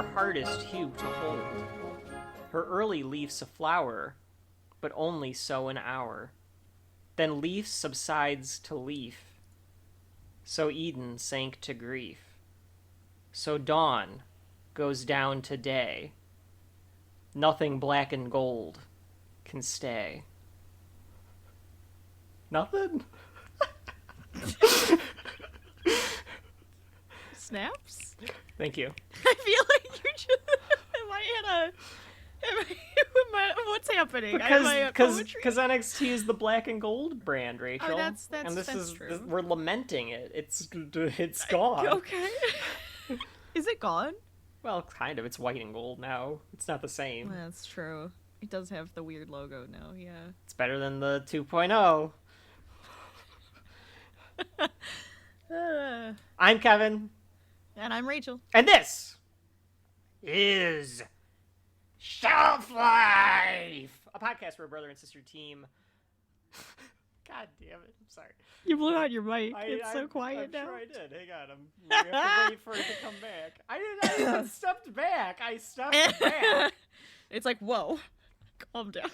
her hardest hue to hold. Her early leafs a flower, but only so an hour. Then leaf subsides to leaf. So Eden sank to grief. So dawn goes down to day. Nothing black and gold can stay. Nothing? Snaps? Thank you. I feel like you're just... What's happening? Because NXT is the black and gold brand, Rachel. Oh, that's and that's true. We're lamenting it. It's gone. Okay. Is it gone? Well, kind of. It's white and gold now. It's not the same. That's true. It does have the weird logo now, yeah. It's better than the 2.0. I'm Kevin. And I'm Rachel. And this is Shelf Life, a podcast where a brother and sister team... God damn it. I'm sorry. You blew out your mic. It's so quiet now. I'm sure I did. Hang on. We have to wait for it to come back. I even stepped back. I stepped back. It's like, whoa. Calm down.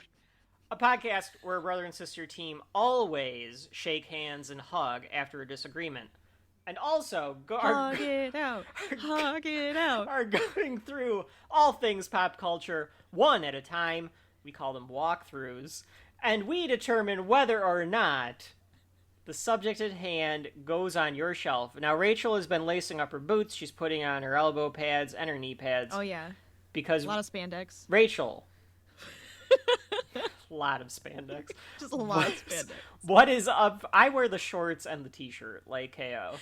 A podcast where a brother and sister team always shake hands and hug after a disagreement. And also hug it out. Hug it out. Are going through all things pop culture one at a time. We call them walkthroughs. And we determine whether or not the subject at hand goes on your shelf. Now, Rachel has been lacing up her boots. She's putting on her elbow pads and her knee pads. Oh, yeah. Because a lot of spandex. Rachel. A lot of spandex. Just a lot of spandex. What is up? I wear the shorts and the t-shirt, like KO.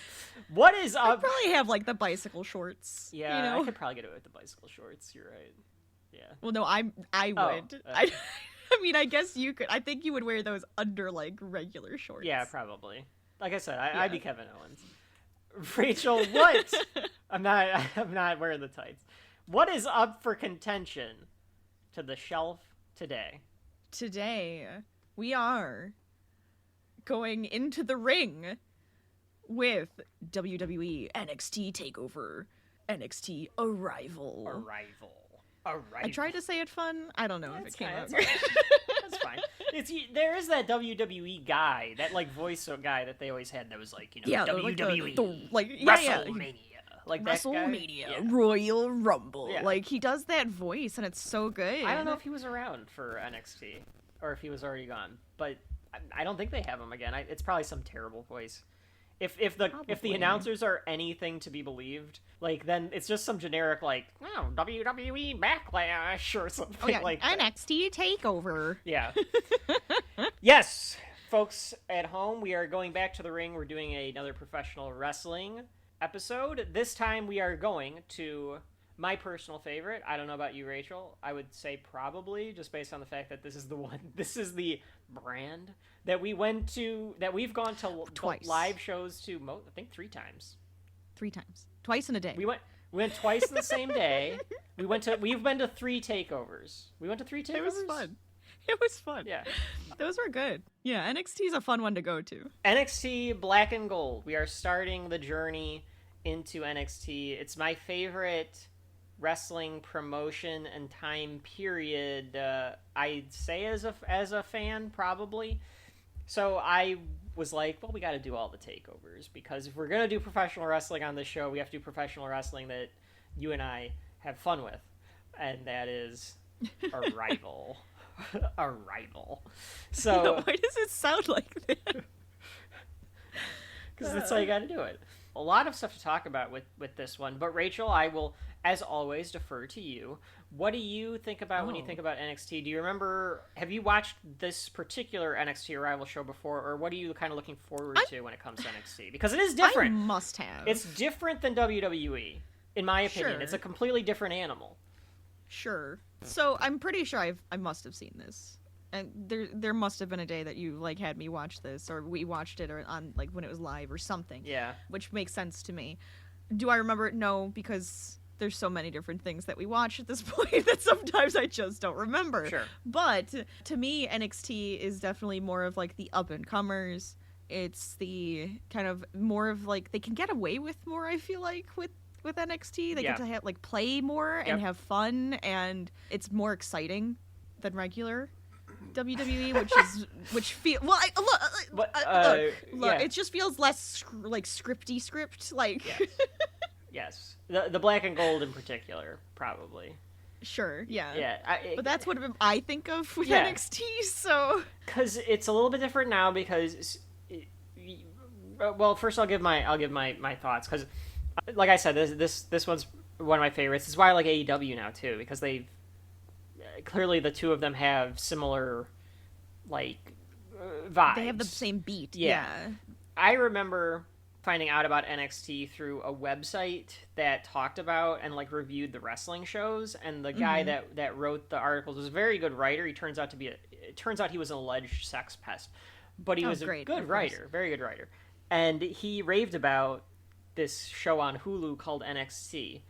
What is up? I probably have, like, the bicycle shorts. Yeah, you know? I could probably get away with the bicycle shorts. You're right. Yeah. Well, no, I would. I mean, I guess you could. I think you would wear those under, like, regular shorts. Yeah, probably. Like I said, I'd be Kevin Owens. Rachel, what? I'm not wearing the tights. What is up for contention to the shelf today? Today, we are going into the ring with WWE NXT TakeOver NXT Arrival. I tried to say it fun. I don't know if it came out. That's fine. There is that WWE guy, that like voice guy that they always had that was like, WWE, WrestleMania. Like that WrestleMania, guy? Royal Rumble. Yeah. Like, he does that voice, and it's so good. I don't know if he was around for NXT, or if he was already gone, but I don't think they have him again. It's probably some terrible voice. If the announcers are anything to be believed, like, then it's just some generic, like, WWE Backlash or something like that. NXT TakeOver. Yeah. Yes, folks at home, we are going back to the ring. We're doing another professional wrestling episode. This time we are going to my personal favorite. I don't know about you, Rachel. I would say probably, just based on the fact that this is the brand that we've gone to twice. Live shows to, I think 3 times. 3 times. Twice in a day. We went twice in the same day. We've been to 3 takeovers. We went to 3 takeovers. It was fun. Yeah. Those were good. Yeah, NXT's a fun one to go to. NXT Black and Gold. We are starting the journey into NXT. It's my favorite wrestling promotion and time period, I'd say as a fan, probably. So I was like, well, we got to do all the takeovers, because if we're going to do professional wrestling on this show, we have to do professional wrestling that you and I have fun with. And that is Arrival. Arrival. So why does it sound like that? Because that's how you got to do it. A lot of stuff to talk about with this one. But Rachel, I will, as always, defer to you. What do you think about when you think about NXT? Do you remember, have you watched this particular NXT Arrival show before, or what are you kind of looking forward to when it comes to NXT? Because it is different. I must have. It's different than WWE, in my opinion. Sure. It's a completely different animal. Sure. So I'm pretty sure I must have seen this. And there must have been a day that you like had me watch this, or we watched it, or on like when it was live or something. Yeah. Which makes sense to me. Do I remember it? No, because there's so many different things that we watch at this point that sometimes I just don't remember. Sure. But to me, NXT is definitely more of like the up and comers. It's the kind of more of like they can get away with more, I feel like, with with NXT. They Yeah. get to have, like, play more and have fun, and it's more exciting than regular WWE, which feel well. Look, yeah. it just feels less like scripty script. Like, Yes. The black and gold in particular, probably. Sure, yeah. Yeah. But that's what I think of with Yeah. NXT, so... Because it's a little bit different now because... Well, first I'll give my thoughts, because, like I said, this one's one of my favorites. It's why I like AEW now, too, because they've... Clearly the two of them have similar, like, vibes. They have the same beat, yeah. I remember finding out about NXT through a website that talked about and like reviewed the wrestling shows, and the guy that wrote the articles was a very good writer. It turns out he was an alleged sex pest, but he was a good writer, very good writer. And he raved about this show on Hulu called NXT,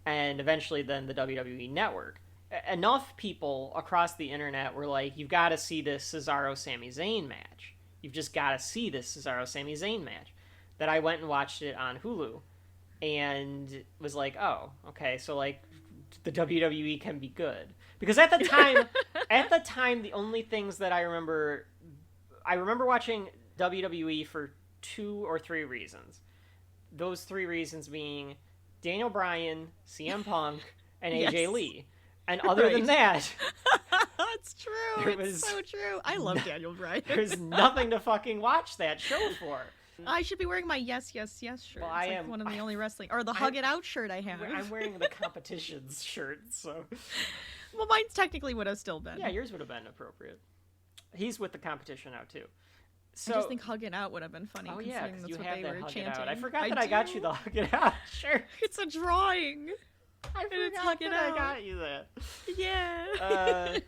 and eventually then the WWE Network. Enough people across the internet were like, you've got to see this Cesaro-Sami Zayn match. You've just got to see this Cesaro-Sami Zayn match. That I went and watched it on Hulu and was like, oh, okay, so like the WWE can be good. Because at the time, the only things that I remember watching WWE for 2 or 3 reasons. Those 3 reasons being Daniel Bryan, CM Punk, and AJ Lee. And other than that... That's true. It's so true. I love Daniel Bryan. There's nothing to fucking watch that show for. I should be wearing my yes shirt. Well, I am one of the only wrestling, or the Hug It Out shirt I have. I'm wearing the competition's shirt, so. Well, mine's technically would have still been. Yeah, yours would have been appropriate. He's with the competition now too. So I just think Hug It Out would have been funny. Oh yeah, that's you what have they that were Hug chanting. It Out. I forgot that I got you the Hug It Out shirt. It's a drawing. I forgot that I got you that. Yeah.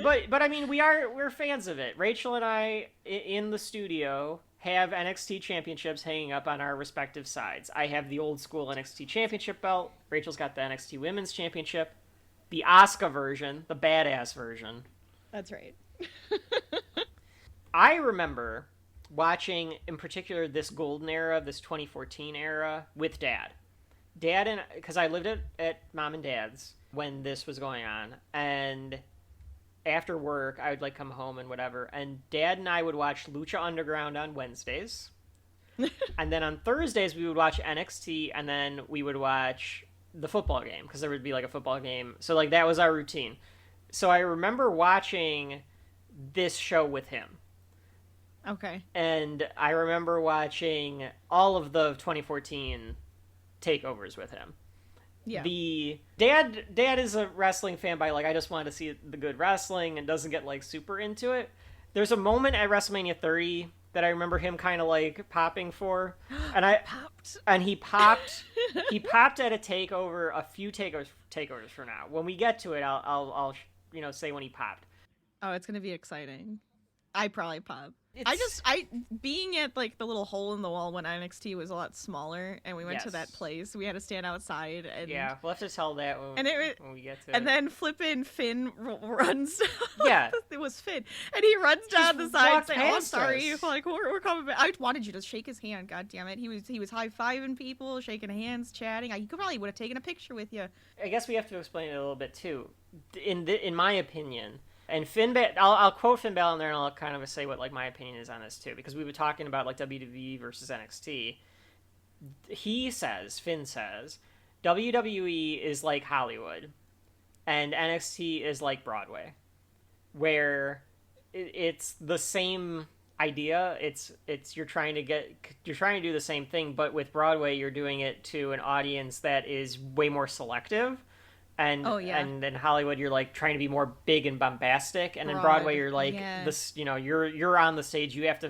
But I mean, we're fans of it. Rachel and I in the studio have NXT championships hanging up on our respective sides. I have the old school NXT championship belt. Rachel's got the NXT women's championship, the Asuka version, the badass version. That's right. I remember watching, in particular, this golden era, this 2014 era, with Dad. And because I lived at Mom and Dad's when this was going on, and after work I would like come home and whatever, and Dad and I would watch Lucha Underground on Wednesdays, and then on Thursdays we would watch NXT, and then we would watch the football game because there would be like a football game. So like that was our routine. So I remember watching this show with him. Okay. And I remember watching all of the 2014 takeovers with him. Yeah. The dad is a wrestling fan by like, I just want to see the good wrestling, and doesn't get like super into it. There's a moment at WrestleMania 30 that I remember him kind of like popping for, and he popped at a takeover, a few takeovers for now. When we get to it, I'll say when he popped. Oh, it's gonna be exciting. I probably pop. It's... being at like the little hole in the wall when NXT was a lot smaller, and we went to that place. We had to stand outside, and yeah, we'll have to tell that when we get to it. And then flippin' Finn runs. Yeah, it was Finn, and he runs down the side saying, "Oh, I'm sorry, us. Like we're coming back." I wanted you to shake his hand. God damn it, he was high fiving people, shaking hands, chatting. He probably would have taken a picture with you. I guess we have to explain it a little bit too. In my opinion. And I'll quote Finn Balor in there, and I'll kind of say what like my opinion is on this too, because we were talking about like WWE versus NXT. Finn says, WWE is like Hollywood, and NXT is like Broadway, where it's the same idea. It's you're trying to do the same thing, but with Broadway you're doing it to an audience that is way more selective. And and in Hollywood you're like trying to be more big and bombastic, and in Broadway you're like this, you're on the stage, you have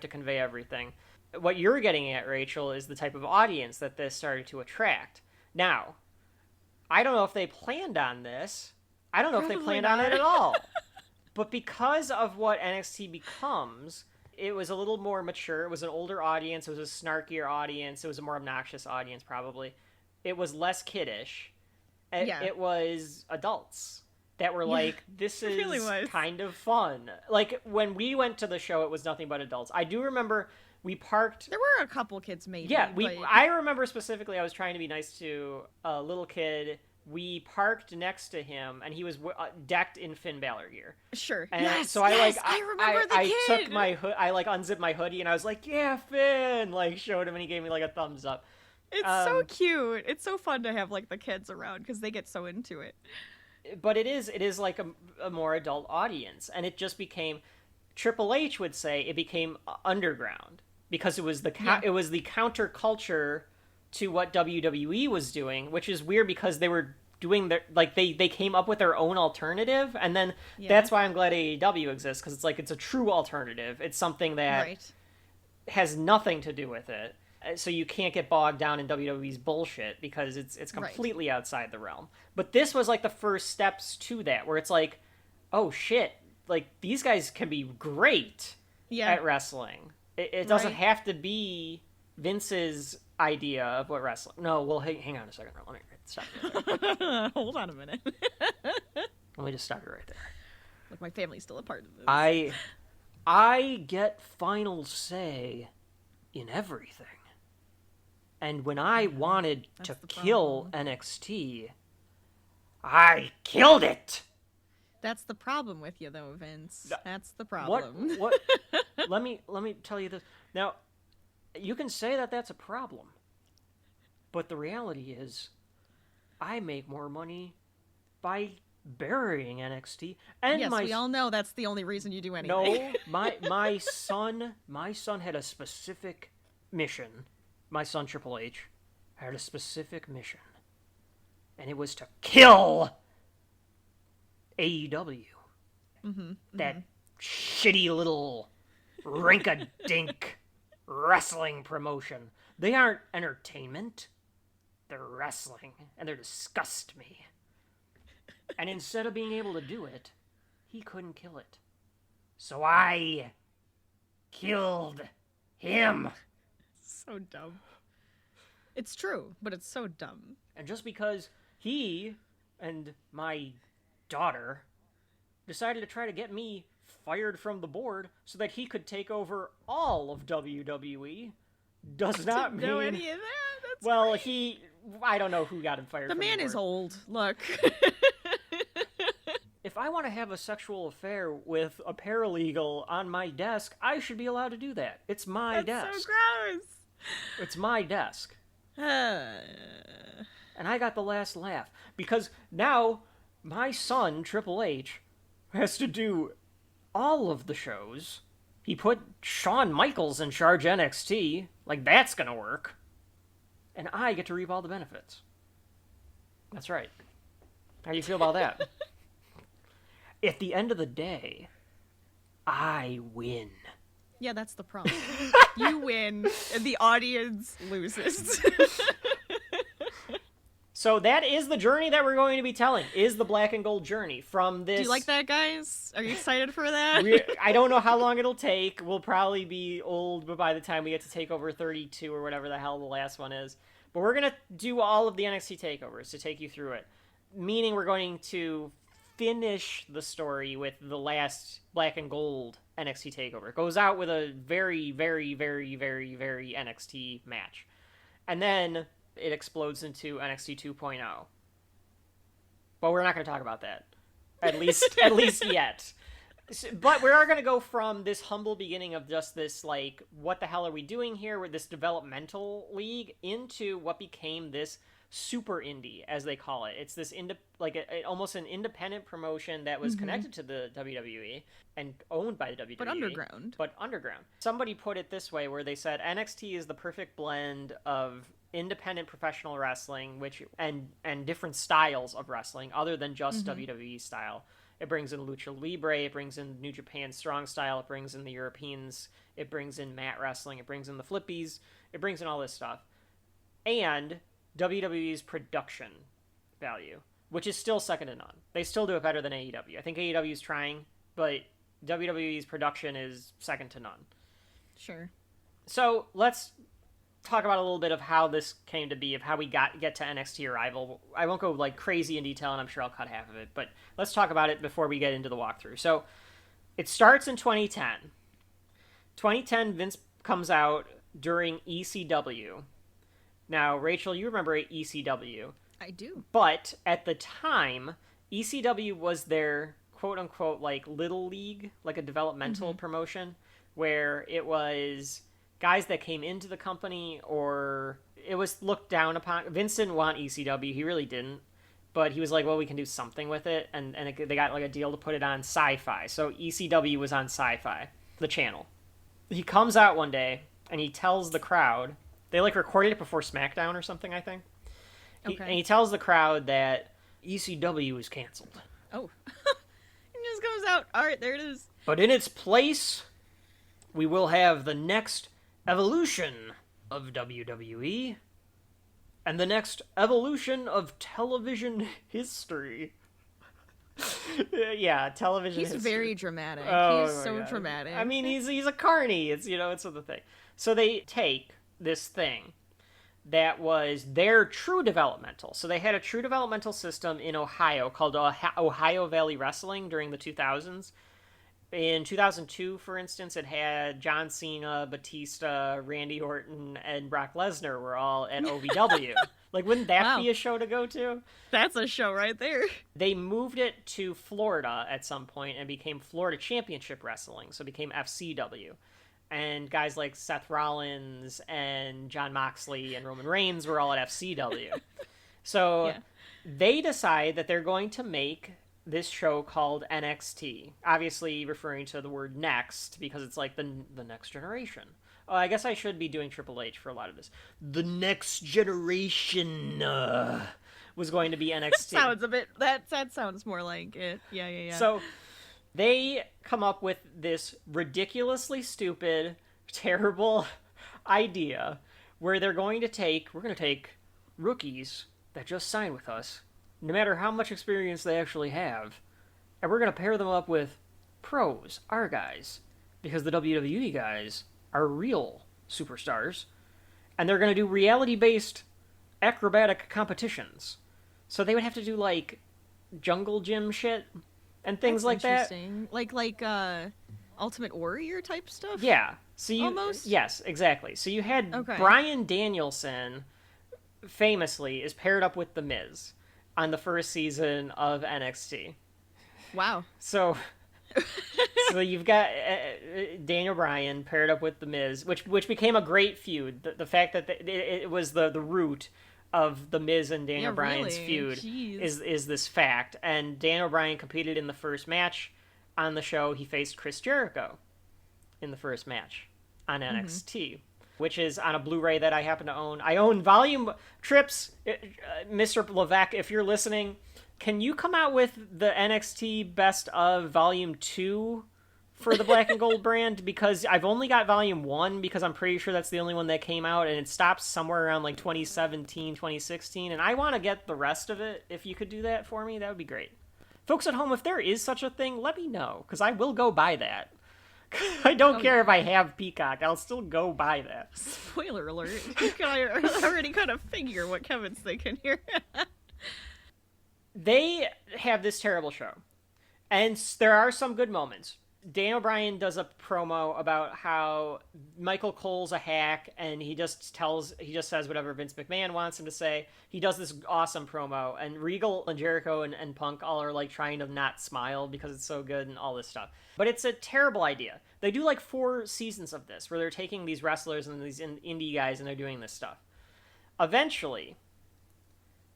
to convey everything. What you're getting at, Rachel, is the type of audience that this started to attract. Now, I don't know if they planned on this. I don't know if they planned on it at all. But because of what NXT becomes, it was a little more mature. It was an older audience. It was a snarkier audience. It was a more obnoxious audience, probably. It was less kiddish. It was adults that were like, this is really kind of fun. Like, when we went to the show, it was nothing but adults. I do remember we parked. There were a couple kids, maybe. Yeah, but... I remember specifically I was trying to be nice to a little kid. We parked next to him, and he was decked in Finn Balor gear. Sure. And yes, so I remember the kid. I took my hood, I like unzipped my hoodie, and I was like, "Yeah, Finn!" Like showed him, and he gave me like a thumbs up. It's so cute. It's so fun to have like the kids around because they get so into it. But it is like a more adult audience, and it just became. Triple H would say it became underground because it was the counterculture to what WWE was doing, which is weird because they were doing their they came up with their own alternative, and then that's why I'm glad AEW exists, because it's a true alternative. It's something that has nothing to do with it, so you can't get bogged down in WWE's bullshit because it's completely outside the realm. But this was like the first steps to that, where it's like, oh shit, like these guys can be great at wrestling. It doesn't have to be Vince's idea of what wrestling. No, well, hang on a second. Let me stop it right Hold on a minute. Let me just stop it right there. Look, my family's still a part of this. I get final say in everything. And when I wanted to kill NXT, I killed it. That's the problem with you, though, Vince. That's the problem. What? Let me tell you this. Now, you can say that that's a problem, but the reality is, I make more money by burying NXT. And yes, we all know that's the only reason you do anything. No, my son had a specific mission. My son Triple H had a specific mission, and it was to kill AEW. That shitty little rink-a-dink wrestling promotion. They aren't entertainment. They're wrestling, and they disgust me. And instead of being able to do it, he couldn't kill it. So I killed him. So dumb. It's true, but it's so dumb. And just because he and my daughter decided to try to get me fired from the board so that he could take over all of WWE does not mean... know any of that? That's well, great. I don't know who got him fired from the board. The man is old. Look. If I want to have a sexual affair with a paralegal on my desk, I should be allowed to do that. It's my desk. That's so gross. It's my desk. And I got the last laugh. Because now, my son, Triple H, has to do all of the shows. He put Shawn Michaels in charge of NXT. Like, that's gonna work. And I get to reap all the benefits. That's right. How do you feel about that? At the end of the day, I win. Yeah, that's the problem. You win, and the audience loses. So that is the journey that we're going to be telling, is the black and gold journey from this... Do you like that, guys? Are you excited for that? I don't know how long it'll take. We'll probably be old by the time we get to Takeover 32 or whatever the hell the last one is. But we're going to do all of the NXT takeovers to take you through it. Meaning we're going to finish the story with the last black and gold NXT takeover. It goes out with a very, very, very, very, very NXT match. And then it explodes into NXT 2.0. But we're not going to talk about that. At least yet. But we are going to go from this humble beginning of just this, like, what the hell are we doing here with this developmental league into what became this super indie, as they call it. It's this almost an independent promotion that was connected to the WWE and owned by the WWE. But underground. Somebody put it this way, where they said NXT is the perfect blend of independent professional wrestling, and different styles of wrestling other than just WWE style. It brings in Lucha Libre, it brings in New Japan Strong Style, it brings in the Europeans, it brings in mat wrestling, it brings in the flippies, it brings in all this stuff. And WWE's production value, which is still second to none. They still do it better than AEW. I think AEW is trying, but WWE's production is second to none. Sure. So let's talk about a little bit of how this came to be, of how we get to NXT Arrival. I won't go like crazy in detail, and I'm sure I'll cut half of it, but let's talk about it before we get into the walkthrough. So it starts in 2010. 2010, Vince comes out during ECW. Now, Rachel, you remember ECW. I do. But at the time, ECW was their quote-unquote, like, little league, like a developmental promotion, where it was guys that came into the company, or it was looked down upon. Vince didn't want ECW. He really didn't. But he was like, well, we can do something with it. And they got, like, a deal to put it on Sci-Fi. So ECW was on Sci-Fi, the channel. He comes out one day, and he tells the crowd, they, like, recorded it before SmackDown or something, I think. And he tells the crowd that ECW is canceled. Oh. It just comes out. All right, there it is. But in its place, we will have the next evolution of WWE and the next evolution of television history. Yeah, television He's history. very dramatic. Oh, he's so God. dramatic. I mean, he's a carny. It's the thing. So they take this thing that was their true developmental. So they had a true developmental system in Ohio called Ohio Valley Wrestling during the 2000s. In 2002, for instance, it had John Cena, Batista, Randy Orton, and Brock Lesnar were all at OVW. Like, wouldn't that be a show to go to? That's a show right there. They moved it to Florida at some point and became Florida Championship Wrestling, so it became FCW. And guys like Seth Rollins and Jon Moxley and Roman Reigns were all at FCW. So they decide that they're going to make this show called NXT. Obviously referring to the word next, because it's like the next generation. I guess I should be doing Triple H for a lot of this. The next generation was going to be NXT. That sounds more like it. Yeah. So they come up with this ridiculously stupid, terrible idea where we're going to take rookies that just signed with us, no matter how much experience they actually have, and we're going to pair them up with pros, our guys, because the WWE guys are real superstars, and they're going to do reality-based acrobatic competitions. So they would have to do, like, jungle gym shit and things like that. Like Ultimate Warrior type stuff? Yeah. So you almost? Yes, exactly. So you had Bryan Danielson famously is paired up with The Miz on the first season of NXT. Wow. So you've got Daniel Bryan paired up with The Miz, which became a great feud. The fact that it was the root of The Miz and Daniel Bryan's feud is this fact. And Daniel Bryan competed in the first match on the show. He faced Chris Jericho in the first match on NXT, which is on a Blu-ray that I happen to own. I own Volume Trips. Mr. Levesque, if you're listening, can you come out with the NXT Best of Volume 2 for the Black and Gold brand? Because I've only got Volume 1, because I'm pretty sure that's the only one that came out, and it stops somewhere around like 2017, 2016, and I want to get the rest of it. If you could do that for me, that would be great. Folks at home, if there is such a thing, let me know, because I will go buy that. I don't care if I have Peacock. I'll still go buy that. Spoiler alert. You can already kind of figure what Kevin's thinking here. They have this terrible show. And there are some good moments. Daniel Bryan does a promo about how Michael Cole's a hack, and he just says whatever Vince McMahon wants him to say. He does this awesome promo, and Regal and Jericho and Punk all are like trying to not smile because it's so good and all this stuff. But it's a terrible idea. They do like 4 seasons of this where they're taking these wrestlers and these indie guys and they're doing this stuff. Eventually,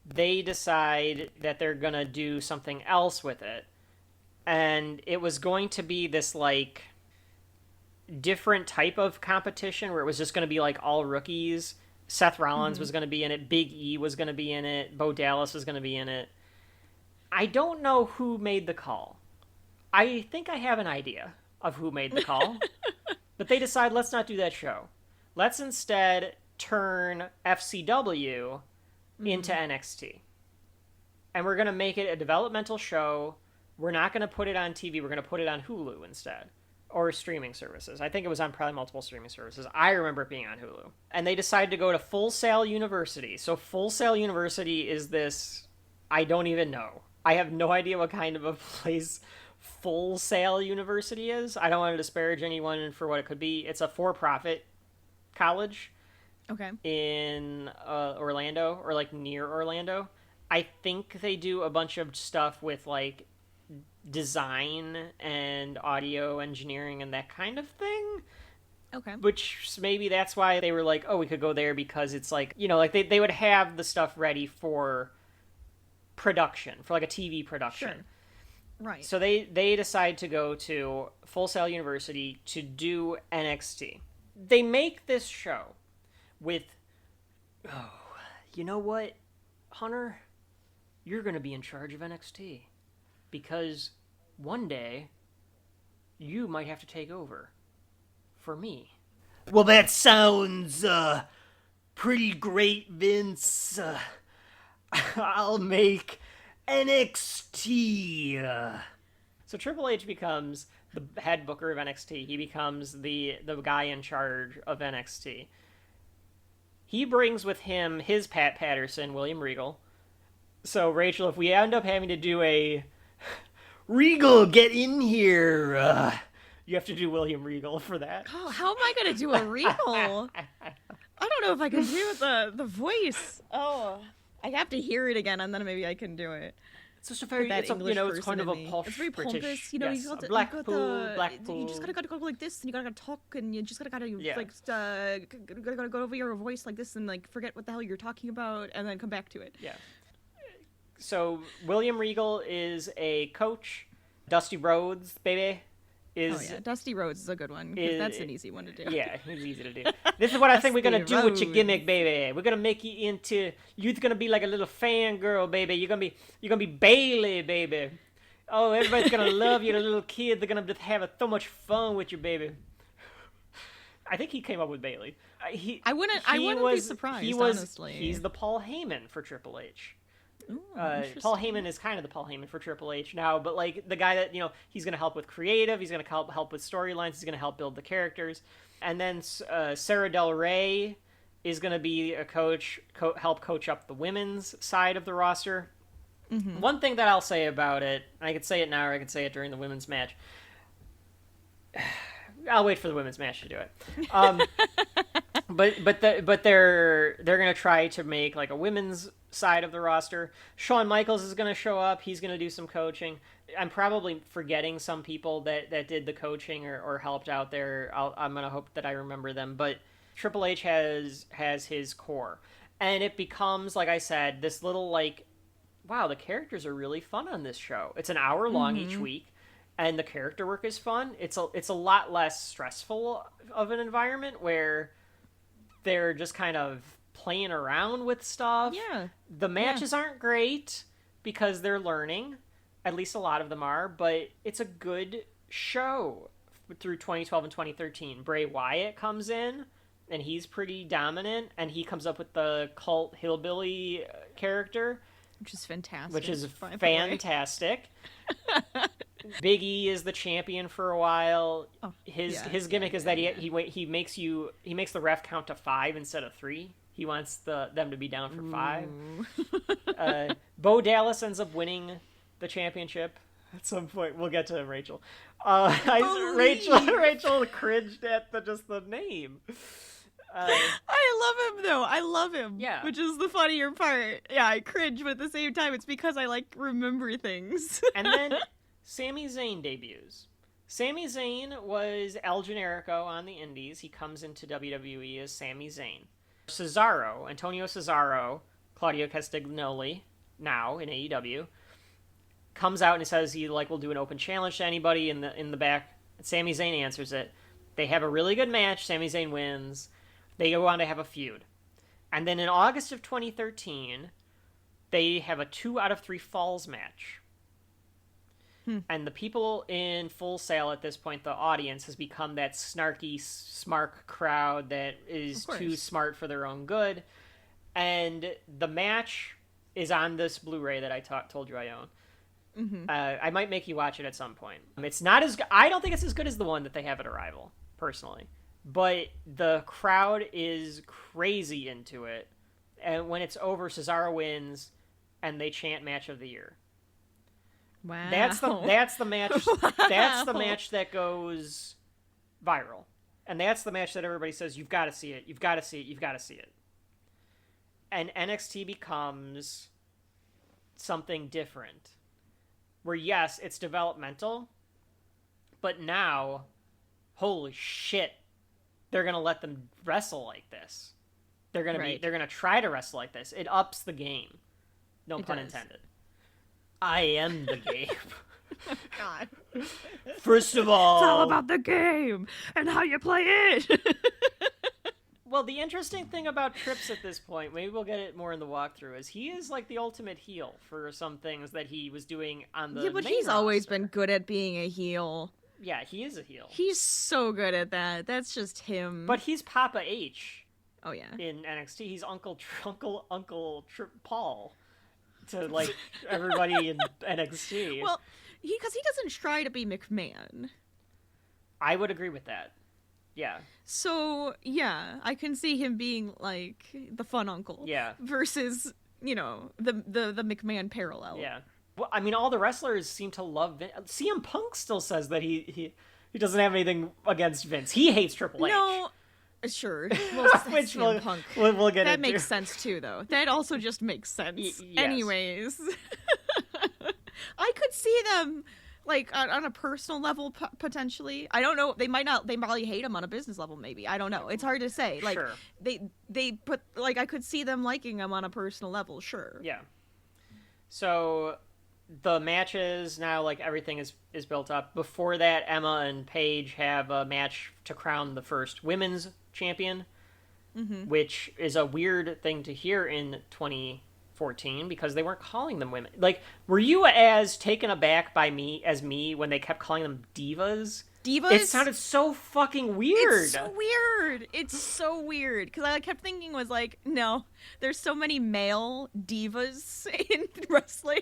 they decide that they're going to do something else with it. And it was going to be this, like, different type of competition where it was just going to be, like, all rookies. Seth Rollins was going to be in it. Big E was going to be in it. Bo Dallas was going to be in it. I don't know who made the call. I think I have an idea of who made the call. But they decide, let's not do that show. Let's instead turn FCW into NXT. And we're going to make it a developmental show. We're not going to put it on TV. We're going to put it on Hulu instead. Or streaming services. I think it was on probably multiple streaming services. I remember it being on Hulu. And they decided to go to Full Sail University. So Full Sail University is this... I don't even know. I have no idea what kind of a place Full Sail University is. I don't want to disparage anyone for what it could be. It's a for-profit college Okay. in Orlando, or like near Orlando. I think they do a bunch of stuff with like design and audio engineering and that kind of thing. Okay. Which maybe that's why they were like, oh, we could go there, because it's like, you know, like they would have the stuff ready for production, for like a TV production. Sure. Right. So they decide to go to Full Sail University to do NXT. They make this show with, oh, you know what, Hunter? You're going to be in charge of NXT. Because one day, you might have to take over for me. Well, that sounds pretty great, Vince. I'll make NXT. So Triple H becomes the head booker of NXT. He becomes the guy in charge of NXT. He brings with him his Pat Patterson, William Regal. So, Rachel, if we end up having to do a Regal, get in here, you have to do William Regal for that. Oh, how am I going to do a Regal? I don't know if I can do the voice. Oh, I have to hear it again, and then maybe I can do it. It's just a very, it's kind of a posh, it's very British, pompous, you know. yes, You got Blackpool. You just gotta go like this, and you gotta talk, and you just gotta gotta go over your voice like this, and like forget what the hell you're talking about, and then come back to it. Yeah. So William Regal is a coach. Dusty Rhodes, baby, is Dusty Rhodes is a good one. That's an easy one to do. Yeah, he's easy to do. This is what I think we're gonna do with your gimmick, baby. We're gonna make you into. You're gonna be like a little fangirl, baby. You're gonna be Bailey, baby. Oh, everybody's gonna love you, the little kid. They're gonna just have so much fun with you, baby. I think he came up with Bailey. I wouldn't be surprised. Honestly, he's the Paul Heyman for Triple H. Ooh, Paul Heyman is kind of the Paul Heyman for Triple H now, but like the guy that, you know, he's going to help with creative, he's going to help with storylines, he's going to help build the characters. And then Sarah Del Rey is going to be a coach, help coach up the women's side of the roster. Mm-hmm. One thing that I'll say about it, I could say it now or I could say it during the women's match. I'll wait for the women's match to do it. But they're going to try to make like a women's side of the roster. Shawn Michaels is going to show up. He's going to do some coaching. I'm probably forgetting some people that did the coaching or helped out there. I'm going to hope that I remember them. But Triple H has his core. And it becomes, like I said, this little like, wow, the characters are really fun on this show. It's an hour long each week. And the character work is fun. It's a lot less stressful of an environment where they're just kind of playing around with stuff. Yeah. The matches aren't great because they're learning. At least a lot of them are. But it's a good show through 2012 and 2013. Bray Wyatt comes in, and he's pretty dominant. And he comes up with the cult hillbilly character. Which is fantastic. Which is fantastic. Big E is the champion for a while. Oh, his gimmick is that he makes the ref count to 5 instead of 3. He wants them to be down for 5. Bo Dallas ends up winning the championship at some point. We'll get to Rachel. Rachel cringed at the name. I love him though. I love him. Yeah. Which is the funnier part. Yeah, I cringe, but at the same time, it's because I like remember things. And then Sami Zayn debuts. Sami Zayn was El Generico on the Indies. He comes into WWE as Sami Zayn. Antonio Cesaro, Claudio Castagnoli, now in AEW, comes out and says he will do an open challenge to anybody in the back. Sami Zayn answers it. They have a really good match. Sami Zayn wins. They go on to have a feud. And then in August of 2013, they have a 2 out of 3 falls match. And the people in Full Sail at this point, the audience, has become that snarky, smart crowd that is too smart for their own good. And the match is on this Blu-ray that I told you I own. Mm-hmm. I might make you watch it at some point. It's not as I don't think it's as good as the one that they have at Arrival, personally. But the crowd is crazy into it. And when it's over, Cesaro wins, and they chant Match of the Year. Wow. That's the match. Wow. That's the match that goes viral. And that's the match that everybody says, you've got to see it, you've got to see it, you've got to see it. And NXT becomes something different. Where, yes, it's developmental, but now, holy shit, they're going to let them wrestle like this. They're going to they're going to try to wrestle like this. It ups the game. No pun intended. I am the game. God. First of all, it's all about the game and how you play it. Well, the interesting thing about Trips at this point, maybe we'll get it more in the walkthrough, is he is like the ultimate heel for some things that he was doing on the but main he's always roster. been good at being a heel. Yeah, he is a heel. He's so good at that. That's just him. But he's Papa H. Oh yeah. In NXT, he's Uncle Paul to like everybody in NXT. Well, because he doesn't try to be McMahon. I would agree with that. Yeah. So yeah, I can see him being like the fun uncle. Yeah. Versus, you know, the McMahon parallel. Yeah. Well, I mean, all the wrestlers seem to love Vince. CM Punk still says that he doesn't have anything against Vince. He hates Triple H. No. Sure. Well, Which CM Punk. We'll get that into. makes sense too, though. That also just makes sense. Yes. Anyways, I could see them like on a personal level potentially. I don't know. They might not. They probably hate him on a business level. Maybe I don't know. It's hard to say. Like Sure. they put like I could see them liking him on a personal level. Sure. Yeah. So the matches now, like everything is built up. Before that, Emma and Paige have a match to crown the first women's champion, which is a weird thing to hear in 2014 because they weren't calling them women. Like, were you as taken aback by me when they kept calling them divas? Divas? It sounded so fucking weird. It's so weird. Because I kept thinking was like, no, there's so many male divas in wrestling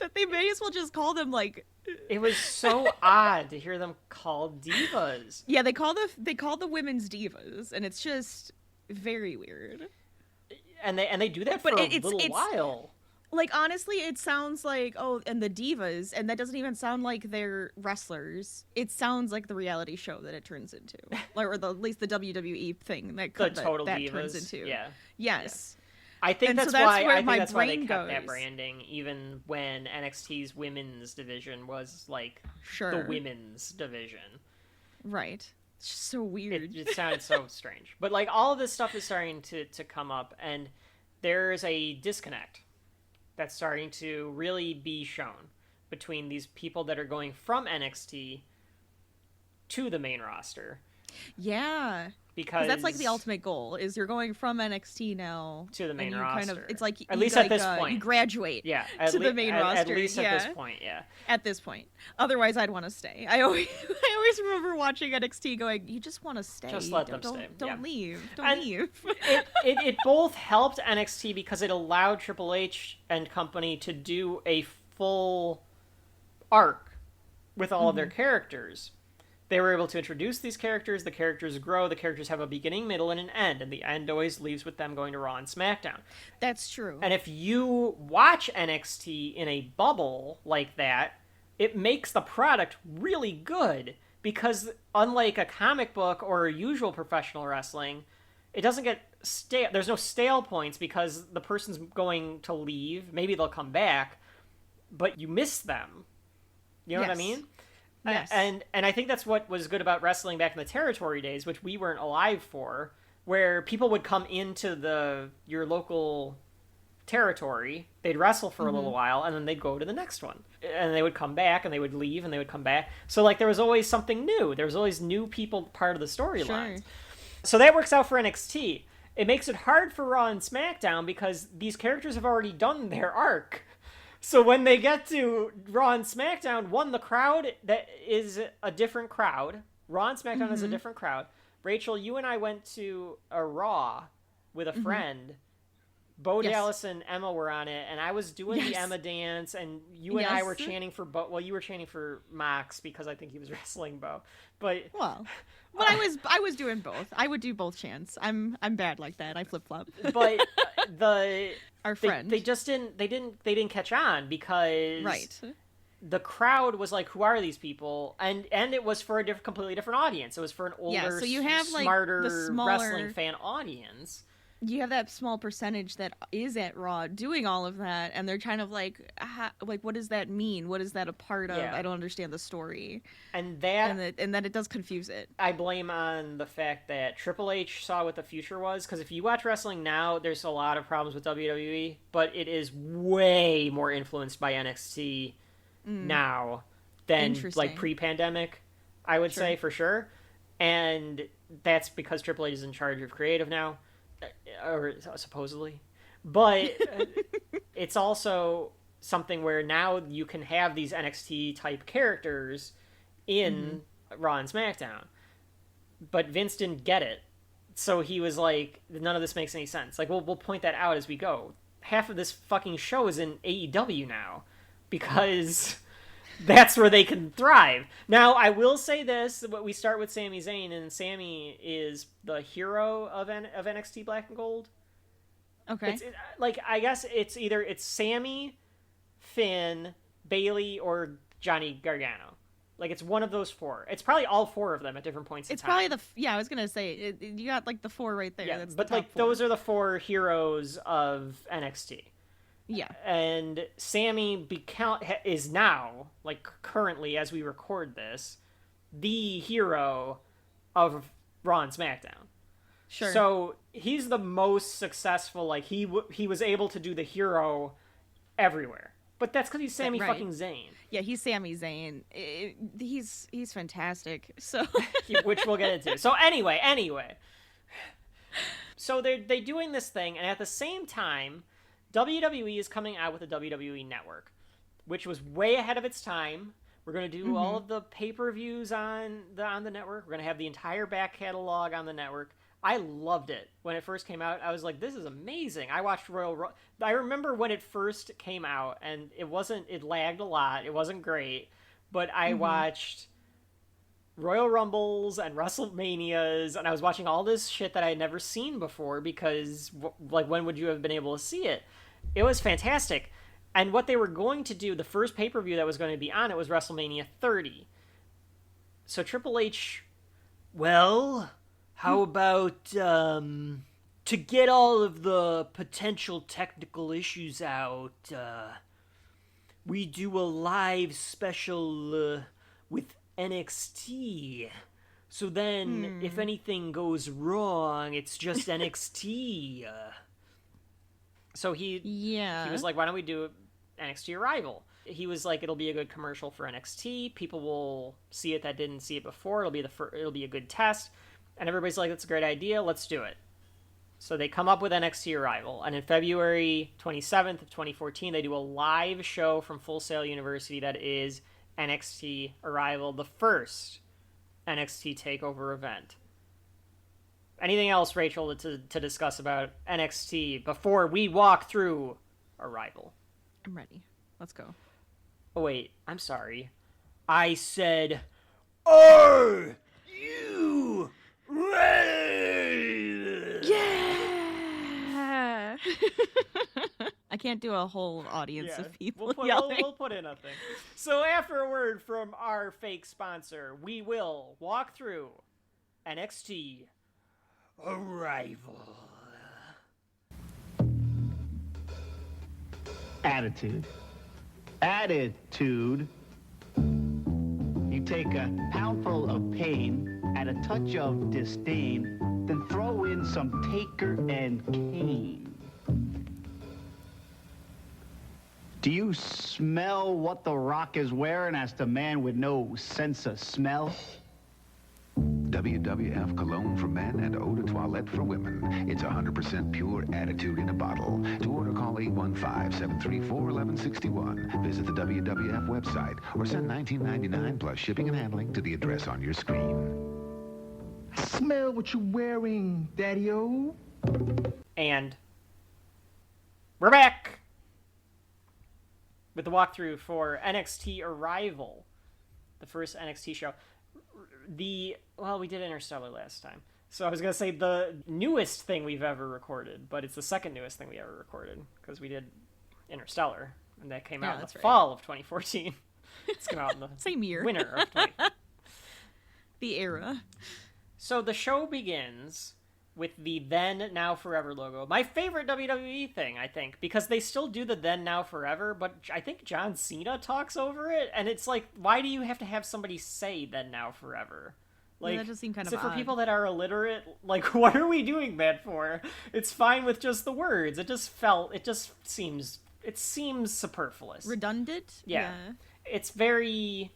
that they may as well just call them like... It was so odd to hear them called divas. Yeah, they call the women's divas, and it's just very weird. And they do that for a little while. Like, honestly, it sounds like, and the divas, and that doesn't even sound like they're wrestlers. It sounds like the reality show that it turns into. Or at least the WWE thing that Total that Divas turns into. Yeah. Yes. Yeah. I think and that's so that's why where I think my that's why they brain kept that goes. branding, even when NXT's women's division was like Sure. the women's division. Right. It's just so weird. It sounded so strange. But like all of this stuff is starting to come up, and there's a disconnect that's starting to really be shown between these people that are going from NXT to the main roster. Yeah. Because that's like the ultimate goal is you're going from NXT now to the main and you roster. Kind of, it's like at least at this point, you graduate. Yeah, to the main roster. At least at this point, yeah. At this point, otherwise I'd want to stay. I always remember watching NXT going, you just want to stay. Just let them stay. Don't leave. Don't and leave. it both helped NXT because it allowed Triple H and company to do a full arc with all of their characters. They were able to introduce these characters, the characters grow, the characters have a beginning, middle, and an end, and the end always leaves with them going to Raw and SmackDown. That's true. And if you watch NXT in a bubble like that, it makes the product really good, because unlike a comic book or usual professional wrestling, it doesn't get stale. There's no stale points because the person's going to leave, maybe they'll come back, but you miss them. You know what I mean? Yes. And I think that's what was good about wrestling back in the territory days, which we weren't alive for, where people would come into your local territory, they'd wrestle for a little while, and then they'd go to the next one. And they would come back, and they would leave, and they would come back. So, like, there was always something new. There was always new people part of the storylines. Sure. So that works out for NXT. It makes it hard for Raw and SmackDown because these characters have already done their arc. So when they get to Raw and SmackDown, the crowd that is a different crowd. Raw and SmackDown is a different crowd. Rachel, you and I went to a Raw with a friend. Bo Dallas and Emma were on it, and I was doing the Emma dance, and you and I were chanting for Bo. Well, you were chanting for Mox because I think he was wrestling Bo. But I was doing both. I would do both chants. I'm bad like that. I flip flop. But our friend they just didn't catch on because the crowd was like, who are these people? And it was for a completely different audience. It was for an older, so you have, like, smarter the smaller wrestling fan audience. You have that small percentage that is at Raw doing all of that, and they're kind of like, what does that mean? What is that a part of? Yeah. I don't understand the story. And then it does confuse it. I blame on the fact that Triple H saw what the future was, because if you watch wrestling now, there's a lot of problems with WWE, but it is way more influenced by NXT now than like pre-pandemic, I would say, for sure. And that's because Triple H is in charge of creative now, or supposedly. But it's also something where now you can have these NXT type characters in Raw and SmackDown. But Vince didn't get it. So he was like, none of this makes any sense. Like, we'll point that out as we go. Half of this fucking show is in AEW now, because that's where they can thrive. Now, I will say this, we start with Sami Zayn, and Sami is the hero of NXT Black and Gold. Okay. I guess it's Sami, Finn, Bayley, or Johnny Gargano. Like, it's one of those four. It's probably all four of them at different points in time. It's probably I was going to say, you got, like, the four right there. Yeah, that's but, the top like, four. those are the four heroes of NXT. Yeah. And Sami is now, like, currently, as we record this, the hero of Raw and SmackDown. Sure. So he's the most successful. Like, he was able to do the hero everywhere. But that's because he's Sami fucking Zayn. Yeah, he's Sami Zayn. He's fantastic. So which we'll get into. So anyway. So they're doing this thing, and at the same time, WWE is coming out with a WWE Network, which was way ahead of its time. We're going to do all of the pay-per-views on the network. We're going to have the entire back catalog on the network. I loved it when it first came out. I was like, this is amazing. I watched I remember when it first came out, and it lagged a lot. It wasn't great, but I watched Royal Rumbles and WrestleManias, and I was watching all this shit that I had never seen before, because, like, when would you have been able to see it? It was fantastic. And what they were going to do, the first pay-per-view that was going to be on it was WrestleMania 30. So Triple H, well, how about, to get all of the potential technical issues out, we do a live special with NXT. So then, if anything goes wrong, it's just NXT. So he was like, why don't we do NXT Arrival? He was like, it'll be a good commercial for NXT. People will see it that didn't see it before. It'll be a good test. And everybody's like, that's a great idea. Let's do it. So they come up with NXT Arrival. And in February 27th of 2014, they do a live show from Full Sail University that is NXT Arrival, the first NXT TakeOver event. Anything else, Rachel, to discuss about NXT before we walk through Arrival? I'm ready. Let's go. Oh, wait. I'm sorry. I said, are you ready? Yeah! I can't do a whole audience of people yelling. We'll put in a thing. So after a word from our fake sponsor, we will walk through NXT Arrival. Attitude. You take a poundful of pain, add a touch of disdain, then throw in some taker and cane. Do you smell what The Rock is wearing? Asked a man with no sense of smell. WWF cologne for men and eau de toilette for women. It's 100% pure attitude in a bottle. To order, call 815-734-1161. Visit the WWF website or send $19.99 plus shipping and handling to the address on your screen. Smell what you're wearing, Daddy-O. And we're back with the walkthrough for NXT Arrival, the first NXT show. We did Interstellar last time. So I was going to say the newest thing we've ever recorded, but it's the second newest thing we ever recorded, because we did Interstellar, and that came out in the fall of 2014. It's come out in the Same year. winter of 20. The era. So the show begins with the Then, Now, Forever logo. My favorite WWE thing, I think, because they still do the Then, Now, Forever, but I think John Cena talks over it, and it's like, why do you have to have somebody say Then, Now, Forever? Like, that just seemed kind of for odd. people that are illiterate, like, what are we doing that for? It's fine with just the words. It seems superfluous. Redundant? Yeah. It's very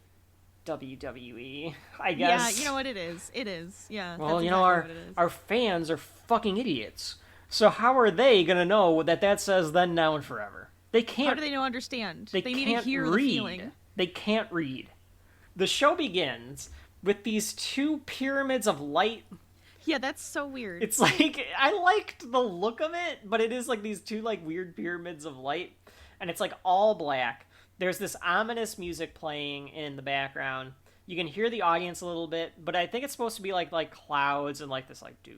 WWE, I guess. Yeah, you know what it is. It is. Yeah. Well, that's you know, exactly what it is. our fans are fucking idiots. So how are they gonna know that says Then, Now, and Forever? They can't. How do they understand? They need can't to hear read. the feeling. They can't read. The show begins with these two pyramids of light. Yeah, that's so weird. It's like, I liked the look of it, but it is like these two like weird pyramids of light, and it's like all black. There's this ominous music playing in the background. You can hear the audience a little bit, but I think it's supposed to be like clouds and like this like do.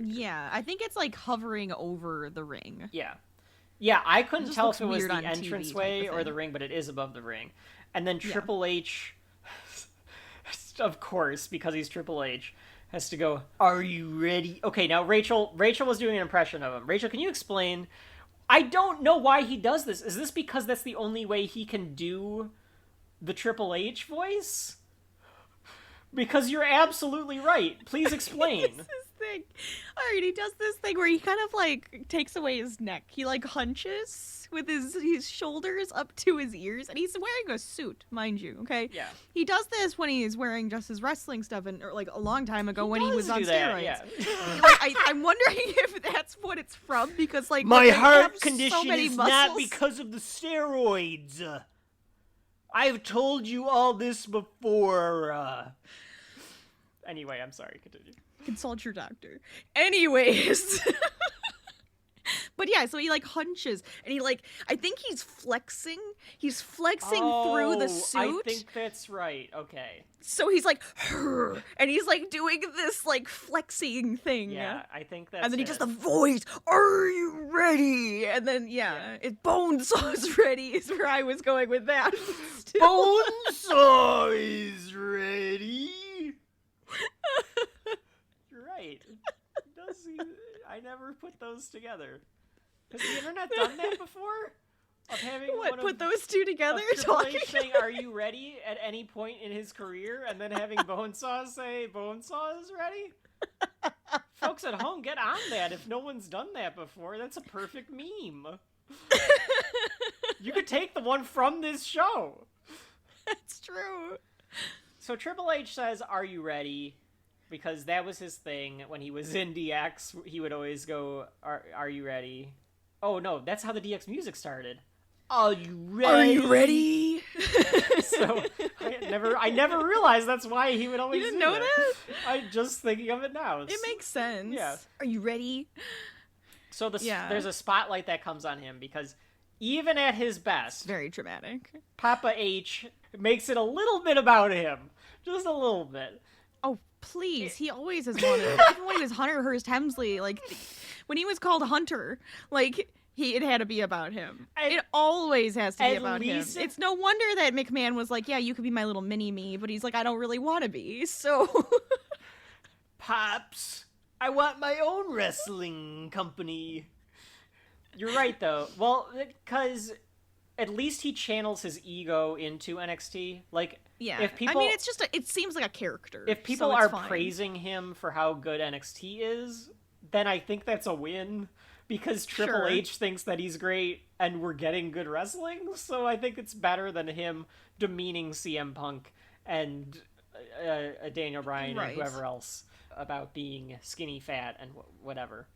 Yeah, I think it's like hovering over the ring. Yeah, I couldn't just tell looks if it was weird the on TV entranceway type of or the thing. ring, but it is above the ring. And then Triple H, of course, because he's Triple H, has to go, "Are you ready?" Okay, now Rachel was doing an impression of him. Rachel, can you explain? I don't know why he does this. Is this because that's the only way he can do the Triple H voice? Because you're absolutely right. Please explain. It's this thing. Alright, he does this thing where he kind of like takes away his neck. He like hunches with his shoulders up to his ears, and he's wearing a suit, mind you, okay? Yeah. He does this when he's wearing just his wrestling stuff, or like a long time ago when he does was on do that, steroids. yeah. Like, I'm wondering if that's what it's from, because like My they heart have condition so many is muscles. not because of the steroids. I've told you all this before. Anyway, I'm sorry, continue. Consult your doctor. Anyways. But yeah, so he like hunches and he like, I think he's flexing. He's flexing through the suit. I think that's right. Okay. So he's like, and he's like doing this like flexing thing. Yeah, I think that's And then he it. does the voice, "Are you ready?" And then it Bonesaw's ready is where I was going with that. Bonesaw is ready. You're right. It does seem... I never put those together. Has the internet done that before? Of having What, one put of, those two together? of Triple Talking? H saying, "Are you ready?" at any point in his career, and then having Bonesaw say, "Bonesaw is ready"? Folks at home, get on that if no one's done that before. That's a perfect meme. You could take the one from this show. That's true. So Triple H says, "Are you ready?" Because that was his thing. When he was in DX, he would always go, Are you ready? Oh, no, that's how the DX music started. Are you ready? Are you ready? So I never realized that's why he would always You didn't do know that. that? I'm just thinking of it now. It makes sense. Yeah. Are you ready? So Yeah. there's a spotlight that comes on him because even at his best, Very dramatic. Papa H makes it a little bit about him. Just a little bit. Oh, please. He always has wanted it. Even when he was Hunter Hearst Helmsley, like, when he was called Hunter, like, it had to be about him. It always has to be at about him. least- It's no wonder that McMahon was like, yeah, you could be my little mini-me, but he's like, I don't really want to be, so... Pops, I want my own wrestling company. You're right, though. Well, because at least he channels his ego into NXT. Like, Yeah. if people, I mean, it's just, it seems like a character. if people so it's are fine. praising him for how good NXT is, then I think that's a win. Because Triple Sure. H thinks that he's great and we're getting good wrestling. So I think it's better than him demeaning CM Punk and Daniel Bryan Right. and whoever else about being skinny fat and whatever.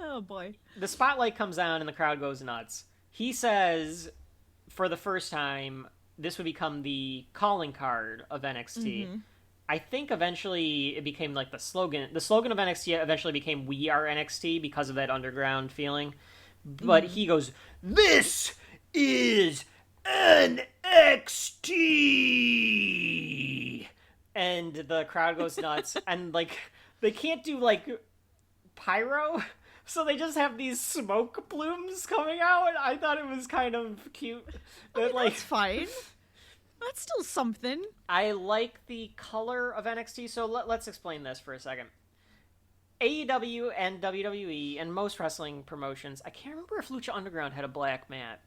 Oh, boy. The spotlight comes on and the crowd goes nuts. He says, for the first time, this would become the calling card of NXT. Mm-hmm. I think eventually it became like the slogan. The slogan of NXT eventually became "We are NXT" because of that underground feeling. But he goes, "This is NXT!" And the crowd goes nuts. And, like, they can't do, like, pyro. So they just have these smoke plumes coming out. I thought it was kind of cute. That, That's fine. That's still something. I like the color of NXT. So let's explain this for a second. AEW and WWE and most wrestling promotions, I can't remember if Lucha Underground had a black mat.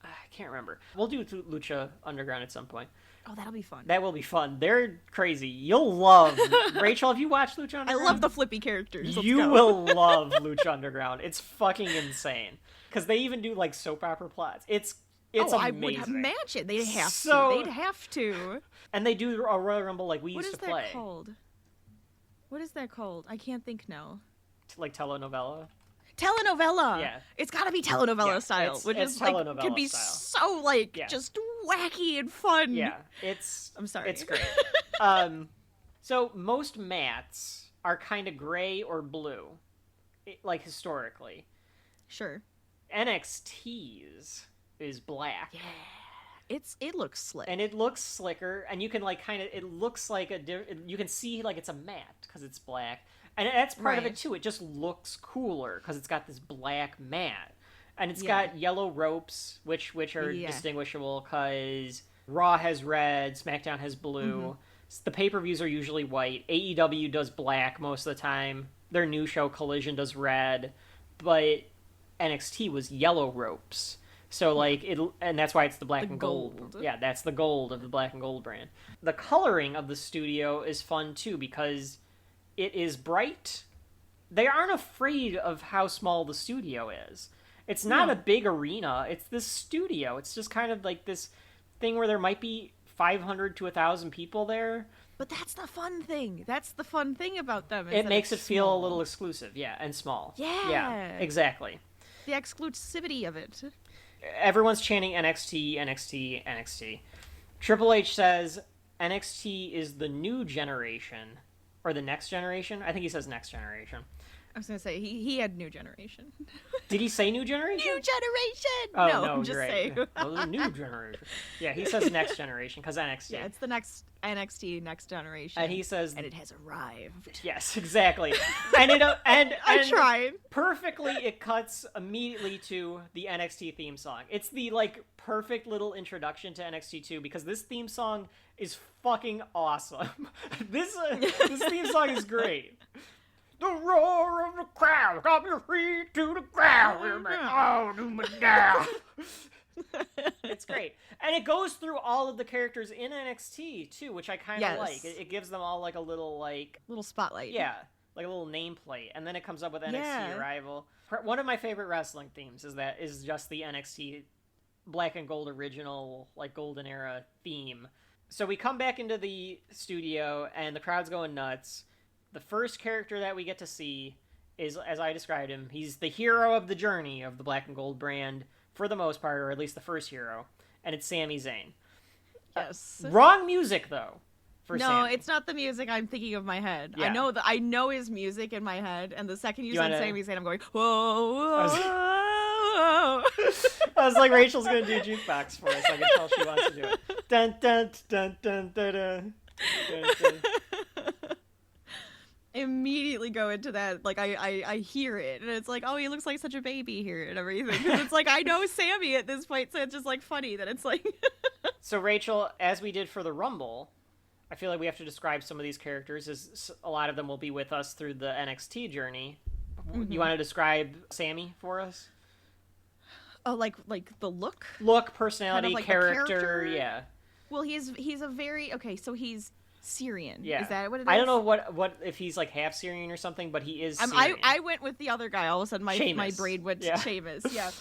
I can't remember. We'll do Lucha Underground at some point. Oh, that'll be fun. That will be fun. They're crazy. You'll love... Rachel, have you watched Lucha Underground? I love the flippy characters. Let's You go. will love Lucha Underground. It's fucking insane. Because they even do, like, soap opera plots. It's amazing. I would imagine. They'd have to. They'd have to. And they do a Royal Rumble like we used to play. What is that called? What is that called? I can't think now. Like telenovela? Telenovela. Yeah. It's got to be telenovela style, which it's is like telenovela can be style. so like just wacky and fun. Yeah, I'm sorry. It's great. So most mats are kind of gray or blue, like historically. Sure. NXT's is black. Yeah. It looks slick. And it looks slicker, and you can like kind of it looks like you can see like it's a mat because it's black. And that's part of it, too. It just looks cooler because it's got this black mat. And it's got yellow ropes, which are distinguishable because Raw has red, SmackDown has blue. The pay-per-views are usually white. AEW does black most of the time. Their new show, Collision, does red. But NXT was yellow ropes. So, like, and that's why it's the black and gold. Yeah, that's the gold of the black and gold brand. The coloring of the studio is fun, too, because... it is bright. They aren't afraid of how small the studio is. It's not a big arena. It's this studio. It's just kind of like this thing where there might be 500 to 1,000 people there. But that's the fun thing. That's the fun thing about them. It makes it feel a little exclusive, and small. Yeah, exactly. The exclusivity of it. Everyone's chanting NXT, NXT, NXT. Triple H says NXT is the new generation. Or the next generation? I think he says next generation. I was going to say, he had new generation. Did he say new generation? New generation! Oh, no, I'm just right. saying. Well, the new generation. Yeah, he says next generation, because NXT. Yeah, it's the next NXT, next generation. And he says... and it has arrived. Yes, exactly. And I tried. Perfectly, it cuts immediately to the NXT theme song. It's the, like, perfect little introduction to NXT 2, because this theme song is fucking awesome. This theme song is great. The roar of the crowd, drop your feet to the ground. Oh, do me down. It's great. And it goes through all of the characters in NXT, too, which I kind of like. It gives them all, like, a little, like... little spotlight. Yeah, like a little nameplate. And then it comes up with NXT Arrival. One of my favorite wrestling themes is just the NXT Black and Gold original, like, Golden Era theme. So we come back into the studio, and the crowd's going nuts. The first character that we get to see is, as I described him, he's the hero of the journey of the Black and Gold brand, for the most part, or at least the first hero, and it's Sami Zayn. Yes. Wrong music, though, for No, Sami. it's not the music I'm thinking of my head. Yeah. I know his music in my head, and the second you said wanna... Sami Zayn, I'm going, whoa, whoa, whoa. I was like, Rachel's going to do jukebox for us. I can tell she wants to do it. Dun, dun, dun, dun, dun, dun, dun, dun. Immediately go into that, like, I hear it, and it's like, oh, he looks like such a baby here and everything. Because it's like, I know Sami at this point, so it's just, like, funny that it's like... So, Rachel, as we did for the Rumble, I feel like we have to describe some of these characters, as a lot of them will be with us through the NXT journey. You want to describe Sami for us? Oh, like the look? Look, personality, kind of like character, yeah. Well, he's a very... okay, so he's Syrian. Yeah. Is that what it is? I don't know what if he's like half Syrian or something, but he is Syrian. I went with the other guy. All of a sudden, my Sheamus. brain went to Yeah. Sheamus. Yeah.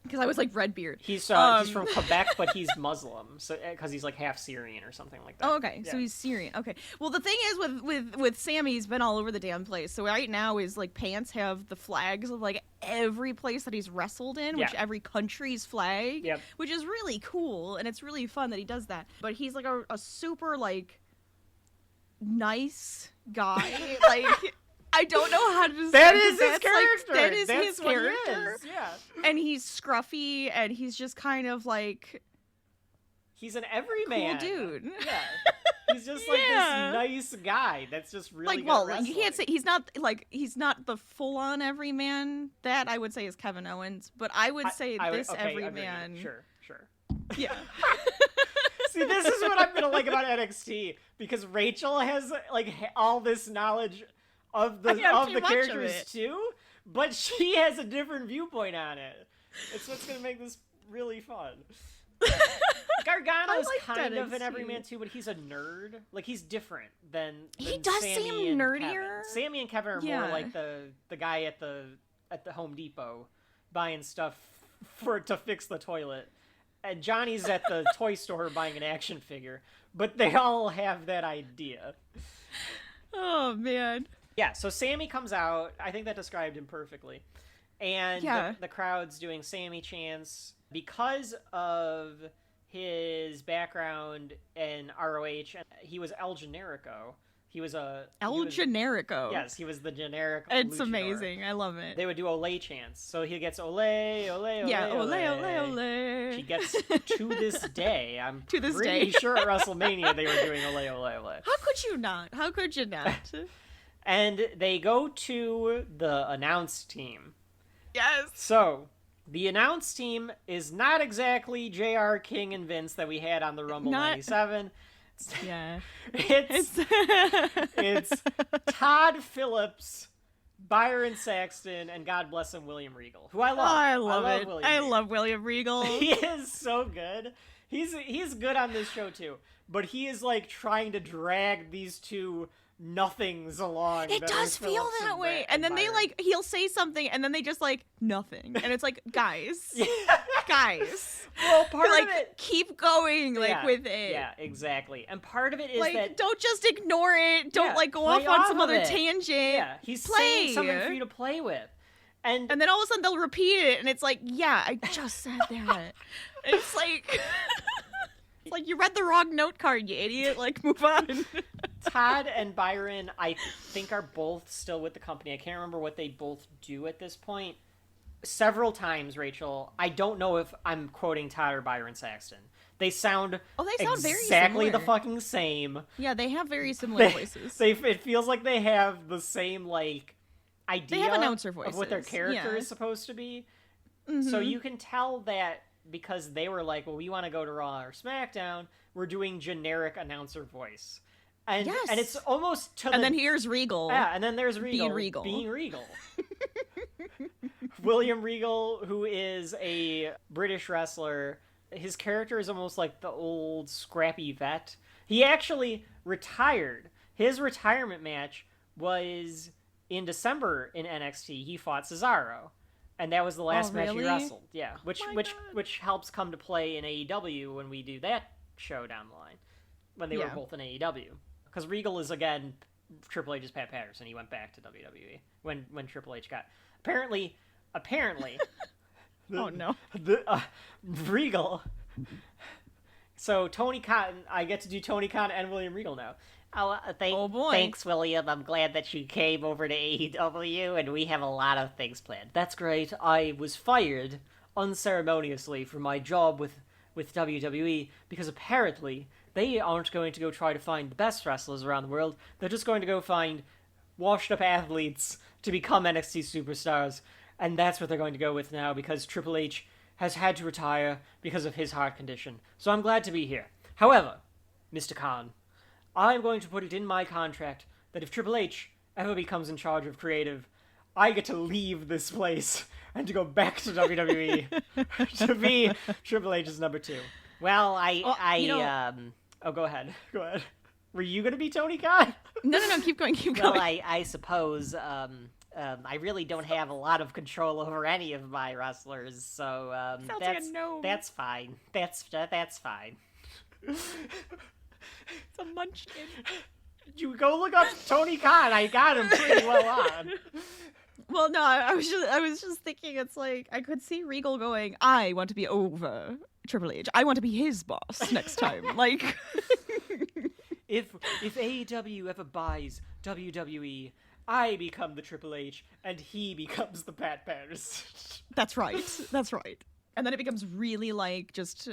Because I was like Redbeard. He's from Quebec, but he's Muslim, so because he's like half Syrian or something like that. Oh, okay. Yeah. So he's Syrian. Okay. Well, the thing is with Sami, he's been all over the damn place. So right now his like pants have the flags of like every place that he's wrestled in, which every country's flag, which is really cool, and it's really fun that he does that. But he's like a super like nice guy, like. I don't know how to describe that is his character. That is That's his what character. He is. Yeah. And he's scruffy, and he's just kind of like he's an everyman. cool dude. Yeah. He's just like this nice guy that's just really like, good well, at wrestling. you can't say he's not the full-on everyman that I would say is Kevin Owens, but I would say this everyman. Agreed. Sure. Yeah. See, this is what I'm gonna like about NXT, because Rachel has like all this knowledge of the characters too, but she has a different viewpoint on it. It's what's gonna make this really fun. Gargano's kind of an everyman too, but he's a nerd. Like, he's different than he does Sami seem and nerdier. Kevin. Sami and Kevin are more like the guy at the Home Depot buying stuff to fix the toilet. And Johnny's at the toy store buying an action figure, but they all have that idea. Oh, man. Yeah, so Sami comes out. I think that described him perfectly. And the crowd's doing Sami chants. Because of his background in ROH, he was El Generico. He was Generico. Yes, he was the generic It's luchador. amazing. I love it. They would do Olay chants. So he gets Olay, Olay, Olay, yeah, Olay, Olay. Olay, Olay. She gets to this day. I'm To this pretty day. sure at WrestleMania they were doing Olay, Olay, Olay. How could you not? How could you not? And they go to the announce team. Yes. So, the announce team is not exactly JR, King, and Vince that we had on the Rumble 97. Yeah. It's Todd Phillips, Byron Saxton, and God bless him, William Regal, who I love. Oh, I love it. I love William Regal. He is so good. He's good on this show too, but he is like trying to drag these two nothings along. It does feel that way. And then they like, he'll say something and then they just like nothing. And it's like, guys, guys. Well, part like, of it, keep going like with it. Yeah, exactly. And part of it is like, that don't just ignore it. Don't like go play off on some of other it. tangent. Yeah, he's saying something for you to play with. And then all of a sudden they'll repeat it and it's like, yeah, I just said that. It's like, it's like you read the wrong note card, you idiot. Like, move on. Todd and Byron, I think, are both still with the company. I can't remember what they both do at this point. Several times, Rachel, I don't know if I'm quoting Todd or Byron Saxton. They sound, very exactly similar. the fucking same. Yeah, they have very similar voices. It feels like they have the same, like, idea they have announcer voices. of what their character is supposed to be. Mm-hmm. So you can tell that because they were like, well, we want to go to Raw or SmackDown, we're doing generic announcer voice. And, and it's almost to And then here's Regal. Yeah, and then there's Regal. Being Regal. William Regal, who is a British wrestler, his character is almost like the old scrappy vet. He actually retired. His retirement match was in December in NXT. He fought Cesaro. And that was the last match he wrestled. Yeah, which helps come to play in AEW when we do that show down the line. When they were both in AEW. Because Regal is, again, Triple H's Pat Patterson. He went back to WWE when Triple H got... Apparently... Oh, no. Regal... So, Tony Khan... I get to do Tony Khan and William Regal now. Oh, boy. Thanks, William. I'm glad that you came over to AEW, and we have a lot of things planned. That's great. I was fired unceremoniously from my job with WWE because apparently... they aren't going to go try to find the best wrestlers around the world. They're just going to go find washed-up athletes to become NXT superstars. And that's what they're going to go with now because Triple H has had to retire because of his heart condition. So I'm glad to be here. However, Mr. Khan, I'm going to put it in my contract that if Triple H ever becomes in charge of creative, I get to leave this place and to go back to WWE to be Triple H's number 2. Well, go ahead. Go ahead. Were you going to be Tony Khan? No, keep going. Well, I suppose I really don't have a lot of control over any of my wrestlers, so that's fine. That's fine. It's a munchkin. You go look up Tony Khan. I got him pretty well on. Well, no, I was just thinking. It's like I could see Regal going, I want to be over Triple H. I want to be his boss next time. Like, if AEW ever buys WWE, I become the Triple H, and he becomes the Pat Patterson. That's right. And then it becomes really like just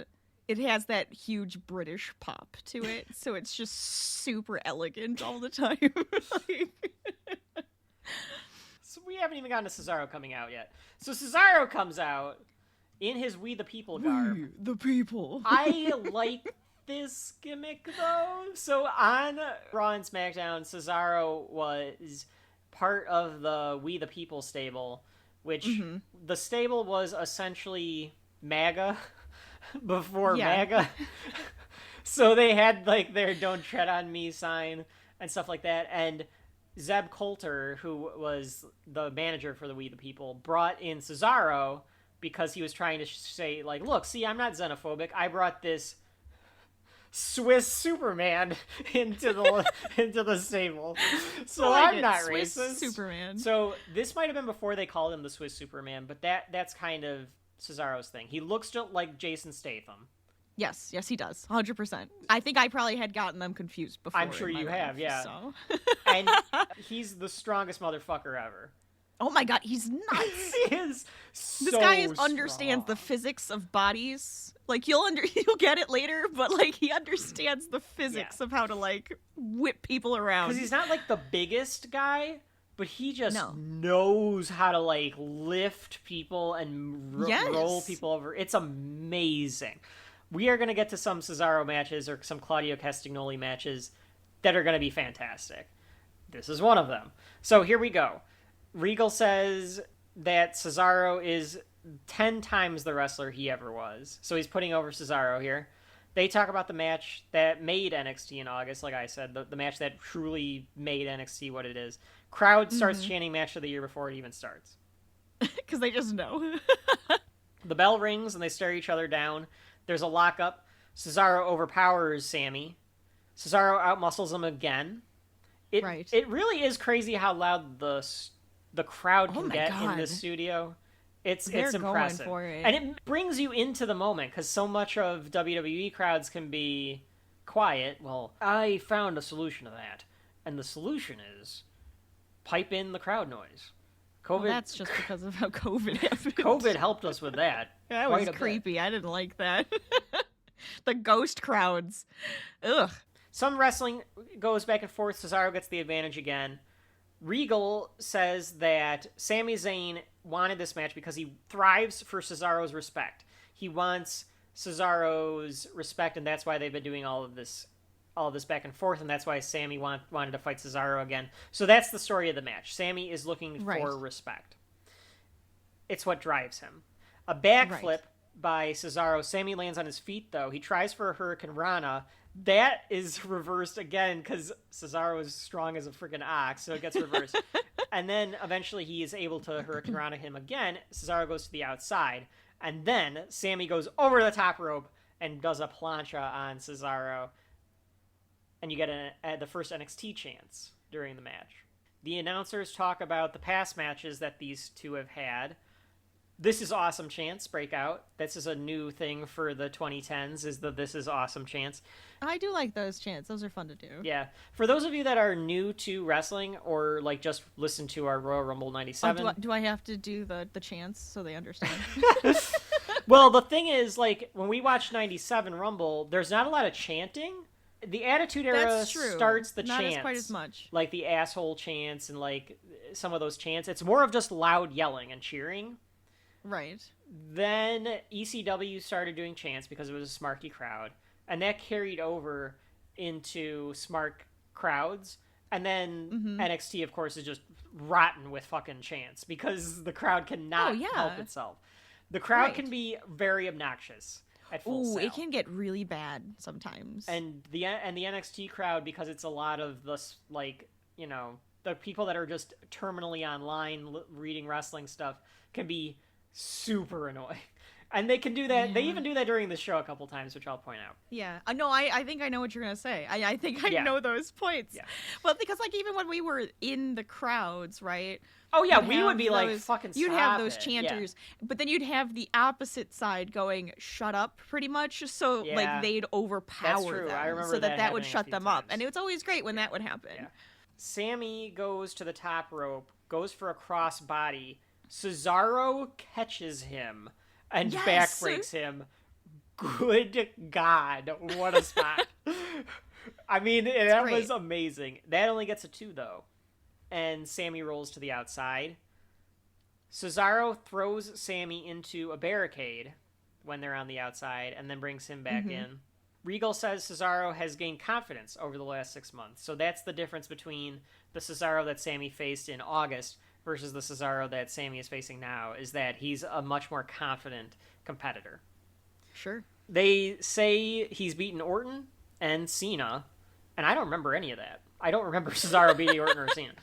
It has that huge British pop to it, so it's just super elegant all the time. So we haven't even gotten to Cesaro coming out yet. So Cesaro comes out in his We the People garb. We the people. I like this gimmick, though. So on Raw and SmackDown, Cesaro was part of the We the People stable, which the stable was essentially MAGA before MAGA. So they had like their "Don't Tread on Me" sign and stuff like that. And Zeb Coulter, who was the manager for the We the People, brought in Cesaro because he was trying to say, like, look, see, I'm not xenophobic. I brought this Swiss Superman into the stable, so I'm not Swiss racist. Superman. So this might have been before they called him the Swiss Superman, but that's kind of Cesaro's thing. He looks just like Jason Statham. Yes, he does. 100%. I think I probably had gotten them confused before. I'm sure you have, yeah. So. And he's the strongest motherfucker ever. Oh my god, he's nuts. He is so This guy strong. understands the physics of bodies. Like, you'll get it later, but, like, he understands the physics of how to, like, whip people around. Because he's not, like, the biggest guy, but he just knows how to, like, lift people and roll people over. It's amazing. We are going to get to some Cesaro matches or some Claudio Castagnoli matches that are going to be fantastic. This is one of them. So here we go. Regal says that Cesaro is 10 times the wrestler he ever was. So he's putting over Cesaro here. They talk about the match that made NXT in August, like I said, the match that truly made NXT what it is. Crowd starts chanting match of the year before it even starts. Because they just know. The bell rings and they stare each other down. There's a lockup. Cesaro overpowers Sami. Cesaro outmuscles him again. It really is crazy how loud the crowd can get in this studio. It's impressive. Going for it. And it brings you into the moment, because so much of WWE crowds can be quiet. Well, I found a solution to that. And the solution is pipe in the crowd noise. Well, that's just because of how COVID happened. COVID helped us with that. That was creepy. I didn't like that. The ghost crowds. Ugh. Some wrestling goes back and forth. Cesaro gets the advantage again. Regal says that Sami Zayn wanted this match because he thrives for Cesaro's respect. He wants Cesaro's respect, and that's why they've been doing all of this back and forth, and that's why Sami wanted to fight Cesaro again. So that's the story of the match. Sami is looking for respect. It's what drives him. A backflip by Cesaro. Sami lands on his feet, though. He tries for a Hurricane Rana. That is reversed again because Cesaro is strong as a freaking ox, so it gets reversed. And then eventually he is able to Hurricane Rana him again. Cesaro goes to the outside. And then Sami goes over the top rope and does a plancha on Cesaro. And you get the first NXT chance during the match. The announcers talk about the past matches that these two have had. This is awesome chance breakout. This is a new thing for the 2010s, is the This is awesome chance. I do like those chants. Those are fun to do. Yeah. For those of you that are new to wrestling or like just listen to our Royal Rumble 97. Do I have to do the chants so they understand? Well, the thing is, like, when we watch 97 Rumble, there's not a lot of chanting. The Attitude Era starts the chants. Not quite as much. Like the asshole chants and like some of those chants. It's more of just loud yelling and cheering. Right. Then ECW started doing chants because it was a smarky crowd. And that carried over into smart crowds. And then NXT, of course, is just rotten with fucking chants because the crowd cannot help itself. The crowd can be very obnoxious at full sale. It can get really bad sometimes. And the NXT crowd, because it's a lot of the, like, you know, the people that are just terminally online reading wrestling stuff can be super annoying. And they can do that. Yeah. They even do that during the show a couple times, which I'll point out. Yeah. No, I think I know what you're going to say. I think I know those points. Yeah. Well, because, like, even when we were in the crowds, right? Oh, yeah, we would be like, fucking stop. You'd have those chanters, but then you'd have the opposite side going, shut up, pretty much, so, like, they'd overpower them. I remember so that would shut them up. And it was always great when that would happen. Yeah. Sami goes to the top rope, goes for a cross body. Cesaro catches him and backbreaks him. good God, what a spot. I mean, that great. was amazing. That only gets a 2, though. And Sami rolls to the outside. Cesaro throws Sami into a barricade when they're on the outside and then brings him back in. Regal says Cesaro has gained confidence over the last 6 months. So that's the difference between the Cesaro that Sami faced in August versus the Cesaro that Sami is facing now, is that he's a much more confident competitor. Sure. They say he's beaten Orton and Cena, and I don't remember any of that. I don't remember Cesaro beating Orton or Cena,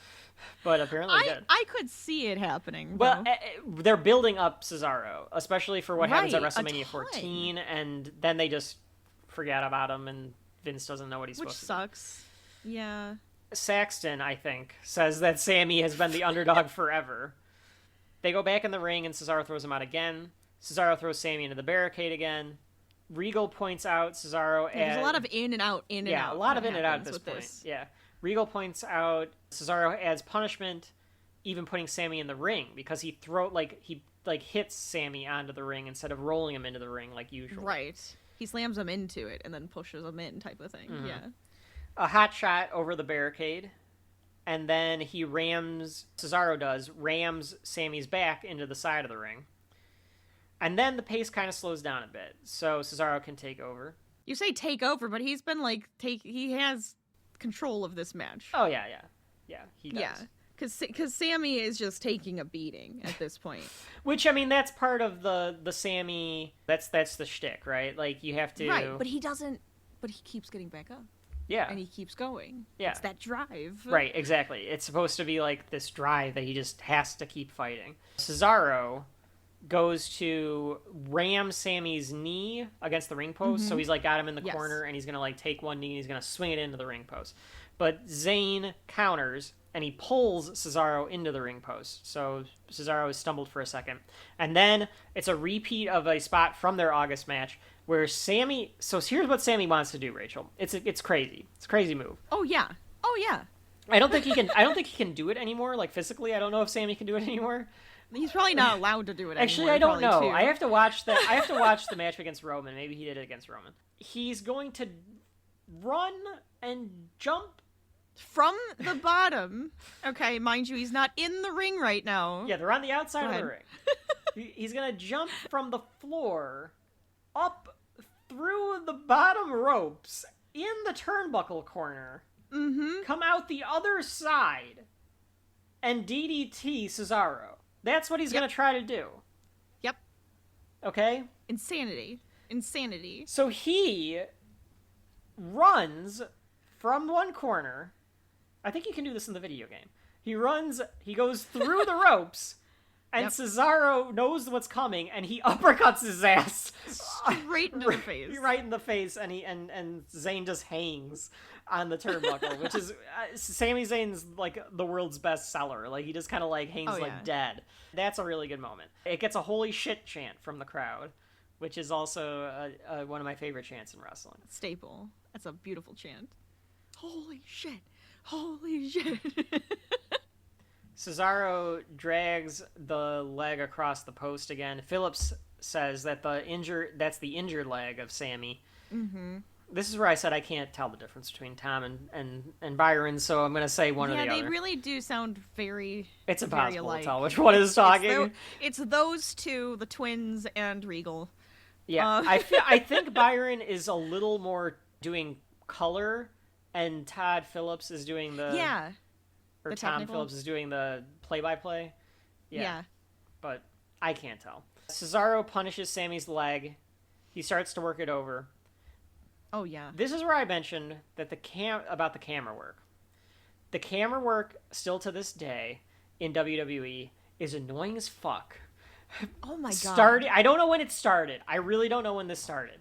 but apparently he did. I could see it happening. Well, though. they're building up Cesaro, especially for what happens at Right, a WrestleMania ton. 14, and then they just forget about him, and Vince doesn't know what he's Which supposed sucks. Yeah. to do. Saxton, I think, says that Sami has been the underdog forever. They go back in the ring, and Cesaro throws him out again. Cesaro throws Sami into the barricade again. Regal points out Cesaro as... There's a lot of in and out, in and out. Yeah, a lot of that in and out at happens this with point. Yeah. Regal points out Cesaro as punishment, even putting Sami in the ring, because he hits Sami onto the ring instead of rolling him into the ring like usual. Right. He slams him into it and then pushes him in, type of thing. Yeah. A hot shot over the barricade, and then Cesaro rams Sami's back into the side of the ring. And then the pace kind of slows down a bit, so Cesaro can take over. You say take over, but he's been he has control of this match. Oh, yeah, he does. Yeah. Because Sami is just taking a beating at this point. Which, I mean, that's part of the Sami, that's the shtick, right? Like, you have to... Right, but he keeps getting back up. Yeah. And he keeps going. Yeah. It's that drive. Right, exactly. It's supposed to be like this drive that he just has to keep fighting. Cesaro goes to ram Sami's knee against the ring post, so he's like got him in the corner, and he's gonna like take one knee and he's gonna swing it into the ring post. But Zayn counters, and he pulls Cesaro into the ring post. So Cesaro has stumbled for a second. And then it's a repeat of a spot from their August match where Sami... So here's what Sami wants to do, Rachel. It's crazy. It's a crazy move. Oh, yeah. I don't think he can do it anymore, like physically. I don't know if Sami can do it anymore. He's probably not allowed to do it Actually, anymore. I don't know. Probably, too. I have to watch the match against Roman. Maybe he did it against Roman. He's going to run and jump from the bottom. Okay, mind you, he's not in the ring right now. Yeah, they're on the outside of the ring. He's going to jump from the floor up through the bottom ropes in the turnbuckle corner, come out the other side, and DDT Cesaro. That's what he's going to try to do. Yep. Okay? Insanity. So he runs from one corner. I think you can do this in the video game. He goes through the ropes, and Cesaro knows what's coming, and he uppercuts his ass. Straight into the face. Right in the face, and Zayn just hangs on the turnbuckle, which is Sami Zayn's like the world's best seller. Like, he just kind of like hangs dead. That's a really good moment. It gets a holy shit chant from the crowd, which is also one of my favorite chants in wrestling. Staple. That's a beautiful chant. Holy shit. Holy shit. Cesaro drags the leg across the post again. Phillips says that that's the injured leg of Sami. This is where I said I can't tell the difference between Tom and Byron, so I'm going to say one or the other. Yeah, they really do sound very It's very impossible alike. to tell which one is talking. It's those two, the twins and Regal. Yeah, I think Byron is a little more doing color, and Todd Phillips is doing the... Yeah. Or the Tom technical. Phillips is doing the play-by-play. Yeah. But I can't tell. Cesaro punishes Sami's leg. He starts to work it over. Oh, yeah. This is where I mentioned that about the camera work. The camera work, still to this day, in WWE, is annoying as fuck. Oh my god. I don't know when it started. I really don't know when this started.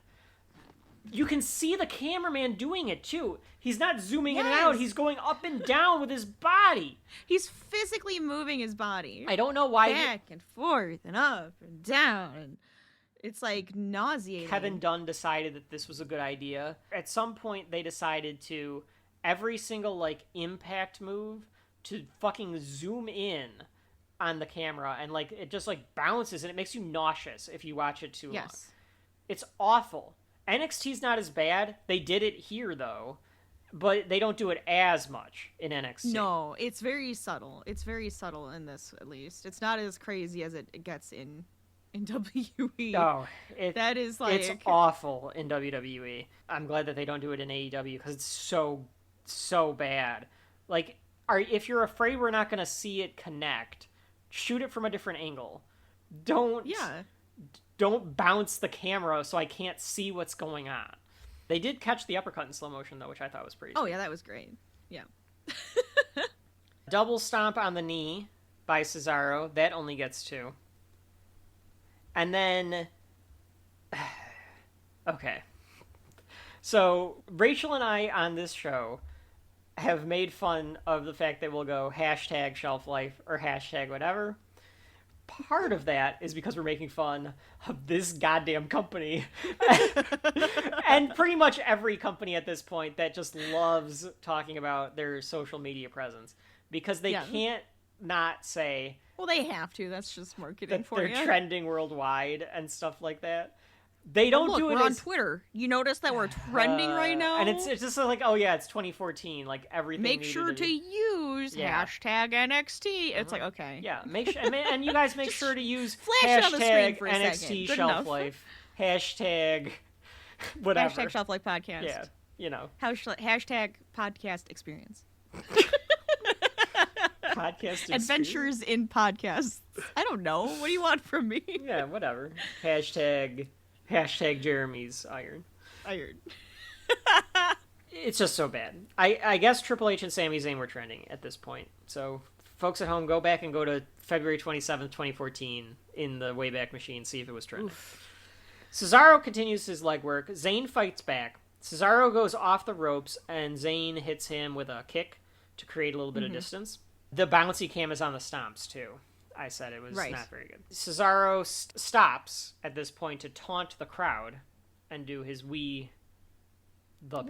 You can see the cameraman doing it, too. He's not zooming in and out. He's going up and down with his body. He's physically moving his body. I don't know why. Back and forth and up and down. And it's like nauseating. Kevin Dunn decided that this was a good idea. At some point, they decided to, every single, like, impact move, to fucking zoom in on the camera. And, like, it just, like, bounces and it makes you nauseous if you watch it too long. It's awful. NXT's not as bad. They did it here, though, but they don't do it as much in NXT. No, it's very subtle. It's very subtle in this, at least. It's not as crazy as it gets in WWE. No, that is like... It's awful in WWE. I'm glad that they don't do it in AEW because it's so bad. Like, if you're afraid we're not going to see it connect, shoot it from a different angle. Don't bounce the camera so I can't see what's going on. They did catch the uppercut in slow motion, though, which I thought was pretty Oh, yeah, that was great. Yeah. Double stomp on the knee by Cesaro. That only gets 2. And then... Okay. So, Rachel and I on this show have made fun of the fact that we'll go hashtag shelf life or hashtag whatever. Part of that is because we're making fun of this goddamn company. And pretty much every company at this point that just loves talking about their social media presence. Because they can't not say... Well, they have to. That's just marketing that for they're you. trending worldwide and stuff like that. They don't look, do it we're on Twitter. You notice that we're trending right now? And it's just like, oh yeah, it's 2014. Like, everything Make sure to use hashtag NXT. It's like, okay. Yeah, make sure, and you guys make sure to use flash it on the screen hashtag for a NXT second. Good shelf enough. life, hashtag whatever. Hashtag shelflifepodcast. Yeah, you know. Hashtag podcast experience. Podcast Adventures in podcasts. I don't know. What do you want from me? Yeah, whatever. Hashtag Jeremy's iron. It's just so bad. I guess Triple H and Sami Zayn were trending at this point. So folks at home, go back and go to February 27th, 2014 in the Wayback Machine, see if it was trending. Oof. Cesaro continues his legwork. Zayn fights back. Cesaro goes off the ropes, and Zayn hits him with a kick to create a little bit of distance. The bouncy cam is on the stomps, too. I said it was not very good. Cesaro stops at this point to taunt the crowd and do his We the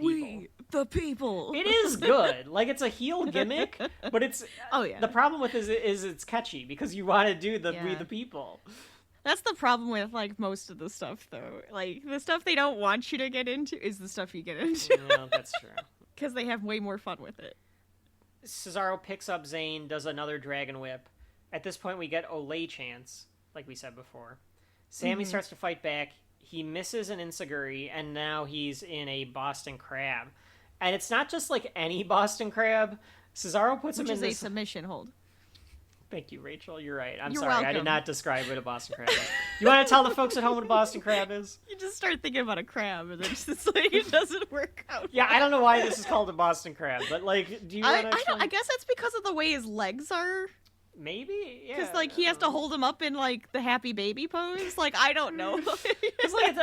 People. It is good. Like, it's a heel gimmick, but it's... Oh, yeah. The problem with it is it's catchy, because you want to do the We the People. That's the problem with, like, most of the stuff, though. Like, the stuff they don't want you to get into is the stuff you get into. Well, that's true. Because they have way more fun with it. Cesaro picks up Zayn, does another Dragon Whip. At this point, we get Olay chants, like we said before. Sami starts to fight back. He misses an Enziguri, and now he's in a Boston Crab. And it's not just like any Boston Crab. Cesaro puts him in this... a submission hold. Thank you, Rachel. You're right. You're sorry. welcome. I did not describe what a Boston Crab is. You want to tell the folks at home what a Boston Crab is? You just start thinking about a crab, and then it's like, it doesn't work out. Yeah, I don't know why this is called a Boston Crab, but, like, do you want to I guess that's because of the way his legs are. Maybe? Yeah. Because, like, he has to hold him up in, like, the happy baby pose. Like, I don't know. It's like,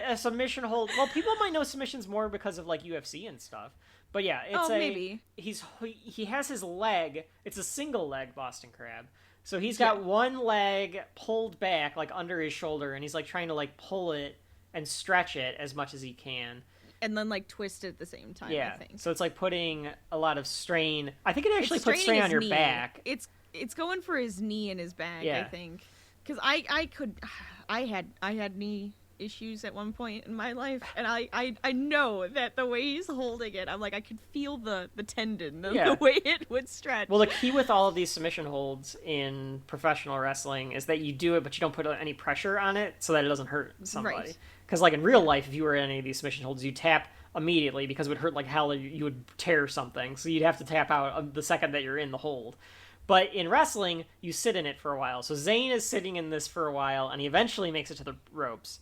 a submission hold. Well, people might know submissions more because of, like, UFC and stuff. But, yeah, it's maybe. He has his leg. It's a single leg Boston Crab. So he's got one leg pulled back, like, under his shoulder, and he's, like, trying to, like, pull it and stretch it as much as he can. And then, like, twist it at the same time, I think. So it's, like, putting a lot of strain. I think it actually puts strain on your knee. back. It's going for his knee and his back, I think. Because I had knee issues at one point in my life, and I know that the way he's holding it, I'm like, I could feel the tendon of the way it would stretch. Well, the key with all of these submission holds in professional wrestling is that you do it, but you don't put any pressure on it so that it doesn't hurt somebody. Because, like, in real life, if you were in any of these submission holds, you tap immediately because it would hurt like hell. You would tear something, so you'd have to tap out the second that you're in the hold. But in wrestling, you sit in it for a while. So Zayn is sitting in this for a while, and he eventually makes it to the ropes.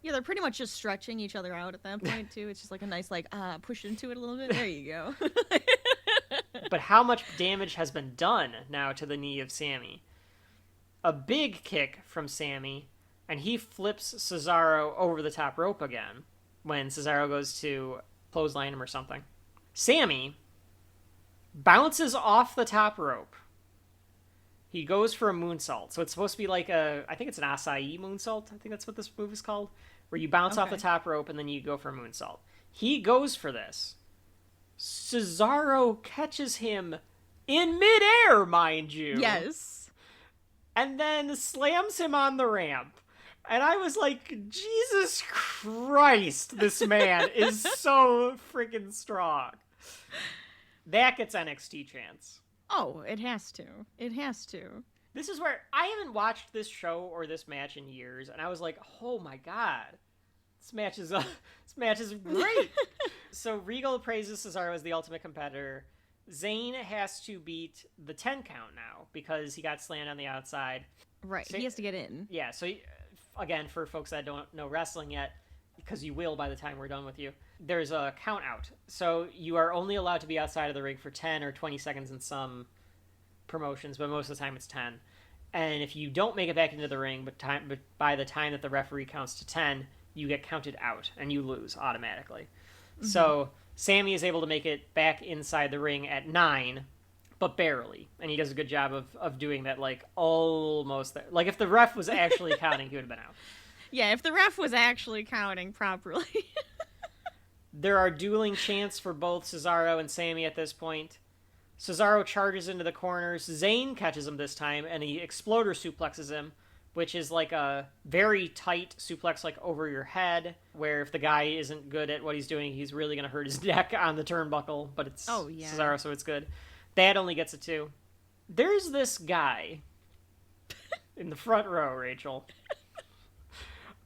Yeah, they're pretty much just stretching each other out at that point, too. It's just like a nice, like, push into it a little bit. There you go. But how much damage has been done now to the knee of Sami? A big kick from Sami, and he flips Cesaro over the top rope again when Cesaro goes to clothesline him or something. Sami bounces off the top rope. He goes for a moonsault. So it's supposed to be like I think it's an acai moonsault. I think that's what this move is called. Where you bounce off the top rope and then you go for a moonsault. He goes for this. Cesaro catches him in midair, mind you. Yes. And then slams him on the ramp. And I was like, Jesus Christ, this man is so freaking strong. That gets NXT chance. Oh, it has to. It has to. This is where I haven't watched this show or this match in years, and I was like, oh my god. This match is great. So Regal praises Cesaro as the ultimate competitor. Zayn has to beat the 10 count now because he got slammed on the outside. Right, he has to get in. Yeah, so again, for folks that don't know wrestling yet, because you will by the time we're done with you, there's a count out. So you are only allowed to be outside of the ring for 10 or 20 seconds in some promotions, but most of the time it's 10. And if you don't make it back into the ring, but by the time that the referee counts to 10, you get counted out and you lose automatically. Mm-hmm. So Sami is able to make it back inside the ring at 9, but barely. And he does a good job of doing that, like, almost there. Like, if the ref was actually counting, he would have been out. Yeah, if the ref was actually counting properly. There are dueling chants for both Cesaro and Sami at this point. Cesaro charges into the corners. Zayn catches him this time, and he exploder suplexes him, which is like a very tight suplex, like over your head, where if the guy isn't good at what he's doing, he's really going to hurt his neck on the turnbuckle, but it's Cesaro, so it's good. That only gets a 2. There's this guy in the front row, Rachel.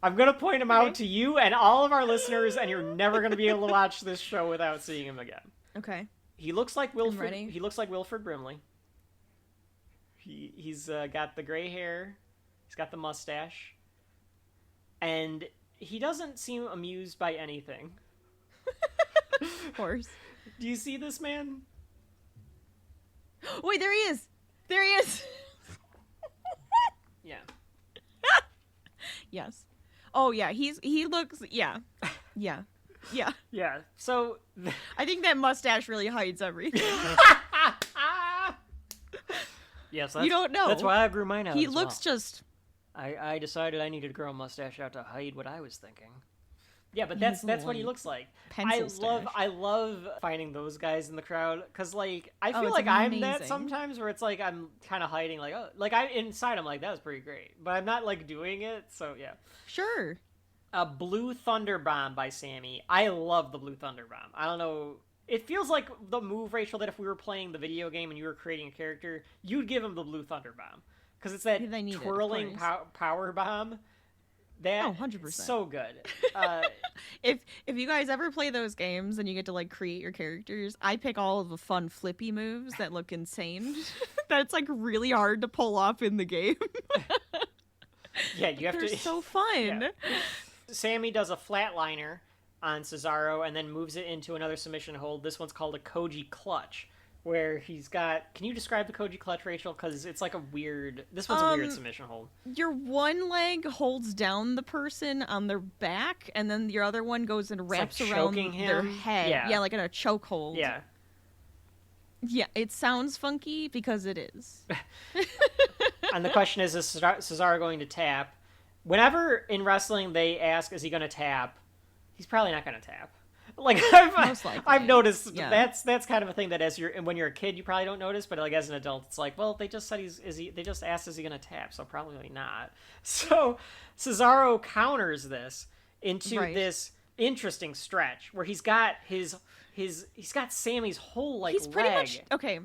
I'm going to point him out to you and all of our listeners, and you're never going to be able to watch this show without seeing him again. Okay. He looks like Wilford. He looks like Wilford Brimley. He's got the gray hair. He's got the mustache. And he doesn't seem amused by anything. Of course. Do you see this man? Wait, there he is! There he is! Yeah. Yes. Oh, yeah, he looks... Yeah. Yeah. Yeah. Yeah. So... I think that mustache really hides everything. Yes, you don't know. That's why I grew mine out. He looks just... I decided I needed to grow a mustache out to hide what I was thinking. Yeah, but that's what he looks like. I love finding those guys in the crowd because like I feel like I'm that sometimes where it's like I'm kind of hiding like I inside I'm like that was pretty great, but I'm not like doing it. So yeah. Sure. A Blue Thunder Bomb by Sami. I love the Blue Thunder Bomb. I don't know. It feels like the move, Rachel, that if we were playing the video game and you were creating a character, you'd give him the Blue Thunder Bomb. Because it's that twirling power bomb. That 100%. So good. If you guys ever play those games and you get to like create your characters, I pick all of the fun flippy moves that look insane. That's like really hard to pull off in the game. Yeah, you have They're so fun. Yeah. Sami does a flatliner on Cesaro and then moves it into another submission hold. This one's called a Koji Clutch, where he's got... Can you describe the Koji Clutch, Rachel? Because it's like a weird... This one's a weird submission hold. Your one leg holds down the person on their back, and then your other one goes and wraps like around their head. Yeah, like in a chokehold. Yeah. Yeah, it sounds funky because it is. And the question is Cesaro going to tap? Whenever in wrestling they ask, is he going to tap? He's probably not going to tap. Like I've noticed that's kind of a thing that when you're a kid you probably don't notice, but like as an adult it's like, well, they just said they just asked is he going to tap, so probably not. So Cesaro counters this into this interesting stretch where he's got he's got Sami's whole like he's pretty leg. Much okay.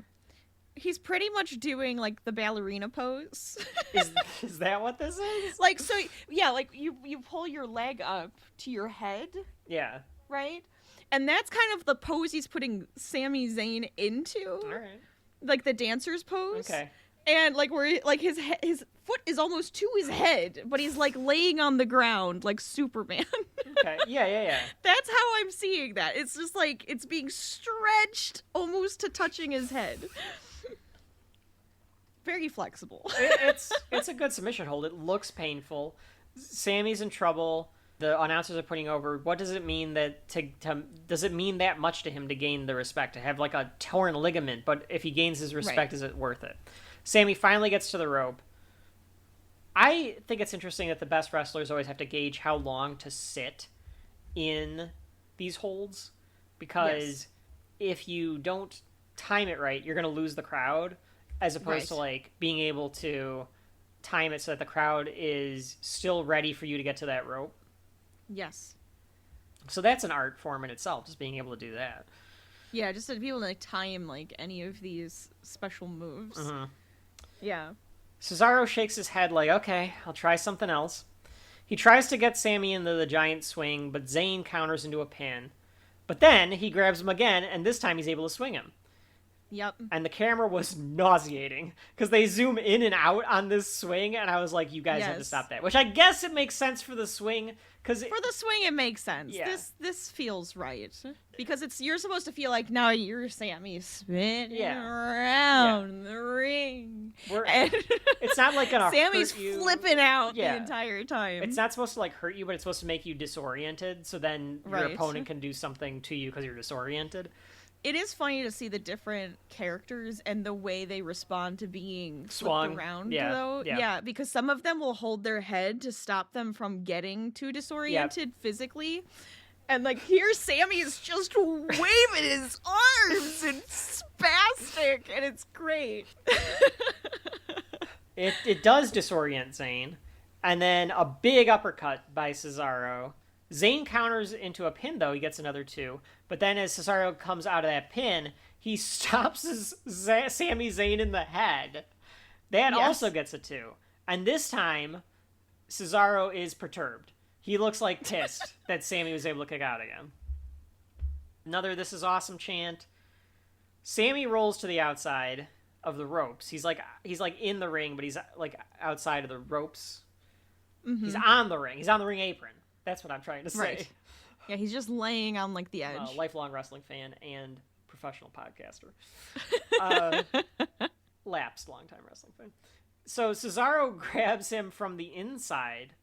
He's pretty much doing like the ballerina pose. Is that what this is? Like so yeah, like you pull your leg up to your head. Yeah. Right? And that's kind of the pose he's putting Sami Zayn into. All right. Like the dancer's pose. Okay. And like where like his foot is almost to his head, but he's like laying on the ground like Superman. Okay. Yeah. That's how I'm seeing that. It's just like it's being stretched almost to touching his head. Very flexible. It's a good submission hold. It looks painful. Sami's in trouble. The announcers are putting over. What does it mean that does it mean that much to him to gain the respect, to have like a torn ligament? But if he gains his respect, Is it worth it? Sami finally gets to the rope. I think it's interesting that the best wrestlers always have to gauge how long to sit in these holds, because if you don't time it right, you're going to lose the crowd, as opposed to like being able to time it so that the crowd is still ready for you to get to that rope. Yes. So that's an art form in itself, just being able to do that. Yeah, just to be able to like time like any of these special moves. Mm-hmm. Yeah. Cesaro shakes his head like, okay, I'll try something else. He tries to get Sami into the giant swing, but Zayn counters into a pin. But then he grabs him again, and this time he's able to swing him. Yep. And the camera was nauseating because they zoom in and out on this swing, and I was like, you guys have to stop that. Which I guess it makes sense for the swing. For the swing, it makes sense. Yeah. This feels right. Because you're supposed to feel like now you're Sami spinning around the ring. It's not like gonna Sammy's hurt you. flipping out the entire time. It's not supposed to like hurt you, but it's supposed to make you disoriented, so then your opponent can do something to you because you're disoriented. It is funny to see the different characters and the way they respond to being swung flipped around, though. Yeah, because some of them will hold their head to stop them from getting too disoriented physically. And, like, here Sami is just waving his arms and spastic, and it's great. It does disorient Zayn. And then a big uppercut by Cesaro. Zayn counters into a pin, though. He gets another 2. But then as Cesaro comes out of that pin, he stops Sami Zayn in the head. That also gets a 2. And this time, Cesaro is perturbed. He looks like pissed that Sami was able to kick out again. Another "This is awesome" chant. Sami rolls to the outside of the ropes. He's like in the ring, but he's like outside of the ropes. Mm-hmm. He's on the ring. He's on the ring apron. That's what I'm trying to say. Right. Yeah, he's just laying on like the edge. Lifelong wrestling fan and professional podcaster. Lapsed longtime wrestling fan. So Cesaro grabs him from the inside,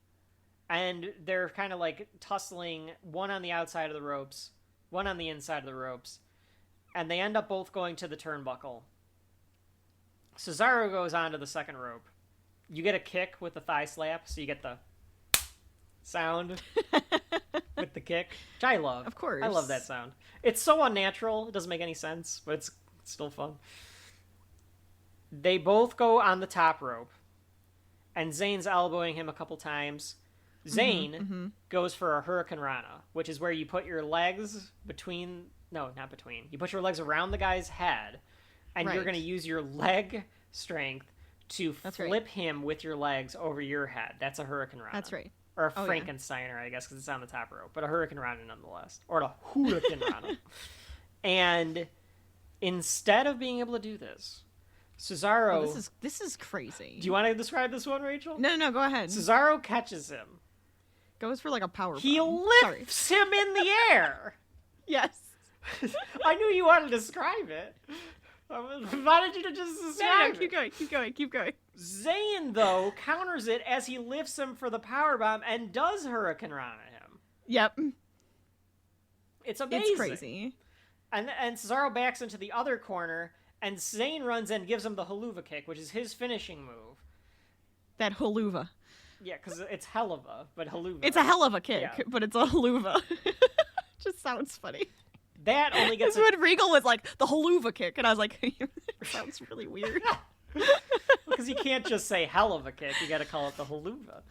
and they're kind of like tussling, one on the outside of the ropes, one on the inside of the ropes, and they end up both going to the turnbuckle. Cesaro goes on to the second rope. You get a kick with the thigh slap, so you get the sound with the kick, which I love. Of course. I love that sound. It's so unnatural. It doesn't make any sense, but it's still fun. They both go on the top rope, and Zayn's elbowing him a couple times. Zayn goes for a Hurricane Rana, which is where you put your legs between... No, not between. You put your legs around the guy's head, and you're going to use your leg strength to flip him with your legs over your head. That's a Hurricane Rana. That's right. Or a Frankensteiner, I guess, because it's on the top rope. But a Hurricane Rana nonetheless. Or a Hurricane Rana. And instead of being able to do this, Cesaro... Oh, this is crazy. Do you want to describe this one, Rachel? No, go ahead. Cesaro catches him. Goes for like a power bomb. He lifts him in the air. Yes. I knew you wanted to describe it. Why did you just describe it? Keep going. Zayn, though, counters it as he lifts him for the powerbomb and does Hurricane Rana him. Yep. It's amazing. It's crazy. And Cesaro backs into the other corner, and Zayn runs in and gives him the haluva kick, which is his finishing move. That haluva. Yeah, because it's helluva, but haluva. It's a hell of a kick, yeah. But it's a haluva. Just sounds funny. That only gets... When Regal was like, the haluva kick, and I was like, it sounds really weird. Because you can't just say hell of a kick, you gotta call it the haluva.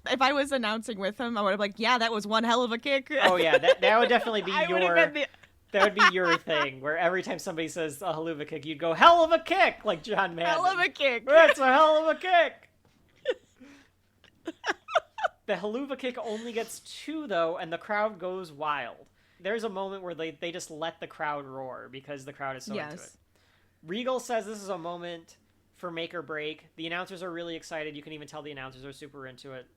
If I was announcing with him, I would have been like, yeah, that was one hell of a kick. Oh yeah, that would definitely be that would be your thing, where every time somebody says a haluva kick, you'd go, hell of a kick, like John Madden. Hell of a kick. That's a hell of a kick. The haluva kick only gets 2, though, and the crowd goes wild. There's a moment where they just let the crowd roar because the crowd is so into it. Regal says this is a moment for make or break. The announcers are really excited. You can even tell the announcers are super into it.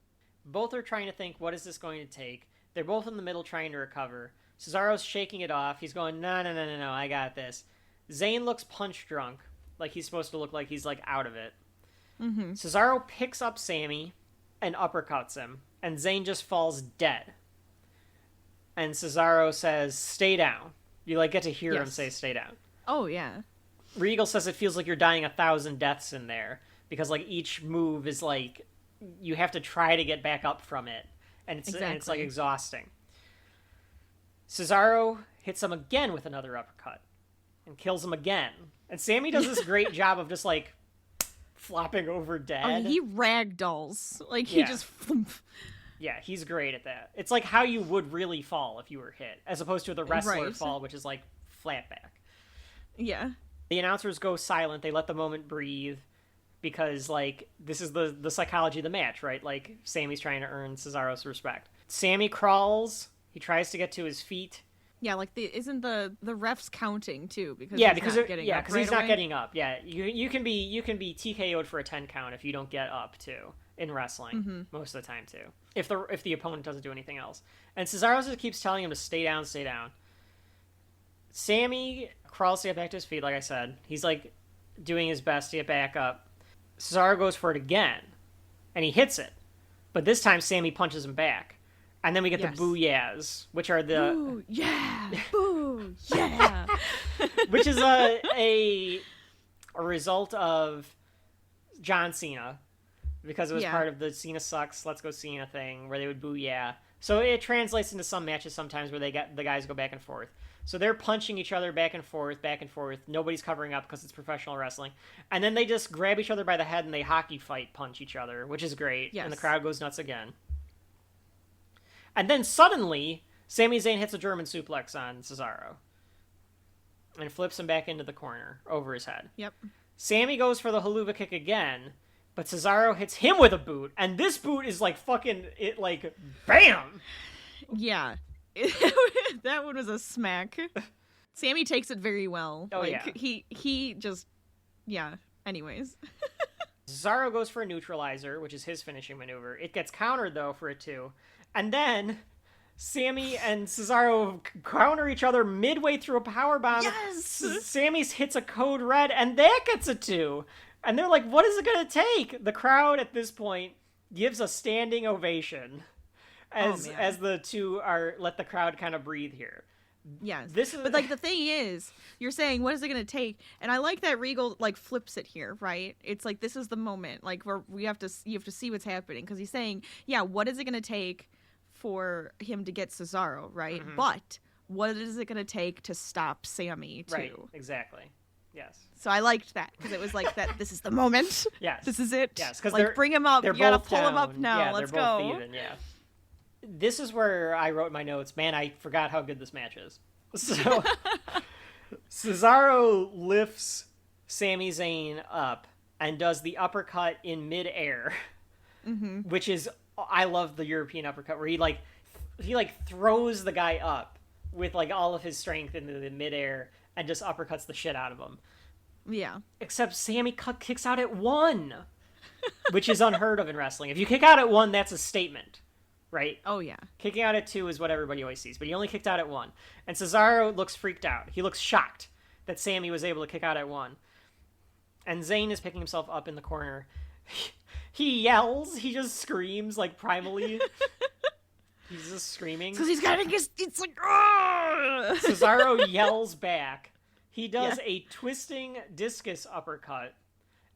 Both are trying to think, what is this going to take? They're both in the middle trying to recover. Cesaro's shaking it off. He's going, no, I got this. Zayn looks punch drunk, like he's supposed to look like he's like out of it. Mm-hmm. Cesaro picks up Sami and uppercuts him, and Zayn just falls dead. And Cesaro says, stay down. You like get to hear him say stay down. Oh, yeah. Regal says it feels like you're dying 1,000 deaths in there, because like each move is like, you have to try to get back up from it. And it's like exhausting. Cesaro hits him again with another uppercut and kills him again. And Sami does this great job of just like flopping over dead. I mean, he ragdolls. Like, he just... Yeah, he's great at that. It's like how you would really fall if you were hit, as opposed to the wrestler fall, which is like flat back. Yeah. The announcers go silent. They let the moment breathe because, like, this is the psychology of the match, right? Like, Sami's trying to earn Cesaro's respect. Sami crawls. He tries to get to his feet. Yeah, like, isn't the refs counting, too? Because because he's not getting up. Yeah, you can be TKO'd for a 10 count if you don't get up, too, in wrestling, most of the time, too. If the opponent doesn't do anything else. And Cesaro just keeps telling him to stay down, stay down. Sami crawls to get back to his feet, like I said. He's, like, doing his best to get back up. Cesaro goes for it again, and he hits it. But this time, Sami punches him back. And then we get the booyahs, which are the... Boo, yeah! Boo, yeah! Which is a result of John Cena. Because it was part of the Cena sucks, let's go Cena thing, where they would boo yeah. So it translates into some matches sometimes where the guys go back and forth. So they're punching each other back and forth. Nobody's covering up because it's professional wrestling. And then they just grab each other by the head and they hockey fight punch each other, which is great. Yes. And the crowd goes nuts again. And then suddenly, Sami Zayn hits a German suplex on Cesaro. And flips him back into the corner, over his head. Yep. Sami goes for the haluva kick again, but Cesaro hits him with a boot. And this boot is like fucking, it like, bam! Yeah. That one was a smack. Sami takes it very well. Oh, like, yeah. He just... Yeah. Anyways. Cesaro goes for a neutralizer, which is his finishing maneuver. It gets countered, though, for a 2. And then Sami and Cesaro counter each other midway through a powerbomb. Yes! Sami hits a code red, and that gets a 2. And they're like, what is it going to take? The crowd at this point gives a standing ovation as the two let the crowd kind of breathe here. Yes. But like the thing is, you're saying, what is it going to take? And I like that Regal like flips it here, right? It's like, this is the moment, like where you have to see what's happening. Cause he's saying, yeah, what is it going to take for him to get Cesaro, right? Mm-hmm. But what is it going to take to stop Sami too? Right. Exactly. Yes. So I liked that because it was like that. This is the moment. Yes. This is it. Yes. Because like, bring him up. You gotta pull him up now. Yeah, Let's they're both go. Even, yeah. This is where I wrote my notes. Man, I forgot how good this match is. So, Cesaro lifts Sami Zayn up and does the uppercut in midair, which is, I love the European uppercut where he throws the guy up with like all of his strength into the midair and just uppercuts the shit out of him. Yeah. Except Sami kicks out at 1, which is unheard of in wrestling. If you kick out at 1, that's a statement. Right? Oh, yeah. Kicking out at 2 is what everybody always sees, but he only kicked out at 1. And Cesaro looks freaked out. He looks shocked that Sami was able to kick out at 1. And Zayn is picking himself up in the corner. He yells. He just screams, like, primally. He's just screaming. Because he's got it's like, Argh! Cesaro yells back. He does a twisting discus uppercut.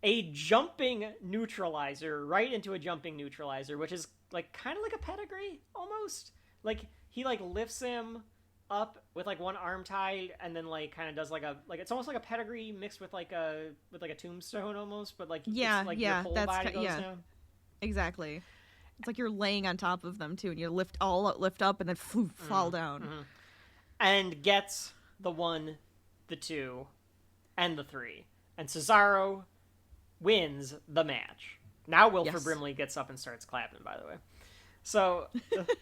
A jumping neutralizer, right into a jumping neutralizer, which is like kind of like a pedigree almost. Like he like lifts him up with like one arm tied and then like kind of does like it's almost like a pedigree mixed with like a tombstone almost, but like your whole body goes down. Exactly. It's like you're laying on top of them too, and you lift up and then fall down. Mm-hmm. And gets the 1, the 2, and the 3. And Cesaro wins the match. Now Wilford Brimley gets up and starts clapping, by the way. So it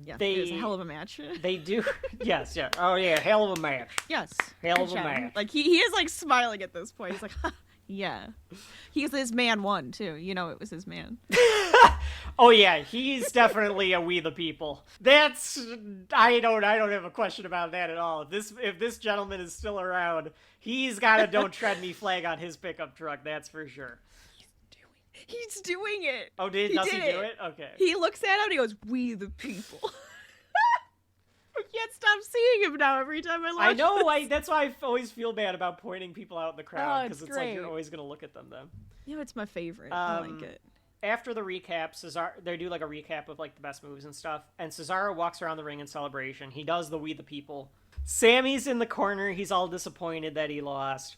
was a hell of a match. They do. Yes, yeah. Oh yeah, hell of a match. Yes. Hell of a match. Like he is like smiling at this point. He's like, yeah. His man won too. You know it was his man. Oh yeah, he's definitely a we the people. That's I don't have a question about that at all. If this gentleman is still around, he's got a don't tread me flag on his pickup truck, that's for sure. He's doing it. Oh, does he do it? Okay. He looks at him and he goes, "We the people." I can't stop seeing him now every time I watch I know, this. that's why I always feel bad about pointing people out in the crowd, because it's great. like you're always going to look at them then. Yeah, it's my favorite. I like it. After the recap, they do like a recap of like the best moves and stuff, and Cesaro walks around the ring in celebration. He does the We the People. Sami's in the corner. He's all disappointed that he lost.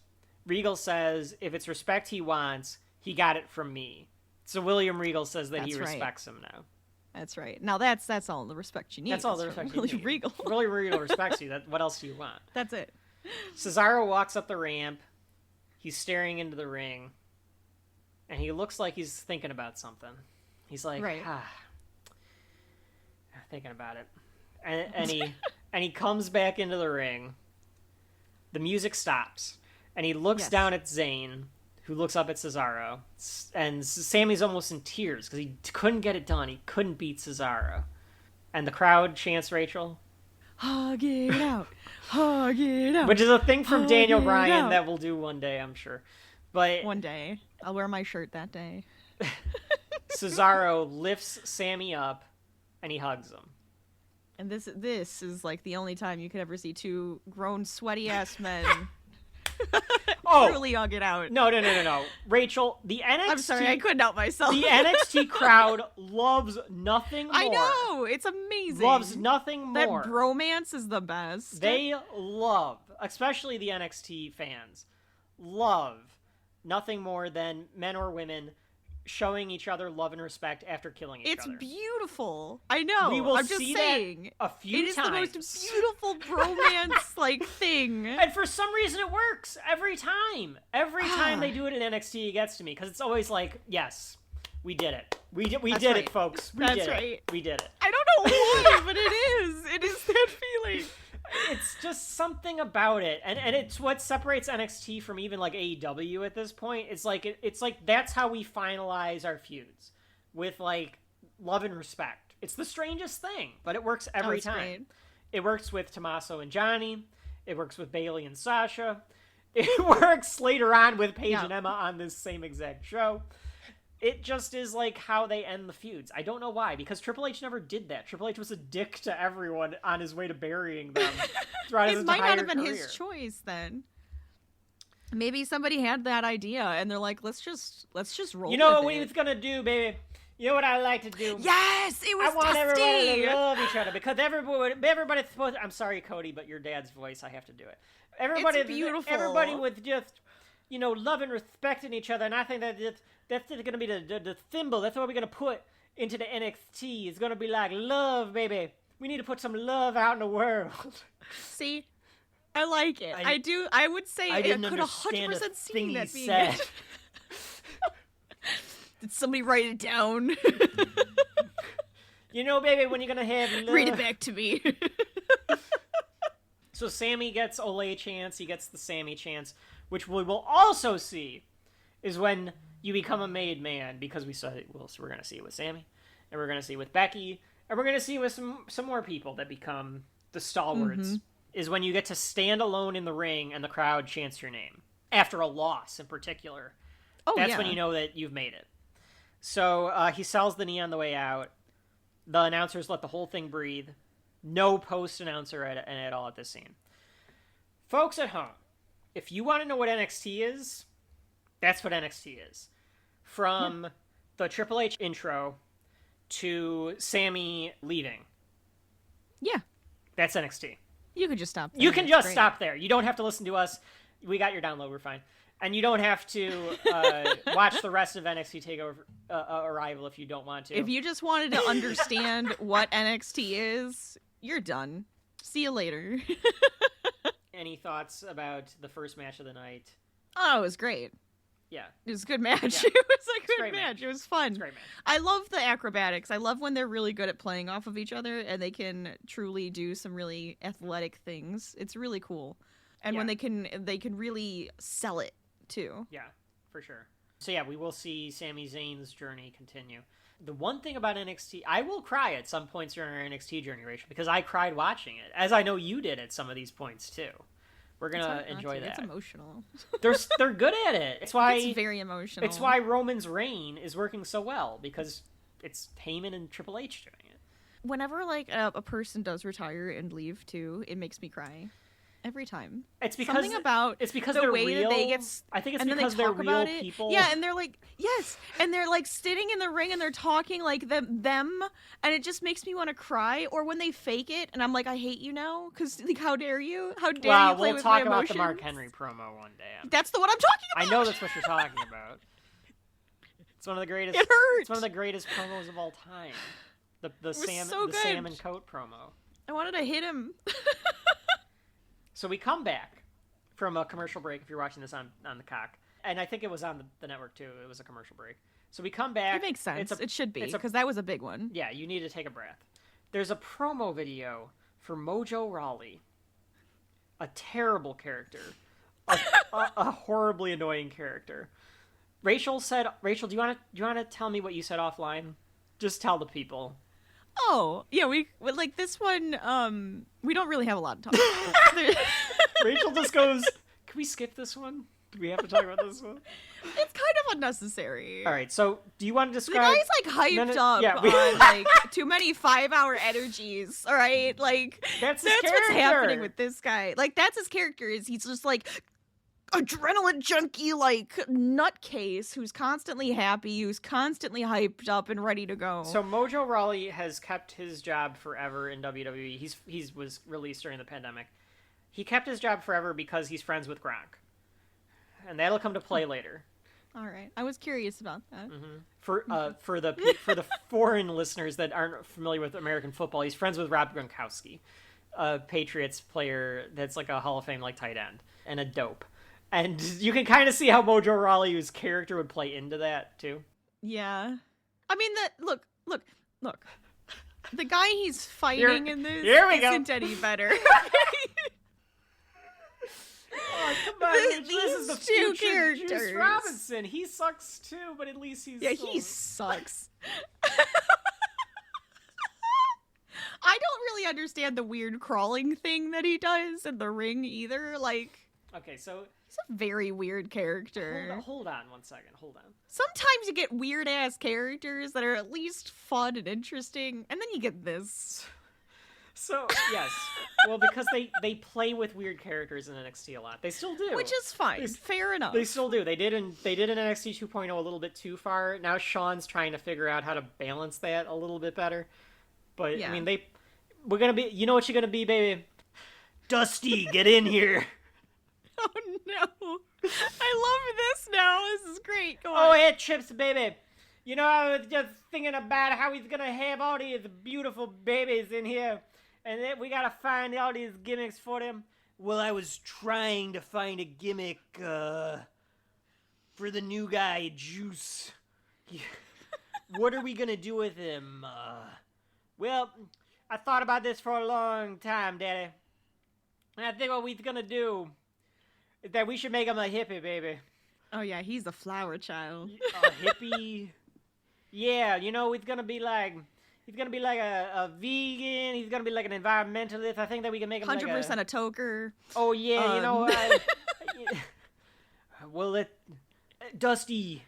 Regal says if it's respect he wants, he got it from me. So William Regal says that he respects him now. That's right. Now that's all the respect you need. That's all the respect you need. Regal. William Regal respects you. What else do you want? That's it. Cesaro walks up the ramp. He's staring into the ring. And he looks like he's thinking about something. He's like, thinking about it. And he comes back into the ring. The music stops. And he looks down at Zayn, who looks up at Cesaro. And Sami's almost in tears because he couldn't get it done. He couldn't beat Cesaro. And the crowd chants Rachel. Hug it out. Hug it out. Which is a thing from Daniel Bryan that we'll do one day, I'm sure. But one day. I'll wear my shirt that day. Cesaro lifts Sami up and he hugs him. And this is like the only time you could ever see two grown sweaty ass men truly hug it out. No. Rachel, the NXT... I'm sorry, I couldn't help myself. The NXT crowd loves nothing more. I know, it's amazing. Loves nothing more. That bromance is the best. They love, especially the NXT fans, love nothing more than men or women showing each other love and respect after killing each other. It's beautiful. I know. I'm just saying. That a few times. It is the most beautiful bromance thing. And for some reason it works every time. Every time they do it in NXT, it gets to me because it's always like, yes, we did it. We did it, folks. We did it. We did it. I don't know why, but it is. It is that feeling. It's just something about it, and it's what separates NXT from even like AEW at this point. It's like that's how we finalize our feuds, with like love and respect. It's the strangest thing, but it works every time. Great. It works with Tommaso and Johnny. It works with Bayley and Sasha. It works later on with Paige and Emma on this same exact show. It just is like how they end the feuds. I don't know why, because Triple H never did that. Triple H was a dick to everyone on his way to burying them throughout his entire career. It might not have been his choice then. Maybe somebody had that idea and they're like, let's just roll. You know what we was gonna do, baby? You know what I like to do? Yes, it was. I want everybody to love each other because everybody's supposed. I'm sorry, Cody, but your dad's voice. I have to do it. It's beautiful. Everybody with just love and respecting each other, and I think that's going to be the symbol. That's what we're going to put into the NXT. It's going to be like love, baby. We need to put some love out in the world. See, I like it. I do. I would say I could 100% see that being it. Did somebody write it down? Baby, when you're going to have love. Read it back to me. So Sami gets Olay chance. He gets the Sami chance, which we will also see is when you become a made man, because we saw it. Well, so we're going to see it with Sami, and we're going to see it with Becky, and we're going to see it with some more people that become the stalwarts, is when you get to stand alone in the ring and the crowd chants your name. After a loss in particular. That's when you know that you've made it. So he sells the knee on the way out. The announcers let the whole thing breathe. No post-announcer at all at this scene. Folks at home, if you want to know what NXT is, that's what NXT is. From the Triple H intro to Sami leaving. Yeah. That's NXT. You could just stop there. You can just stop there. You don't have to listen to us. We got your download. We're fine. And you don't have to watch the rest of NXT TakeOver Arrival if you don't want to. If you just wanted to understand what NXT is, you're done. See you later. Any thoughts about the first match of the night? Oh, it was great. Yeah. It was a good match. Yeah. It was a good match. It was fun. It's a great match. I love the acrobatics. I love when they're really good at playing off of each other and they can truly do some really athletic things. It's really cool. And when they can really sell it too. Yeah, for sure. So yeah, we will see Sami Zayn's journey continue. The one thing about NXT, I will cry at some points during our NXT journey, Rachel, because I cried watching it, as I know you did at some of these points too. We're gonna enjoy that. It's emotional. They're good at it. It's why it's very emotional. It's why Roman's reign is working so well, because it's Heyman and Triple H doing it. Whenever a person does retire and leave too, it makes me cry. Every time. It's because something about it's because the they're way real. that they get, I think it's and then because they they're talk real about it. people. Yeah, and they're like, yes, and they're like sitting in the ring and they're talking like them, and it just makes me want to cry. Or when they fake it, and I'm like, I hate you now, because like, how dare you? How dare you play we'll with talk my about emotions? the Mark Henry promo one day. That's the one I'm talking I about. know that's what you're talking about. It's one of the greatest. It hurt. It's one of the greatest promos of all time. The so salmon good. coat promo. I wanted to hit him. So we come back from a commercial break. If you're watching this on the cock, and I think it was on the network too. It was a commercial break. So we come back. It makes sense. It should be, because that was a big one. Yeah, you need to take a breath. There's a promo video for Mojo Rawley, a terrible character, a horribly annoying character. Rachel, do you want to tell me what you said offline? Just tell the people. Oh, yeah, we like this one, we don't really have a lot to talk about. Rachel just goes, can we skip this one? Do we have to talk about this one? It's kind of unnecessary. All right, so do you want to The describe... guy's like hyped up yeah, on like too many 5-hour energies, all right? Like, That's what's character. happening with this guy. Like, that's his character, is he's just like adrenaline junkie, like nutcase who's constantly happy, who's constantly hyped up and ready to go. So Mojo Rawley has kept his job forever in WWE. He's was released during the pandemic. He kept his job forever because he's friends with Gronk, and that'll come to play later. All right, I was curious about that. Mm-hmm. For the foreign listeners that aren't familiar with American football, he's friends with Rob Gronkowski, a Patriots player that's like a Hall of Fame like tight end and a dope. And you can kind of see how Mojo Rawley's character would play into that too. Yeah, I mean that. Look. The guy he's fighting in this here we go. isn't any better. Oh, come on, These this is the two future characters. Juice Robinson. He sucks too, but at least he's He sucks. I don't really understand the weird crawling thing that he does in the ring either. Like, Okay, so he's a very weird character. hold on 1 second. Hold on. Sometimes you get weird ass characters that are at least fun and interesting, and then you get this. So yes, well, because they play with weird characters in NXT a lot. They still do, Which is fine. Fair enough. They still do. They did in NXT 2.0 a little bit too far. Now Sean's trying to figure out how to balance that a little bit better. But Yeah. I mean, we're gonna be. You know what you're gonna be, baby? Dusty, get in here. Oh no. I love this now. This is great. Go Oh, on. hey, Chips, baby. You know, I was just thinking about how he's gonna have all these beautiful babies in here, and then we gotta find all these gimmicks for them. Well, I was trying to find a gimmick for the new guy, Juice. What are we gonna do with him? Well, I thought about this for a long time, Daddy. And I think what we're gonna do is that we should make him a hippie, baby. Oh yeah, he's a flower child. A hippie? Yeah, you know, he's gonna be like a vegan. He's gonna be like an environmentalist. I think that we can make him 100% like a toker. Oh yeah, you know. Well, Dusty,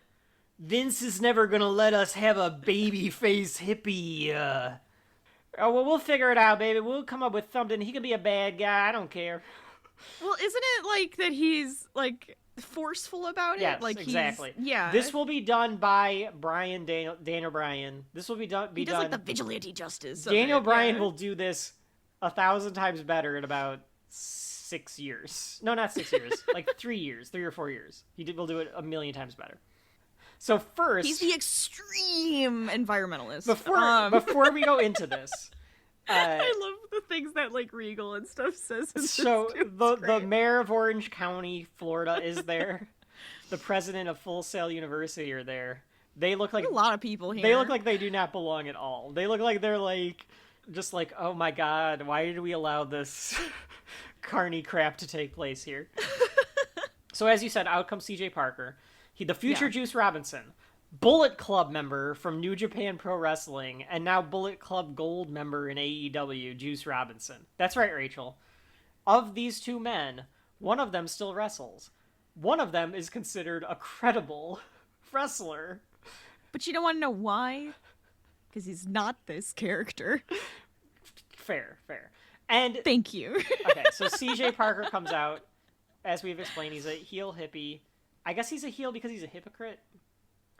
Vince is never gonna let us have a baby face hippie. Oh well, we'll figure it out, baby. We'll come up with something. He could be a bad guy. I don't care. Well, isn't it like that he's like forceful about it? Yes, like exactly. Yeah. This will be done by Daniel Bryan. This will be done. He does like the vigilante justice. of Daniel it, Bryan yeah. will do this 1,000 times better in about 6 years. No, not 6 years. Like 3 years, 3 or 4 years. Will do it 1,000,000 times better. So first, He's the extreme environmentalist. before we go into this, I love the things that like Regal and stuff says. In so this too. the mayor of Orange County, Florida, is there. The president of Full Sail University are there. They look like There's a lot of people here. They look like they do not belong at all. They look like they're like, just like, oh my god, why did we allow this carny crap to take place here? So as you said, out comes CJ Parker. The future Juice Robinson, Bullet Club member from New Japan Pro Wrestling, and now Bullet Club Gold member in AEW, Juice Robinson. That's right, Rachel. Of these two men, one of them still wrestles. One of them is considered a credible wrestler. But you don't want to know why? Because he's not this character. Fair. And Thank you. okay, so CJ Parker comes out. As we've explained, he's a heel hippie. I guess he's a heel because he's a hypocrite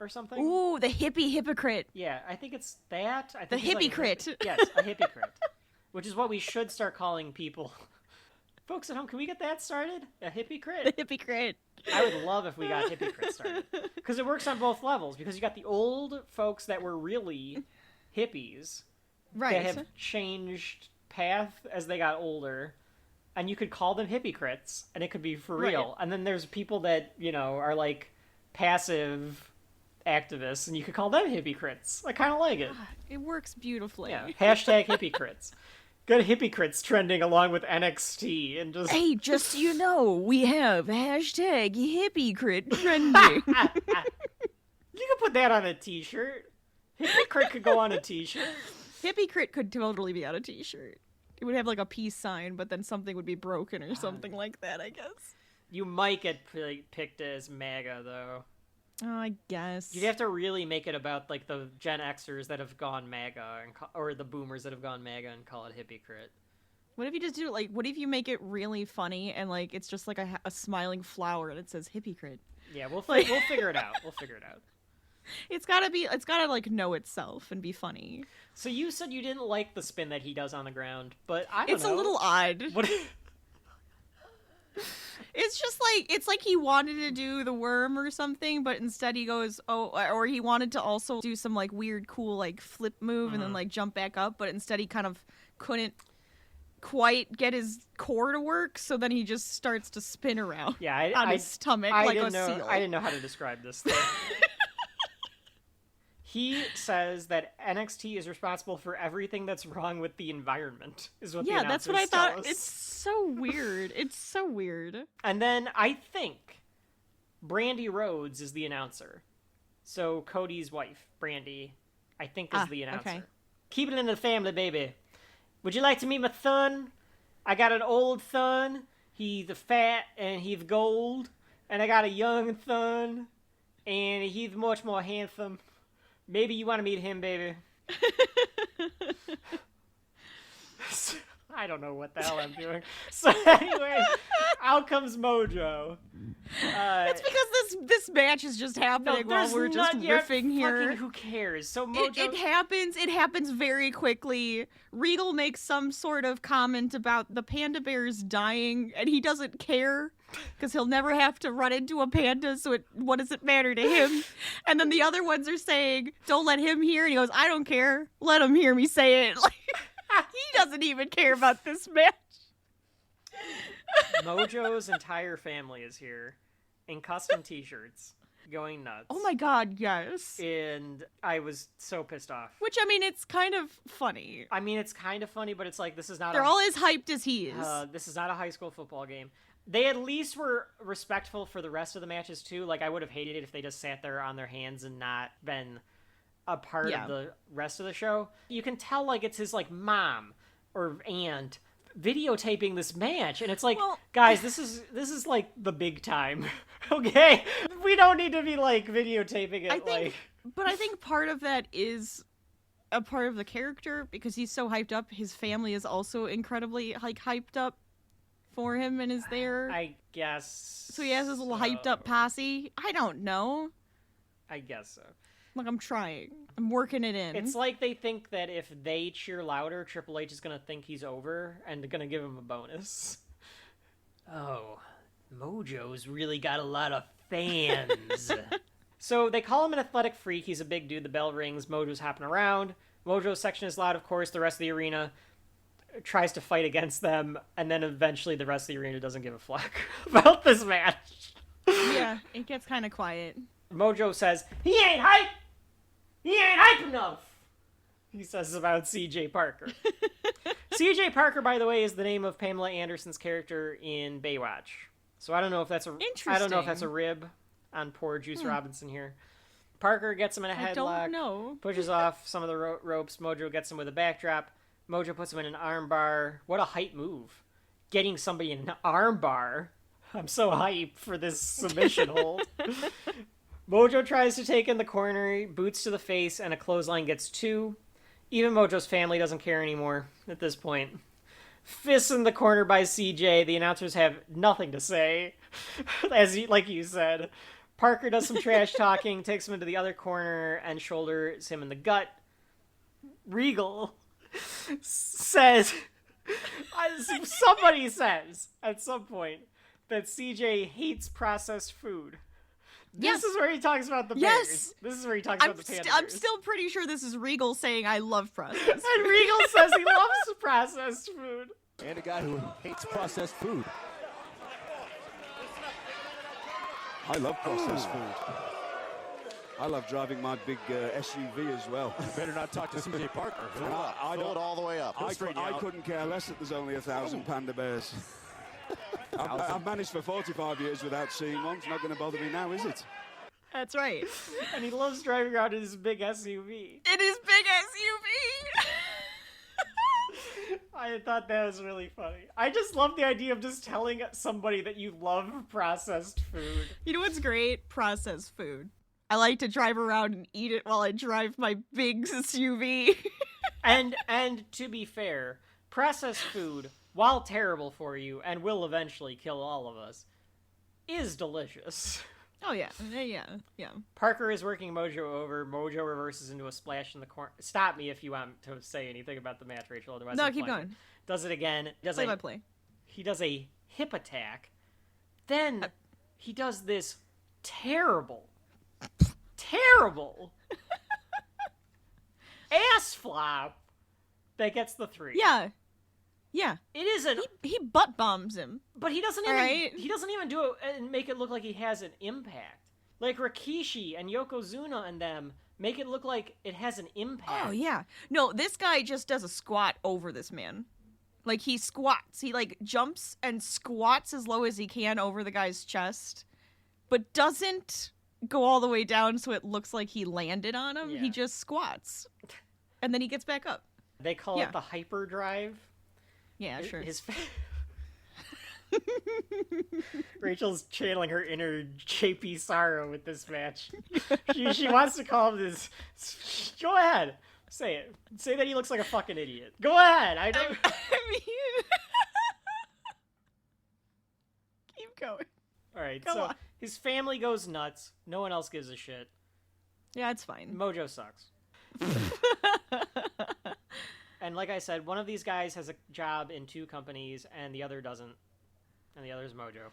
or something. Ooh, the hippie hypocrite. Yeah, I think it's that. I The think he's like hypocrite. yes, a hypocrite. Which is what we should start calling people. Folks at home, can we get that started? A hypocrite? The hypocrite. I would love if we got hypocrite started. Because it works on both levels. Because you got the old folks that were really hippies. Right. That have changed path as they got older. And you could call them hypocrites. And it could be for real. Right. And then there's people that, you know, are like passive activists. And you could call them hypocrites. I kind of like it. It works beautifully. Yeah. Hashtag hypocrites. Good hypocrites trending along with NXT. And just... Hey, just so you know, we have hashtag hypocrite trending. You could put that on a t-shirt. Hypocrite could go on a t-shirt. Hypocrite could totally be on a t-shirt. It would have like a peace sign, but then something would be broken or something like that, I guess. You might get picked as MAGA, though. Oh, I guess. You'd have to really make it about, like, the Gen Xers that have gone MAGA, or the Boomers that have gone MAGA and call it hypocrite. What if you just do it, like, what if you make it really funny and, like, it's just like a smiling flower and it says hypocrite? Yeah, we'll figure it out. We'll figure it out. It's gotta, like, know itself and be funny. So you said you didn't like the spin that he does on the ground, but I don't know. It's a little odd. What... It's just like, it's like he wanted to do the worm or something, but instead he goes, or he wanted to also do some, like, weird, cool, like, flip move and then, like, jump back up, but instead he kind of couldn't quite get his core to work, so then he just starts to spin around on his stomach like a seal. I didn't know how to describe this thing. He says that NXT is responsible for everything that's wrong with the environment, is what the announcers that's what I tell thought. us. It's so weird. It's so weird. And then I think Brandy Rhodes is the announcer. So Cody's wife, Brandy, I think is the announcer. Okay. Keep it in the family, baby. Would you like to meet my son? I got an old son. He's fat and he's gold. And I got a young son. And he's much more handsome. Maybe you want to meet him, baby. I don't know what the hell I'm doing. So anyway, out comes Mojo. It's because this match is just happening while we're just riffing here. Fucking who cares? So Mojo... It happens very quickly. Regal makes some sort of comment about the panda bears dying, and he doesn't care because he'll never have to run into a panda, so what does it matter to him? And then the other ones are saying, don't let him hear, and he goes, I don't care. Let him hear me say it. Like, he doesn't even care about this match. Mojo's entire family is here in custom t-shirts, going nuts. Oh my god, yes. And I was so pissed off. Which, I mean, it's kind of funny. I mean, it's kind of funny, but it's like, this is not They're all as hyped as he is. This is not a high school football game. They at least were respectful for the rest of the matches, too. Like, I would have hated it if they just sat there on their hands and not been a part of the rest of the show. You can tell, like, it's his, like, mom or aunt videotaping this match, and it's like, guys, this is like the big time. Okay, we don't need to be like videotaping it. But I think part of that is a part of the character, because he's so hyped up. His family is also incredibly like hyped up for him and is there. I guess so. He has his little hyped up posse. I don't know. I guess so. Like, I'm trying. I'm working it in. It's like they think that if they cheer louder, Triple H is going to think he's over and going to give him a bonus. Oh, Mojo's really got a lot of fans. So they call him an athletic freak. He's a big dude. The bell rings. Mojo's hopping around. Mojo's section is loud, of course. The rest of the arena tries to fight against them. And then eventually the rest of the arena doesn't give a fuck about this match. Yeah, it gets kind of quiet. Mojo says, he ain't hype! He ain't hype enough! He says about CJ Parker. CJ Parker, by the way, is the name of Pamela Anderson's character in Baywatch. So I don't know if that's a rib on poor Juice Robinson here. Parker gets him in a headlock. I don't know. Pushes off some of the ropes. Mojo gets him with a backdrop. Mojo puts him in an armbar. What a hype move. Getting somebody in an armbar. I'm so hyped for this submission hold. Mojo tries to take in the corner, boots to the face, and a clothesline gets 2. Even Mojo's family doesn't care anymore at this point. fists in the corner by CJ. The announcers have nothing to say, like you said. Parker does some trash talking, takes him into the other corner, and shoulders him in the gut. Regal says, somebody says at some point that CJ hates processed food. This is where he talks about the bears. This is where he talks about the panda I'm bears. still pretty sure this is Regal saying I love processed food. And Regal says he loves processed food. And a guy who hates processed food. I love processed food. I love driving my big SUV as well. You better not talk to CJ Parker. I Fill it all the way up. I couldn't care less that there's only 1,000 panda bears. I've managed for 45 years without seeing one. It's not going to bother me now, is it? That's right. And he loves driving around in his big SUV. It is big SUV. I thought that was really funny. I just love the idea of just telling somebody that you love processed food. You know what's great? Processed food. I like to drive around and eat it while I drive my big SUV. And to be fair, processed food, while terrible for you and will eventually kill all of us, is delicious. Oh yeah, yeah. Parker is working Mojo over. Mojo reverses into a splash in the corner. Stop me if you want to say anything about the match, Rachel. Otherwise, No, I'm keep playing. going. Does it again. Play by play. He does a hip attack. Then he does this terrible ass flop that gets the 3. Yeah. It isn't. He butt bombs him. But he doesn't even. Right? He doesn't even do it and make it look like he has an impact. Like Rikishi and Yokozuna and them make it look like it has an impact. Oh yeah. No, this guy just does a squat over this man. Like he squats. He like jumps and squats as low as he can over the guy's chest, but doesn't go all the way down so it looks like he landed on him. Yeah. He just squats. And then he gets back up. They call it the hyperdrive. Yeah, sure. Rachel's channeling her inner JP Sorrow with this match. She wants to call him this. Go ahead. Say it. Say that he looks like a fucking idiot. Go ahead. I don't. I mean... Keep going. All right. Go so on. his family goes nuts. No one else gives a shit. Yeah, it's fine. Mojo sucks. And like I said, one of these guys has a job in 2 companies, and the other doesn't. And the other is Mojo.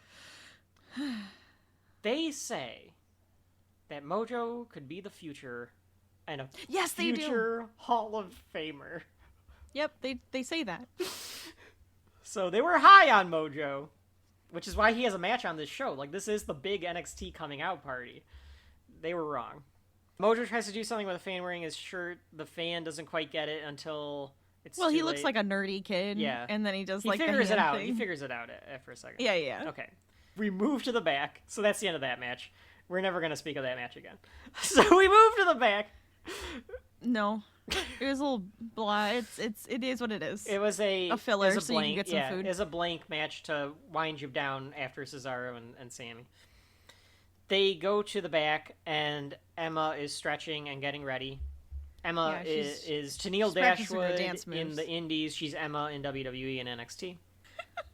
They say that Mojo could be the future and a future Hall of Famer. Yep, they say that. So they were high on Mojo, which is why he has a match on this show. Like, this is the big NXT coming out party. They were wrong. Mojo tries to do something with a fan wearing his shirt. The fan doesn't quite get it until it's Well, too he looks late. like a nerdy kid. Yeah. And then he does He like figures the it hand out. thing. He figures it out for a second. Yeah. Okay. We move to the back. So that's the end of that match. We're never going to speak of that match again. So we move to the back. No. It was a little blah. It is what it is. It was a filler it was a so you can blank, get some food. It was a blank match to wind you down after Cesaro and Sami. They go to the back, and Emma is stretching and getting ready. Emma is Tennille practicing her Dashwood dance in moves. the Indies. She's Emma in WWE and NXT.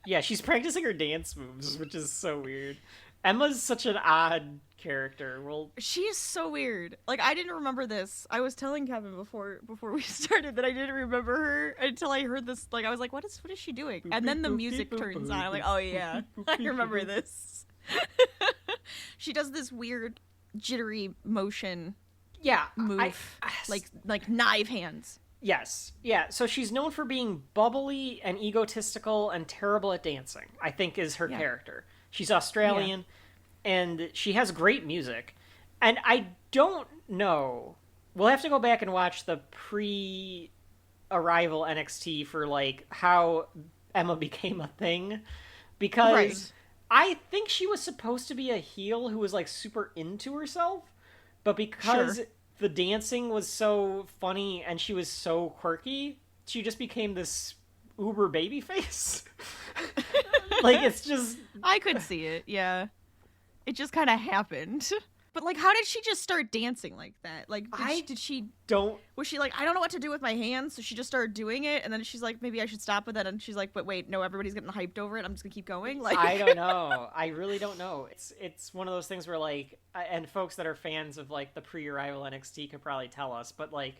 Yeah, she's practicing her dance moves, which is so weird. Emma's such an odd character. Well, She is so weird. Like, I didn't remember this. I was telling Kevin before we started that I didn't remember her until I heard this. Like, I was like, what is she doing? And then the music turns on. I'm like, oh yeah, I remember this. She does this weird jittery motion yeah, move, like knife hands. Yes. Yeah, so she's known for being bubbly and egotistical and terrible at dancing, I think is her character. She's Australian, and she has great music. And I don't know. We'll have to go back and watch the pre-arrival NXT for, like, how Emma became a thing. Because I think she was supposed to be a heel who was, like, super into herself. But because the dancing was so funny and she was so quirky, she just became this uber babyface. Like, it's just... I could see it, yeah. It just kind of happened. But, like, how did she just start dancing like that? Like, did she don't... Was she like, I don't know what to do with my hands, so she just started doing it, and then she's like, maybe I should stop with that, and she's like, but wait, no, everybody's getting hyped over it, I'm just gonna keep going? Like, I don't know. I really don't know. It's one of those things where, like, and folks that are fans of, like, the pre-Arrival NXT could probably tell us, but, like,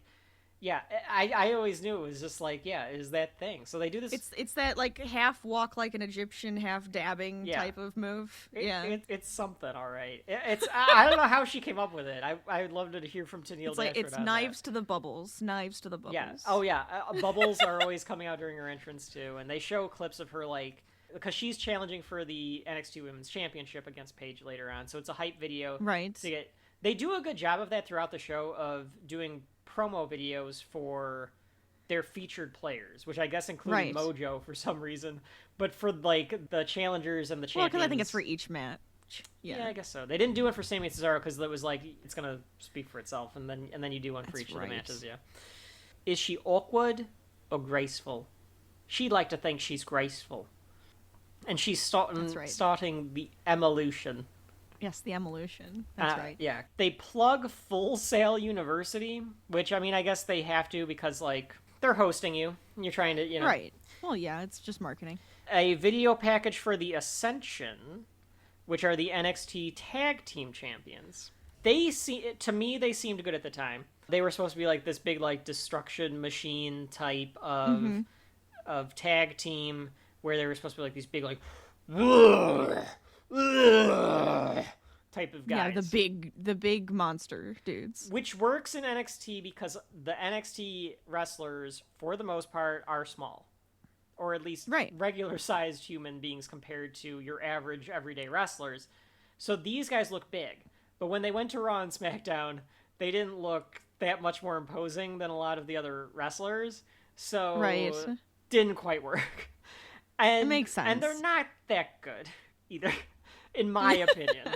yeah, I always knew it was just like, yeah, it is that thing. So they do this. It's that, like, half walk like an Egyptian, half dabbing type of move. It's something, all right. I don't know how she came up with it. I would love to hear from Tennille. It's like, it's knives to the bubbles. Knives to the bubbles. Yeah. Oh, yeah. Bubbles are always coming out during her entrance, too. And they show clips of her, like, because she's challenging for the NXT Women's Championship against Paige later on. So it's a hype video. Right. They do a good job of that throughout the show, of doing promo videos for their featured players, which I guess included Mojo for some reason, but for, like, the challengers and the champions. Well, because I think it's for each match. Yeah, I guess so. They didn't do it for Sami and Cesaro because it was like, it's gonna speak for itself, and then you do one for each of the matches. Yeah. Is she awkward or graceful? She'd like to think she's graceful, and she's starting the evolution. Yes, the evolution. That's right. Yeah. They plug Full Sail University, which, I mean, I guess they have to because, like, they're hosting you, and you're trying to, you know. Right. Well, yeah, it's just marketing. A video package for the Ascension, which are the NXT Tag Team Champions. To me, they seemed good at the time. They were supposed to be, like, this big, like, destruction machine type of tag team, where they were supposed to be, like, these big, like, type of guys. Yeah, the big monster dudes. Which works in NXT because the NXT wrestlers, for the most part, are small. Or at least regular-sized human beings compared to your average everyday wrestlers. So these guys look big. But when they went to Raw and SmackDown, they didn't look that much more imposing than a lot of the other wrestlers. So didn't quite work. And, it makes sense. And they're not that good either. In my opinion,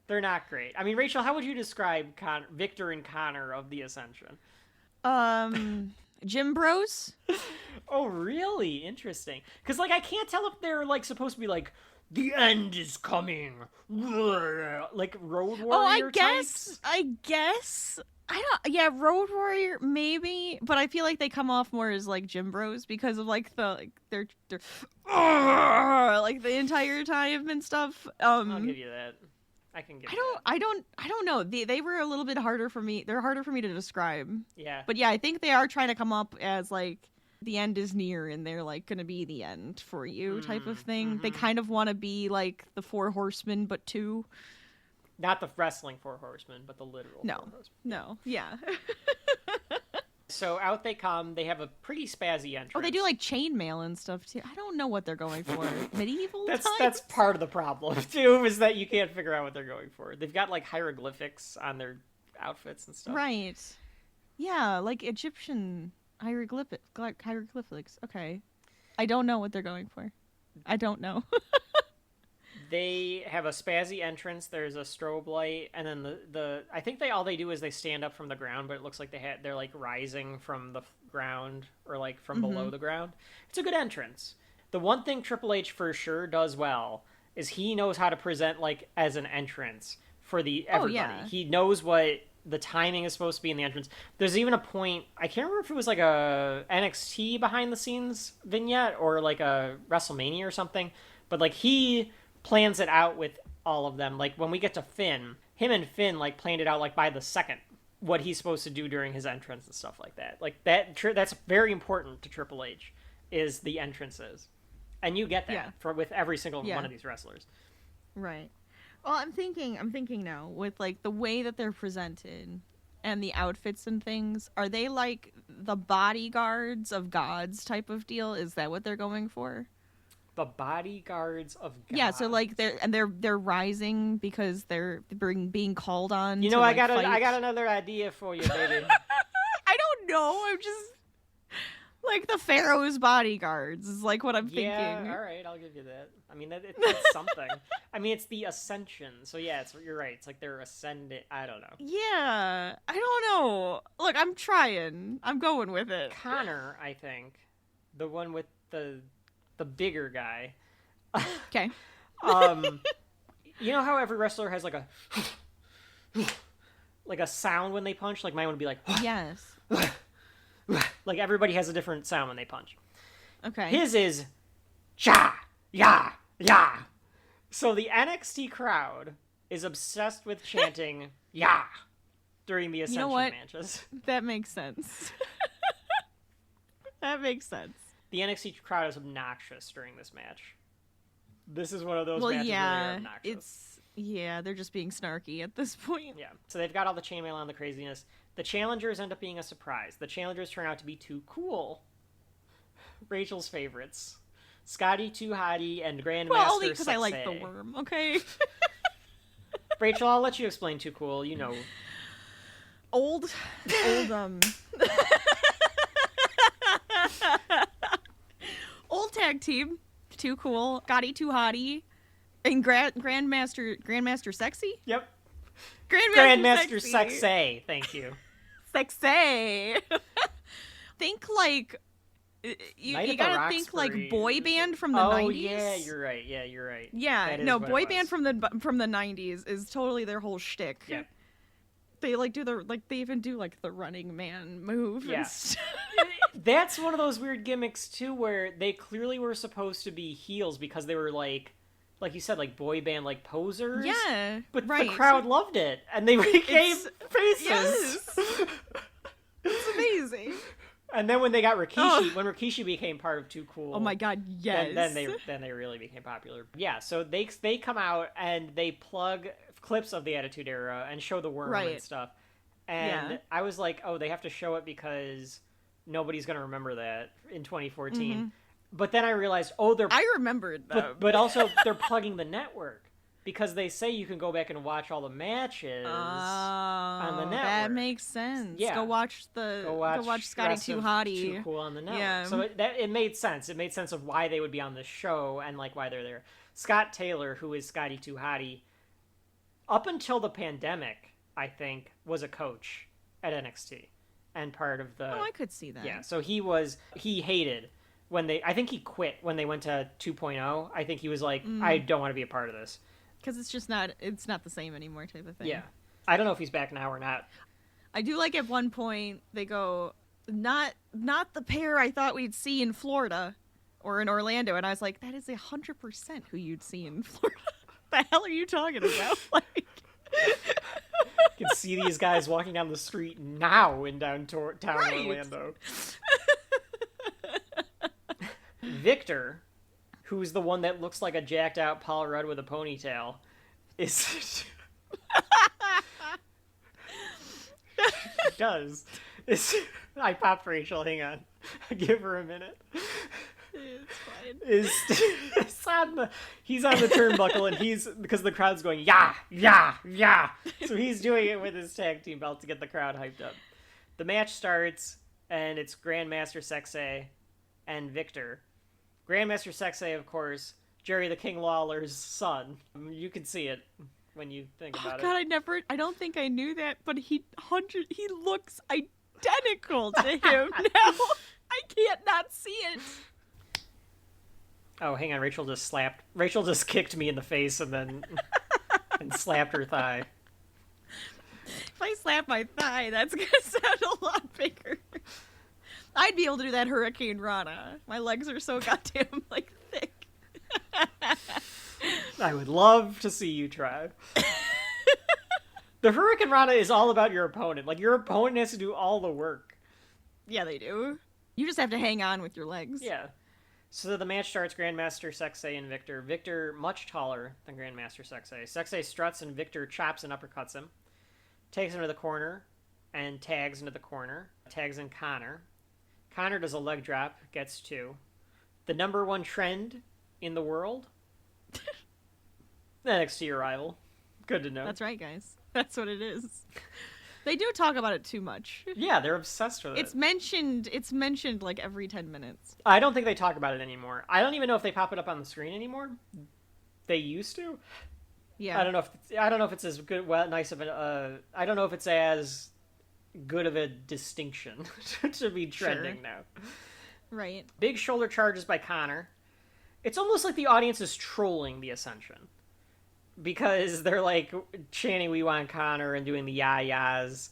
they're not great. I mean, Rachel, how would you describe Victor and Connor of the Ascension? Gym bros. Oh, really? Interesting. Because, like, I can't tell if they're, like, supposed to be, like, the end is coming. Like, Road Warrior types? I guess. Road Warrior, maybe. But I feel like they come off more as, like, gym bros because of, like, they're like, the entire time and stuff. I'll give you that. I can give I don't know. They were a little bit harder for me. They're harder for me to describe. Yeah. But yeah, I think they are trying to come up as, like, the end is near and they're, like, gonna be the end for you type of thing. They kind of want to be like the Four Horsemen, but two. Not the wrestling Four Horsemen, but the literal Four Horsemen. No, yeah. So out they come. They have a pretty spazzy entrance. Oh, they do, like, chainmail and stuff too. I don't know what they're going for. Medieval That's part of the problem too, is that you can't figure out what they're going for. They've got, like, hieroglyphics on their outfits and stuff. Right. Yeah, like Egyptian hieroglyphics. Okay. I don't know what they're going for. I don't know. They have a spazzy entrance. There's a strobe light, and then I think all they do is they stand up from the ground, but it looks like they're like rising from the ground or, like, from below the ground. It's a good entrance. The one thing Triple H for sure does well is he knows how to present, like, as an entrance for everybody. Oh, yeah. He knows what the timing is supposed to be in the entrance. There's even a point, I can't remember if it was like a NXT behind the scenes vignette or like a WrestleMania or something, but, like, he plans it out with all of them. Like, when we get to Finn, him and Finn, like, planned it out, like, by the second, what he's supposed to do during his entrance and stuff like that. Like, that's very important to Triple H, is the entrances. And you get that with every single one of these wrestlers. Right. Well, I'm thinking now, with, like, the way that they're presented and the outfits and things, are they, like, the bodyguards of gods type of deal? Is that what they're going for? The bodyguards of God. Yeah, so, like, they're rising because they're being called on. You know, I got fight. I got another idea for you, baby. I don't know. I'm just like the Pharaoh's bodyguards is, like, what I'm thinking. Yeah, all right, I'll give you that. I mean, it's something. I mean, it's the Ascension, so yeah, you're right. It's like they're ascending. I don't know. Yeah, I don't know. Look, I'm trying. I'm going with it. Connor, I think, the one with the bigger guy. Okay. You know how every wrestler has, like, like a sound when they punch. Like mine would be like, Yes. like everybody has a different sound when they punch. Okay. His is cha, ya, ya. So the NXT crowd is obsessed with chanting ya during the Ascension matches. That makes sense. That makes sense. The NXT crowd is obnoxious during this match. This is one of those matches where they're obnoxious. They're just being snarky at this point. Yeah, so they've got all the chainmail on the craziness. The challengers end up being a surprise. The challengers turn out to be too cool. Rachel's favorites. Scotty Too Hottie and Grandmaster Well, only because I Sexay. like the worm, okay? Rachel, I'll let you explain Too Cool, you know. Old tag team. Too Cool. Scotty Too Hottie. And Grandmaster Sexy? Yep. Grandmaster Sexay, thank you. Sexy. Think like... You Night at the gotta think Roxbury like boy band from the 90s. Oh, yeah, you're right. Yeah, That is no, what boy it band was. from the 90s is totally their whole shtick. Yep. They like do they even do like the running man move. Yeah. And stuff. That's one of those weird gimmicks too, where they clearly were supposed to be heels because they were like you said, like boy band, like posers. Yeah, but right. the crowd loved it, and they became faces. Yes. It's amazing. And then when they got Rikishi, when Rikishi became part of Too Cool, Oh my god, yes. then they really became popular. Yeah, so they come out and they plug clips of the Attitude Era and show the worm and stuff. And Yeah. I was like, oh, they have to show it because nobody's gonna remember that in 2014. Mm-hmm. But then I realized, I remembered that. but also they're plugging the network because they say you can go back and watch all the matches on the network. That makes sense. Yeah. Go watch Scotty rest Too of Hottie. Too Cool on the network. Yeah. So it made sense. It made sense of why they would be on the show and like why they're there. Scott Taylor, who is Scotty Too Hottie, up until the pandemic, I think, was a coach at NXT and part of the. Oh, I could see that. Yeah. So he hated when I think he quit when they went to 2.0. I think he was like, I don't want to be a part of this. Because it's not the same anymore type of thing. Yeah. I don't know if he's back now or not. I do like at one point they go, not the pair I thought we'd see in Florida or in Orlando, and I was like, that is 100% who you'd see in Florida. The hell are you talking about? Like, You can see these guys walking down the street now in downtown Right. Orlando. Victor, who's the one that looks like a jacked out Paul Rudd with a ponytail, is does. I popped Rachel. Hang on, give her a minute. it's fine. He's on the turnbuckle and because the crowd's going yeah yeah yeah, so he's doing it with his tag team belt to get the crowd hyped up. The match starts and it's Grandmaster Sexay and Victor. Grandmaster Sexay, of course, Jerry the King Lawler's son. You can see it when you think about God, it. I don't think I knew that, but he looks identical to him now. I can't not see it. Oh, hang on, Rachel just kicked me in the face and then and slapped her thigh. If I slap my thigh, that's gonna sound a lot bigger. I'd be able to do that Hurricane Rana. My legs are so goddamn thick. I would love to see you try. The Hurricane Rana is all about your opponent. Like, your opponent has to do all the work. Yeah, they do. You just have to hang on with your legs. Yeah. So the match starts, Grandmaster Sexay and Victor. Victor, much taller than Grandmaster Sexay. Sexay struts and Victor chops and uppercuts him. Takes him to the corner and tags into the corner. Tags in Connor. Connor does a leg drop, gets 2. The number 1 trend in the world? NXT Arrival. Good to know. That's right, guys. That's what it is. They do talk about it too much. Yeah, they're obsessed with it. It's mentioned like every 10 minutes. I don't think they talk about it anymore. I don't even know if they pop it up on the screen anymore. They used to. Yeah. I don't know if it's as good, nice of a. I don't know if it's as good of a distinction to be trending now. Right. Big shoulder charges by Connor. It's almost like the audience is trolling the Ascension. because they're like chanting "We want Connor" and doing the yas,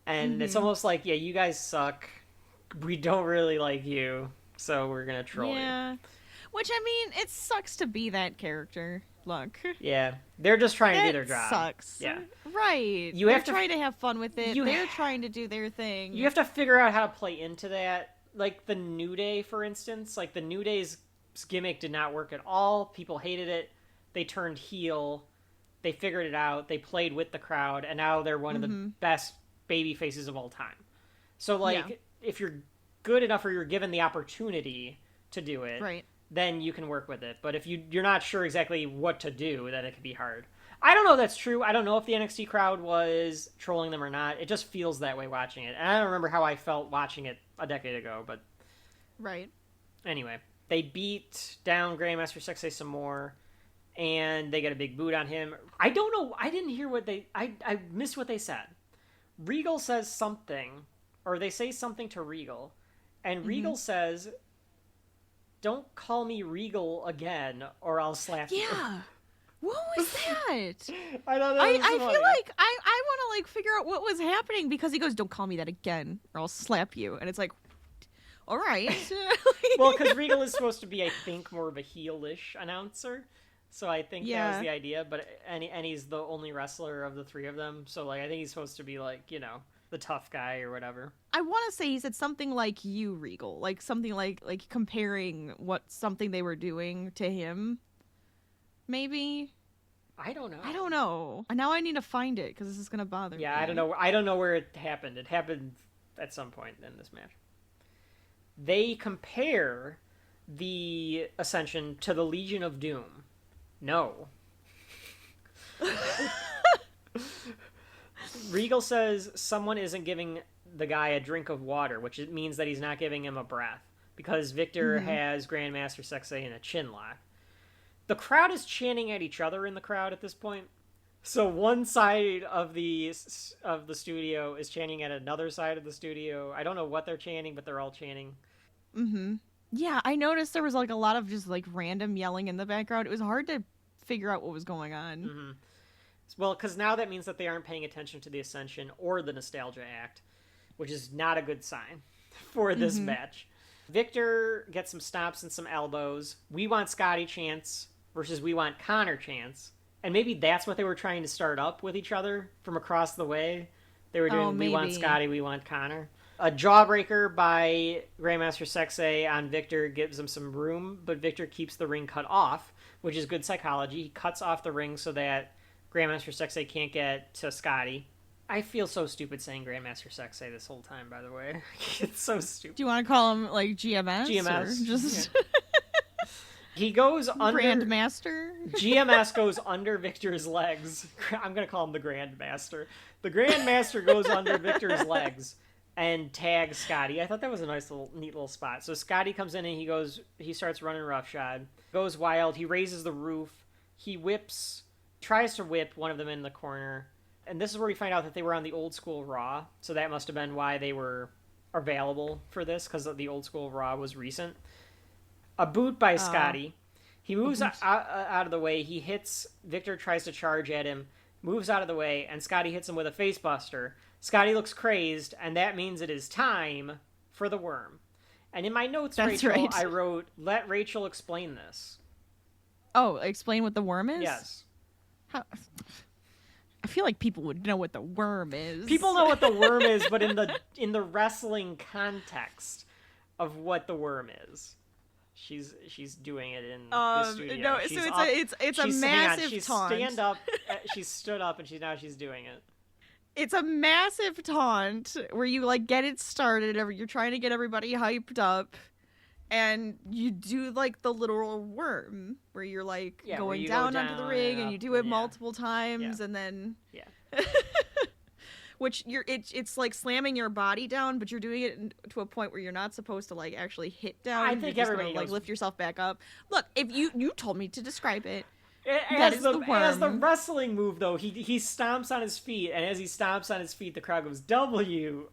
and it's almost like, yeah, you guys suck. We don't really like you, so we're gonna troll you. Yeah. Which, I mean, it sucks to be that character. Look. Yeah, they're just trying to do their job. Sucks. Yeah. Right. You They're have to trying to have fun with it. you They're trying to do their thing. You have to figure out how to play into that. Like the New Day, for instance. Like the New Day's gimmick did not work at all. People hated it. They turned heel. They figured it out. They played with the crowd, and now they're one of the best baby faces of all time. So, like, if you're good enough or you're given the opportunity to do it, right, then you can work with it. But if you're not sure exactly what to do, then it can be hard. I don't know if that's true. I don't know if the NXT crowd was trolling them or not. It just feels that way watching it. And I don't remember how I felt watching it a decade ago, but... Right. Anyway, they beat down Grandmaster Sexay some more, and they get a big boot on him. I don't know. I didn't hear what they... I missed what they said. Regal says something, or they say something to Regal, and Regal says... Don't call me Regal again, or I'll slap you. Yeah. What was that? I don't know. I feel like I want to like figure out what was happening, because he goes, "Don't call me that again, or I'll slap you," and it's like, all right. Well, because Regal is supposed to be, I think, more of a heelish announcer, so I think that was the idea. But and he's the only wrestler of the three of them, so like I think he's supposed to be like, you know, the tough guy or whatever. I want to say he said something like "you, Regal," like something like comparing something they were doing to him. Maybe. I don't know. I don't know. Now I need to find it, because this is gonna bother me. Yeah, I don't know. I don't know where it happened. It happened at some point in this match. They compare the Ascension to the Legion of Doom. No. Regal says someone isn't giving the guy a drink of water, which means that he's not giving him a breath, because Victor has Grandmaster Sexay in a chin lock. The crowd is chanting at each other in the crowd at this point. So one side of the studio is chanting at another side of the studio. I don't know what they're chanting, but they're all chanting. Yeah, I noticed there was like a lot of just like random yelling in the background. It was hard to figure out what was going on. Well, because now that means that they aren't paying attention to the Ascension or the Nostalgia Act, which is not a good sign for this match. Victor gets some stops and some elbows. We want Scotty chants versus we want Connor chants. And maybe that's what they were trying to start up with each other from across the way. They were doing we want Scotty, we want Connor. A jawbreaker by Grandmaster Sexay on Victor gives him some room, but Victor keeps the ring cut off, which is good psychology. He cuts off the ring so that Grandmaster Sexay can't get to Scotty. I feel so stupid saying Grandmaster Sexay this whole time, by the way. It's so stupid. Do you want to call him like GMS? GMS. Or just He goes under... Grandmaster? GMS goes under Victor's legs. I'm going to call him the Grandmaster. The Grandmaster goes under Victor's legs and tags Scotty. I thought that was a nice neat little spot. So Scotty comes in and he starts running roughshod. Goes wild. He raises the roof. He tries to whip one of them in the corner. And this is where we find out that they were on the old school Raw. So that must have been why they were available for this, because the old school Raw was recent. A boot by Scotty. He moves out of the way. He hits... Victor tries to charge at him, moves out of the way, and Scotty hits him with a face buster. Scotty looks crazed, and that means it is time for the worm. And in my notes, Rachel, I wrote, let Rachel explain this. Oh, explain what the worm is? Yes. How... I feel like people would know what the worm is. People know what the worm is, but in the wrestling context of what the worm is. She's doing it in the studio. No, she's so up, it's a massive taunt. She's stood up and she's doing it. It's a massive taunt where you like get it started, or you're trying to get everybody hyped up, and you do like the literal worm where you're like going down onto the ring and you do it multiple times and then which it's like slamming your body down, but you're doing it to a point where you're not supposed to like actually hit down. I think you're everybody just like lift yourself back up. Look, if you told me to describe it, That is the As the worm. wrestling move, though, he stomps on his feet, and as he stomps on his feet, the crowd goes, W.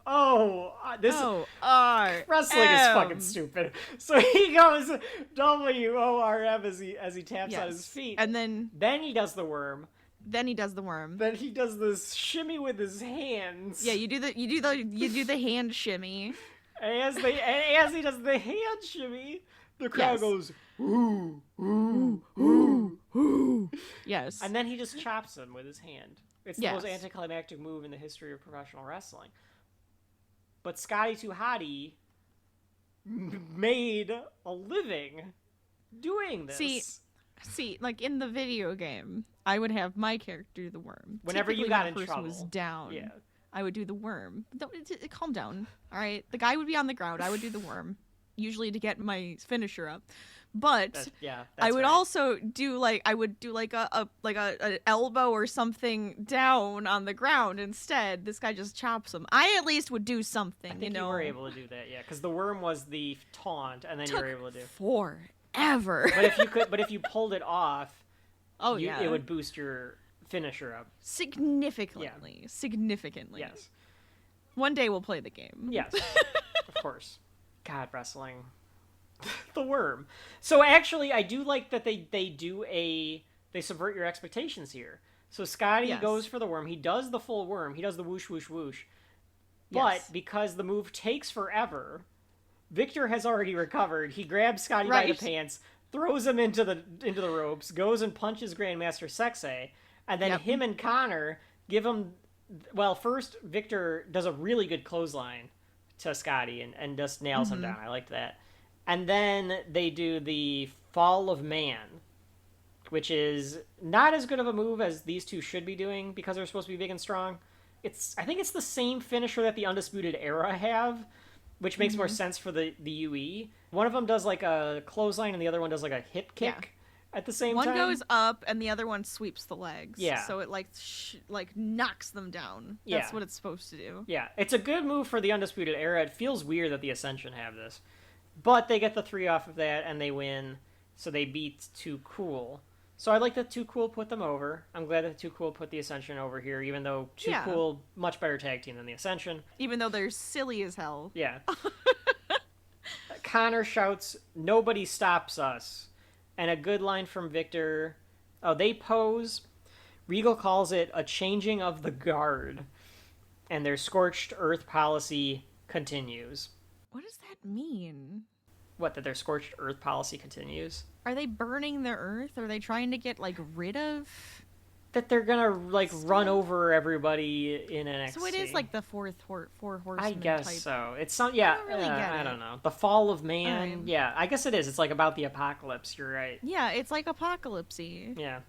This O-R-M. wrestling is fucking stupid. So he goes WORM as he taps on his feet. And then he does the worm. Then he does the worm. Then he does this shimmy with his hands. Yeah, you do the hand shimmy. And as he does the hand shimmy, the crowd goes, ooh, ooh, ooh, ooh. Yes. And then he just chops him with his hand. It's the most Yes. anticlimactic move in the history of professional wrestling. But Scotty 2 Hottie made a living doing this. See, like in the video game, I would have my character do the worm. Whenever you Typically, got when in the person trouble. was down, Yeah. I would do the worm. Calm down, all right? The guy would be on the ground. I would do the worm, usually to get my finisher up. But That's I would right. also do like a elbow or something down on the ground instead. This guy just chops him. I at least would do something. I think you were able to do that, yeah, because the worm was the taunt, and then you were able to do. Forever. But if you pulled it off, it would boost your finisher up. Significantly. Yes. One day we'll play the game. Yes, of course. God, wrestling. The worm. So actually, I do like that they subvert your expectations here. So Scotty goes for the worm. He does the full worm. He does the whoosh, whoosh, whoosh. But because the move takes forever, Victor has already recovered. He grabs Scotty by the pants, throws him into the ropes, goes and punches Grandmaster Sexay, and then him and Connor give him. Well, first Victor does a really good clothesline to Scotty and just nails him down. I liked that. And then they do the Fall of Man, which is not as good of a move as these two should be doing because they're supposed to be big and strong. I think it's the same finisher that the Undisputed Era have, which makes more sense for the UE. One of them does like a clothesline and the other one does like a hip kick at the same time. One goes up and the other one sweeps the legs. Yeah. So it like knocks them down. That's what it's supposed to do. Yeah. It's a good move for the Undisputed Era. It feels weird that the Ascension have this. But they get the 3 off of that and they win. So they beat Too Cool. So I like that Too Cool put them over. I'm glad that Too Cool put the Ascension over here, even though Too Cool, much better tag team than the Ascension. Even though they're silly as hell. Yeah. Connor shouts, "Nobody stops us." And a good line from Victor. Oh, they pose. Regal calls it a changing of the guard. And their scorched earth policy continues. What does that mean? What, that their scorched earth policy continues? Are they burning the earth? Are they trying to get rid of? That they're gonna run over everybody in NXT. So it is like the four horsemen. I guess type. so. It's some I don't really get I it. don't know. The Fall of Man. Right. Yeah, I guess it is. It's like about the apocalypse. You're right. Yeah, it's like apocalypsy. Yeah.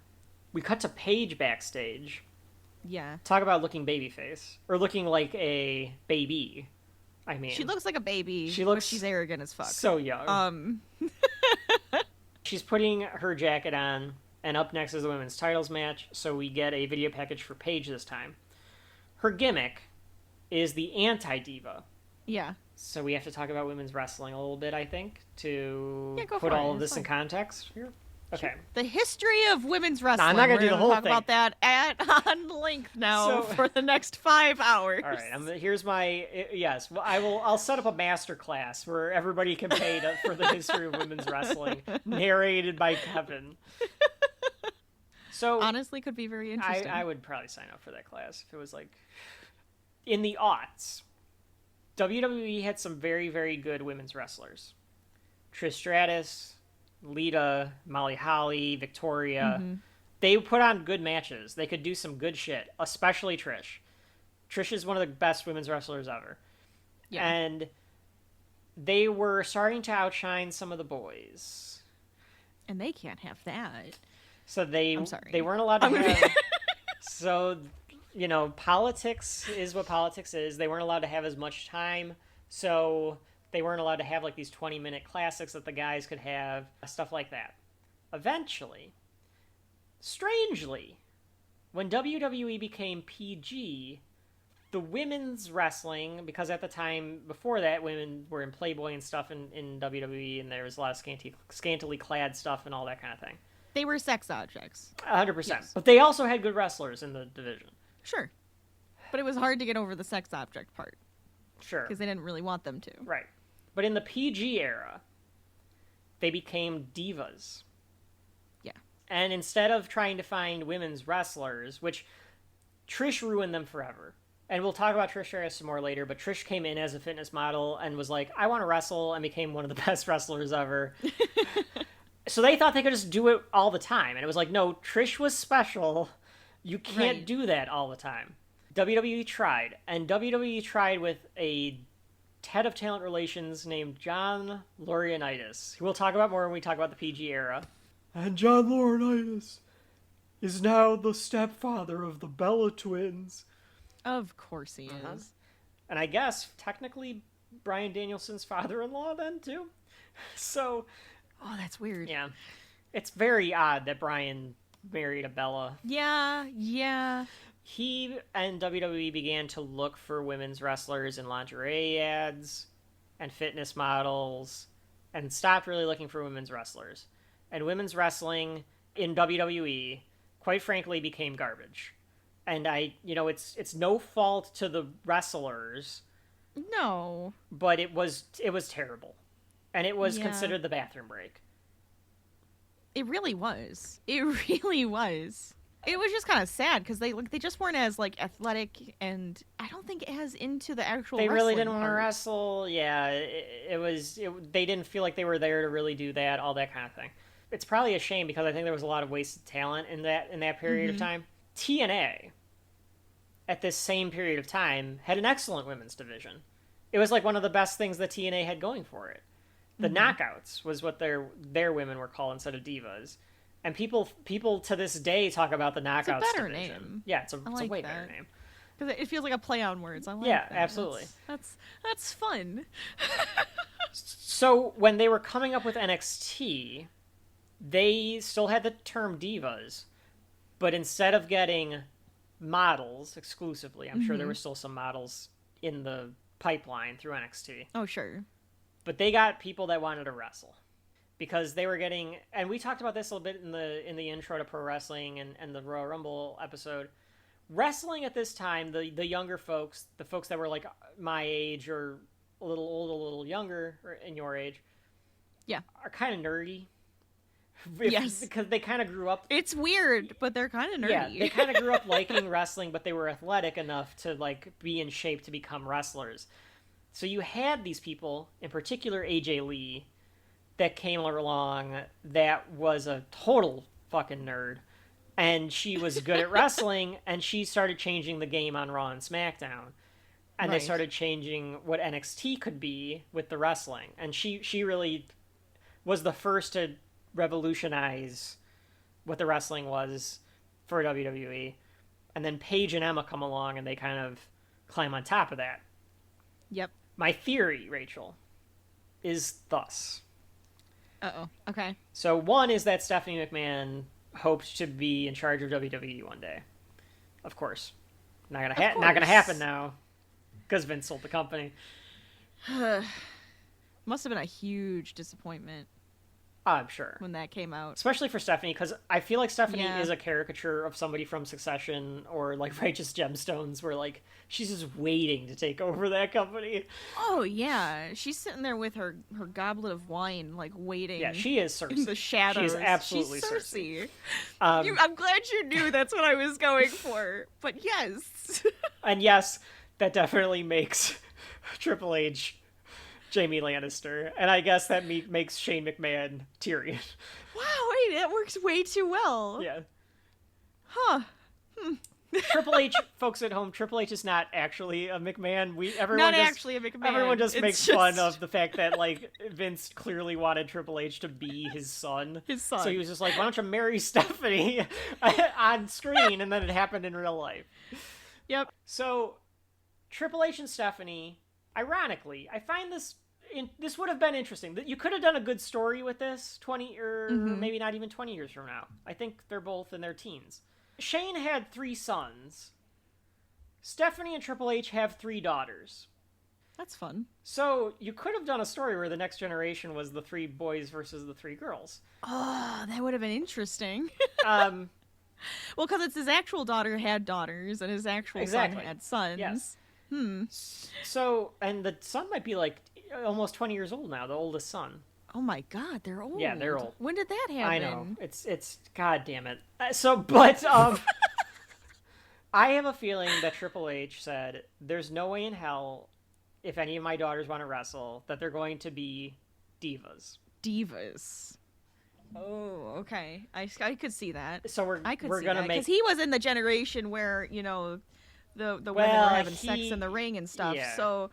We cut to Paige backstage. Yeah. Talk about looking babyface or looking like a baby. I mean, She looks like a baby. She looks but she's arrogant as fuck. so young. She's putting her jacket on, and up next is the women's titles match. So we get a video package for Paige this time. Her gimmick is the anti-diva. Yeah. So we have to talk about women's wrestling a little bit, I think, to go put for all it. of It's this in fine. context here. Okay. The history of women's wrestling. I'm not gonna We're do the whole talk thing. about that on length now So- for the next 5 hours. All right. Here's my yes. Well, I'll set up a master class where everybody can pay for the history of women's wrestling, narrated by Kevin. So Honestly, could be very interesting. I would probably sign up for that class if it was like in the aughts. WWE had some very, very good women's wrestlers. Trish Stratus, Lita, Molly Holly, Victoria. They put on good matches. They could do some good shit, especially Trish. Trish is one of the best women's wrestlers ever. Yeah. And they were starting to outshine some of the boys. And they can't have that. So I'm sorry. they weren't allowed to have... So, politics is what politics is. They weren't allowed to have as much time. So they weren't allowed to have like these 20-minute classics that the guys could have, stuff like that. Eventually, strangely, when WWE became PG, the women's wrestling, because at the time before that, women were in Playboy and stuff in WWE, and there was a lot of scantily clad stuff and all that kind of thing. They were sex objects. 100%. Yes. But they also had good wrestlers in the division. Sure. But it was hard to get over the sex object part. Sure. Because they didn't really want them to. Right. But in the PG era, they became divas. Yeah. And instead of trying to find women's wrestlers, which Trish ruined them forever. And we'll talk about Trish Stratus some more later, but Trish came in as a fitness model and was like, I want to wrestle, and became one of the best wrestlers ever. So they thought they could just do it all the time. And it was like, no, Trish was special. You can't do that all the time. WWE tried. And WWE tried with a head of talent relations named John Laurinaitis, who we'll talk about more when we talk about the PG era. And John Laurinaitis is now the stepfather of the Bella twins. Of course he is. And I guess, technically, Bryan Danielson's father-in-law then, too. So... Oh, that's weird. Yeah. It's very odd that Bryan married a Bella. Yeah. He and WWE began to look for women's wrestlers in lingerie ads and fitness models and stopped really looking for women's wrestlers. And women's wrestling in WWE, quite frankly, became garbage. And it's no fault to the wrestlers. No. But it was terrible. And it was considered the bathroom break. It really was. It really was. It was just kind of sad because they just weren't as athletic, and I don't think as into the actual. They really didn't want to wrestle. Yeah, they didn't feel like they were there to really do that, all that kind of thing. It's probably a shame because I think there was a lot of wasted talent in that period of time. TNA, at this same period of time, had an excellent women's division. It was like one of the best things that TNA had going for it. The Knockouts was what their women were called instead of divas. And people to this day talk about the Knockouts It's a better division. name. Yeah, it's a way that. better name. Because it feels like a play on words. I like that. Yeah, Absolutely. That's fun. So when they were coming up with NXT, they still had the term divas, but instead of getting models exclusively, I'm sure there were still some models in the pipeline through NXT. Oh, sure. But they got people that wanted to wrestle because they were getting, and we talked about this a little bit in the intro to pro wrestling and the Royal Rumble episode. Wrestling at this time, the younger folks, the folks that were like my age or a little old, a little younger, or in your age, are kind of nerdy. Yes, because they kind of grew up. It's weird, but they're kind of nerdy. Yeah, they kind of grew up liking wrestling, but they were athletic enough to be in shape to become wrestlers. So you had these people, in particular AJ Lee, that came along that was a total fucking nerd. And she was good at wrestling, and she started changing the game on Raw and SmackDown. And they started changing what NXT could be with the wrestling. And she really was the first to revolutionize what the wrestling was for WWE. And then Paige and Emma come along, and they kind of climb on top of that. Yep. My theory, Rachel, is thus. Uh-oh. Okay. So one is that Stephanie McMahon hoped to be in charge of WWE one day. Of course. Not gonna happen now. Because Vince sold the company. Must have been a huge disappointment. I'm sure. When that came out. Especially for Stephanie, because I feel like Stephanie is a caricature of somebody from Succession or Righteous Gemstones, where she's just waiting to take over that company. Oh yeah, she's sitting there with her goblet of wine, waiting. Yeah, she is Cersei. In the shadows. She is absolutely she's Cersei. I'm glad you knew that's what I was going for. But yes. And yes, that definitely makes Triple H Jaime Lannister, and I guess that makes Shane McMahon Tyrion. Wow, wait, that works way too well. Yeah. Huh. Triple H, folks at home, Triple H is not actually a McMahon. Actually a McMahon. Everyone just makes fun of the fact that Vince clearly wanted Triple H to be his son. So he was just like, why don't you marry Stephanie on screen? And then it happened in real life. Yep. So Triple H and Stephanie, ironically, I find this would have been interesting. You could have done a good story with this 20 or maybe not even 20 years from now. I think they're both in their teens. Shane had 3 sons. Stephanie and Triple H have 3 daughters. That's fun. So you could have done a story where the next generation was the 3 boys versus the 3 girls. Oh, that would have been interesting. Um, Well, because it's his actual daughter had daughters, and his actual son had sons. Yes. So, and the son might be like almost 20 years old now, the oldest son. Oh my God, they're old. Yeah, they're old. When did that happen? I know. It's God damn it. But I have a feeling that Triple H said, there's no way in hell, if any of my daughters want to wrestle, that they're going to be divas. Divas. Oh, okay. I could see that. So we're gonna make, because he was in the generation where the women were having sex in the ring and stuff. Yeah. So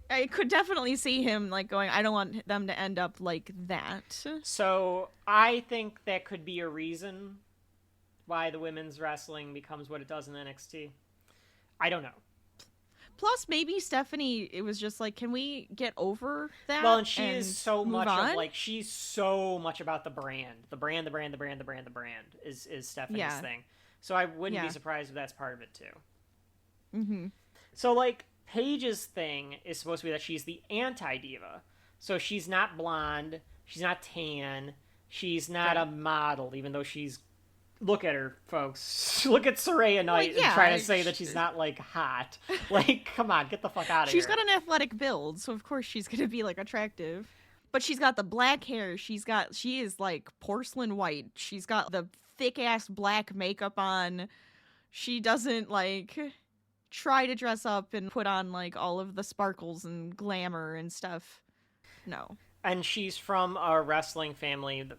I could definitely see him like going, I don't want them to end up like that. So I think that could be a reason why the women's wrestling becomes what it does in NXT. I don't know. Plus, maybe Stephanie, it was just like, can we get over that? Well, and she is so much on? of, like, she's so much about the brand is Stephanie's thing. So I wouldn't be surprised if that's part of it too. Mm-hmm. So, like, Paige's thing is supposed to be that she's the anti-diva. So she's not blonde, she's not tan, she's not a model, even though she's... Look at her, folks. Look at Saraya Knight and try to say that she's not, like, hot. Like, come on, get the fuck out of here. She's got an athletic build, so of course she's gonna be, like, attractive. But she's got the black hair. She is, like, porcelain white. She's got the thick-ass black makeup on. She doesn't, like, try to dress up and put on, like, all of the sparkles and glamour and stuff. No. And she's from a wrestling family...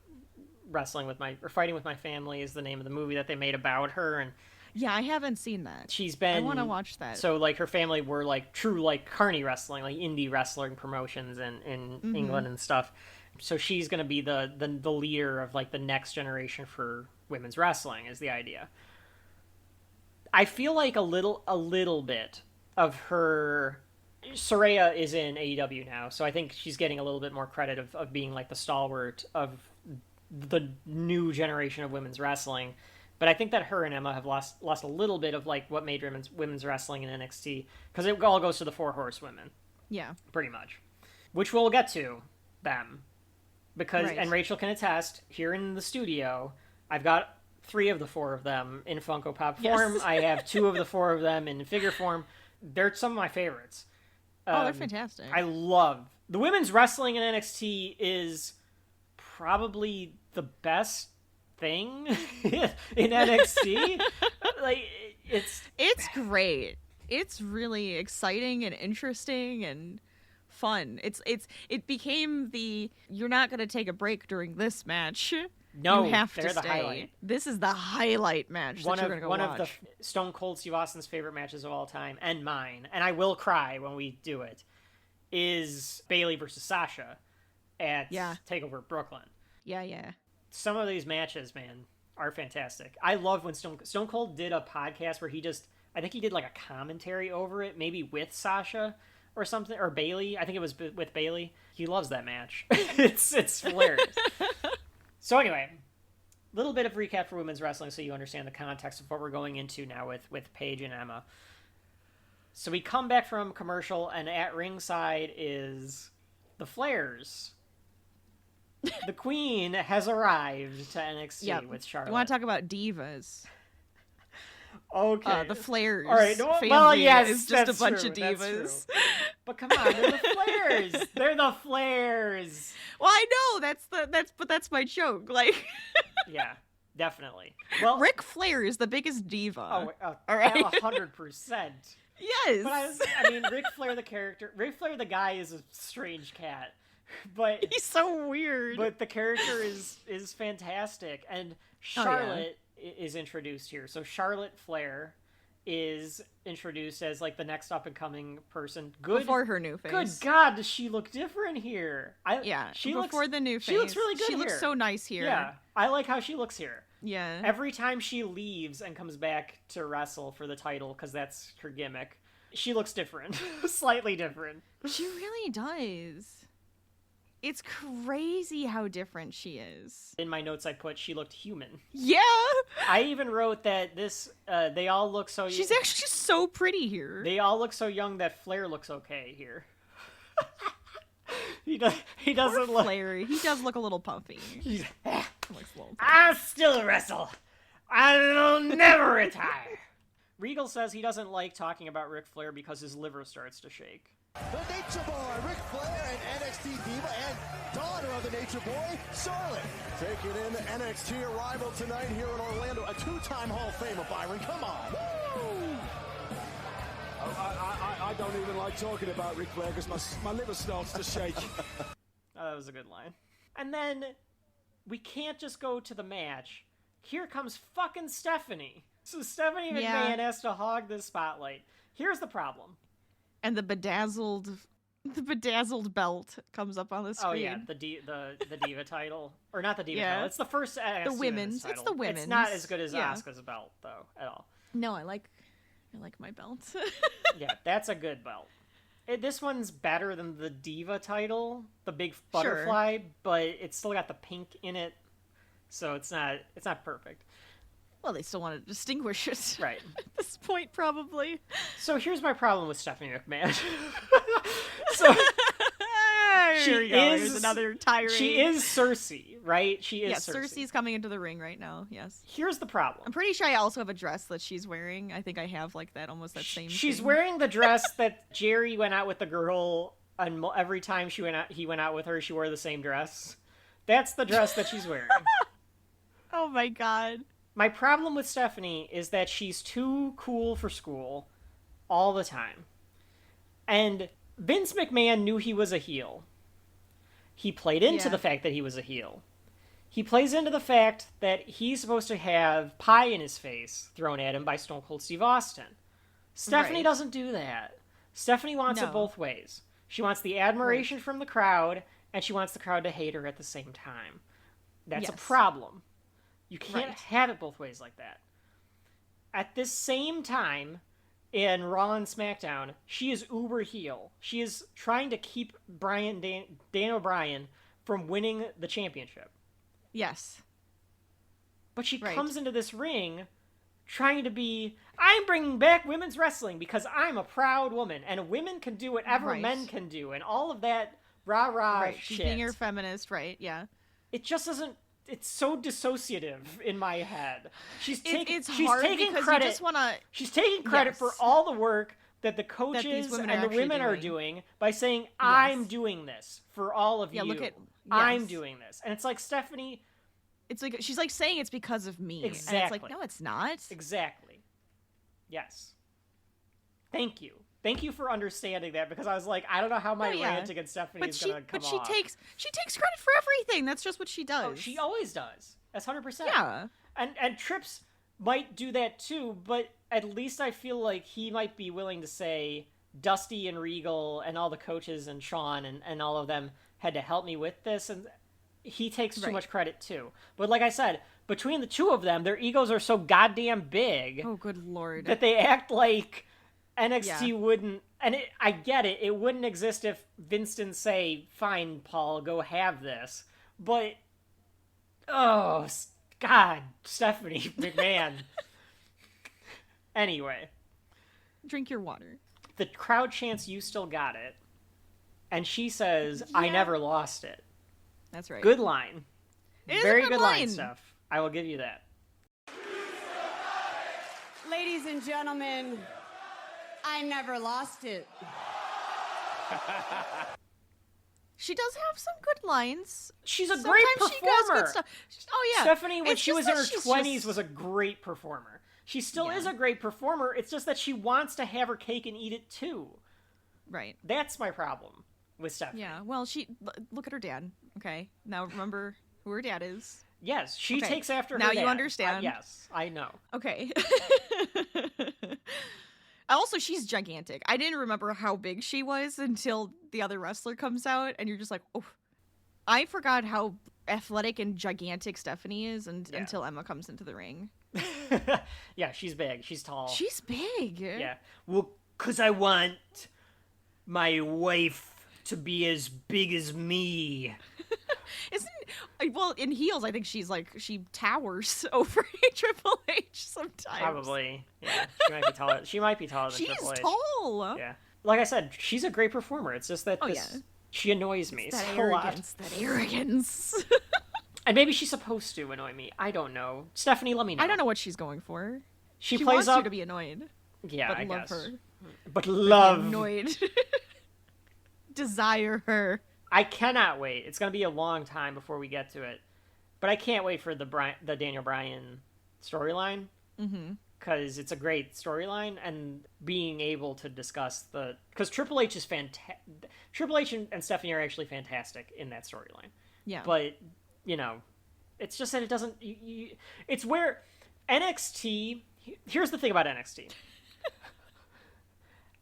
Fighting with My Family is the name of the movie that they made about her, and yeah, I haven't seen that. She's been... I want to watch that. So, like, her family were, like, true, like, carny wrestling, like, indie wrestling promotions in England and stuff. So she's going to be the leader of, like, the next generation for women's wrestling, is the idea. I feel like a little bit of her... Saraya is in AEW now, so I think she's getting a little bit more credit of being, like, the stalwart of the new generation of women's wrestling. But I think that her and Emma have lost a little bit of, like, what made women's wrestling in NXT, because it all goes to the 4 horsewomen. Yeah. Pretty much. Which we'll get to them. Because, right. And Rachel can attest, here in the studio, I've got 3 of the 4 of them in Funko Pop form. Yes. I have 2 of the 4 of them in figure form. They're some of my favorites. They're fantastic. I love... The women's wrestling in NXT is probably the best thing in NXT. Like, it's great. It's really exciting and interesting and fun. It became the you're not going to take a break during this match. No, you have they're to the stay. highlight. This is the highlight match that you're going to go watch. One of the Stone Cold Steve Austin's favorite matches of all time, and mine, and I will cry when we do it, is Bayley versus Sasha at TakeOver Brooklyn. Yeah. Some of these matches, man, are fantastic. I love when Stone Cold did a podcast where I think he did like a commentary over it, maybe with Sasha or something, or Bayley. I think it was with Bayley. He loves that match. It's hilarious. So anyway, a little bit of recap for women's wrestling so you understand the context of what we're going into now with Paige and Emma. So we come back from commercial, and at ringside is the Flairs. The Queen has arrived to NXT with Charlotte. You want to talk about divas? Okay. The Flairs. All right. Well, yes, is just that's a bunch true, of divas. But come on, they're the Flairs. They're the Flairs. Well, I know that's my joke. Like, yeah, definitely. Well, Ric Flair is the biggest diva. All right, 100%. Yes. But I mean, Ric Flair the character, Ric Flair the guy is a strange cat. But he's so weird. But the character is fantastic, and Charlotte is introduced here. So Charlotte Flair is introduced as like the next up and coming person. Before her new face. Good God, does she look different here? Before the new face. She looks really good. She looks so nice here. Yeah, I like how she looks here. Yeah. Every time she leaves and comes back to wrestle for the title, because that's her gimmick, she looks different, slightly different. She really does. It's crazy how different she is. In my notes, I put she looked human. Yeah! I even wrote that they all look so... She's actually so pretty here. They all look so young that Flair looks okay here. He doesn't look... Flair. He does look a little puffy. I still wrestle. I'll never retire. Regal says he doesn't like talking about Ric Flair because his liver starts to shake. The Nature Boy, Ric Flair, and NXT Diva, and daughter of the Nature Boy, Charlotte. Taking in NXT Arrival tonight here in Orlando. A two-time Hall of Famer, Byron. Come on. Woo! I don't even like talking about Ric Flair because my liver starts to shake. Oh, that was a good line. And then we can't just go to the match. Here comes fucking Stephanie. So Stephanie McMahon has to hog this spotlight. Here's the problem. And the bedazzled belt comes up on the screen. Oh yeah, the Diva title, or not the Diva title. It's the first NXT the women's. Title. It's the women's. It's not as good as Asuka's belt though at all. No, I like my belt. Yeah, that's a good belt. This one's better than the Diva title, the big butterfly, but it's still got the pink in it, so it's not perfect. Well, they still want to distinguish it. Right. At this point, probably. So here's my problem with Stephanie McMahon. So Here's another tirade. She is Cersei, right? She is Cersei. Cersei's coming into the ring right now, yes. Here's the problem. I'm pretty sure I also have a dress that she's wearing. I think I have like that, almost that same She's thing. wearing the dress that Jerry went out with the girl, and every time he went out with her, she wore the same dress. That's the dress that she's wearing. Oh my god. My problem with Stephanie is that she's too cool for school all the time. And Vince McMahon knew he was a heel. He played into the fact that he was a heel. He plays into the fact that he's supposed to have pie in his face thrown at him by Stone Cold Steve Austin. Stephanie doesn't do that. Stephanie wants it both ways. She wants the admiration from the crowd, and she wants the crowd to hate her at the same time. That's a problem. You can't have it both ways like that. At this same time, in Raw and SmackDown, she is uber heel. She is trying to keep Dan O'Brien from winning the championship. Yes. But she comes into this ring trying to be, I'm bringing back women's wrestling because I'm a proud woman, and women can do whatever men can do, and all of that rah-rah shit. She's being a feminist, right, yeah. It just doesn't... It's so dissociative in my head. She's taking credit. She's taking credit for all the work that the coaches and the women are doing by saying, I'm doing this for all of you. I'm doing this. And it's like, Stephanie... It's like, she's like saying it's because of me. Exactly. And it's like, no, it's not. Exactly. Yes. Thank you. Thank you for understanding that, because I was like, I don't know how my rant against Stephanie is going to come off. But she takes credit for everything. That's just what she does. Oh, she always does. That's 100%. Yeah. And Trips might do that too, but at least I feel like he might be willing to say Dusty and Regal and all the coaches and Sean and all of them had to help me with this, and he takes too much credit too. But like I said, between the two of them, their egos are so goddamn big. Oh, good lord. That they act like NXT wouldn't, and I get it, it wouldn't exist if Vince didn't say, fine, Paul, go have this. But, oh, God, Stephanie McMahon. Anyway. Drink your water. The crowd chants, you still got it. And she says, I never lost it. That's right. Good line. It is Very a good line. line stuff. I will give you that. Ladies and gentlemen, I never lost it. She does have some good lines. She's a Sometimes great she performer. does good stuff. Oh, yeah. Stephanie, when It's she was just in her that she's 20s, was a great performer. She still is a great performer. It's just that she wants to have her cake and eat it too. Right. That's my problem with Stephanie. Yeah, well, look at her dad, okay? Now remember who her dad is. Yes, she takes after her Now dad. you understand. Yes, I know. Okay. Also, she's gigantic. I didn't remember how big she was until the other wrestler comes out, and you're just like, oh. I forgot how athletic and gigantic Stephanie is until Emma comes into the ring. Yeah, she's big. She's tall. She's big. Yeah. Well, 'cause I want my wife to be as big as me. Well, in heels, I think she towers over Triple H sometimes. Probably. Yeah. She might be taller. She might be taller than Triple H. She's tall. Yeah. Like I said, she's a great performer. It's just that she annoys me that so arrogance. That arrogance. And maybe she's supposed to annoy me. I don't know. Stephanie, let me know. I don't know what she's going for. She plays wants up you to be annoyed. Yeah, but I love guess. her. But love. Annoyed. Desire her. I cannot wait. It's going to be a long time before we get to it. But I can't wait for the Daniel Bryan storyline. Because it's a great storyline, and being able to discuss because Triple H is fantastic. Triple H and Stephanie are actually fantastic in that storyline. Yeah. But, it's just that it doesn't... it's where NXT... Here's the thing about NXT.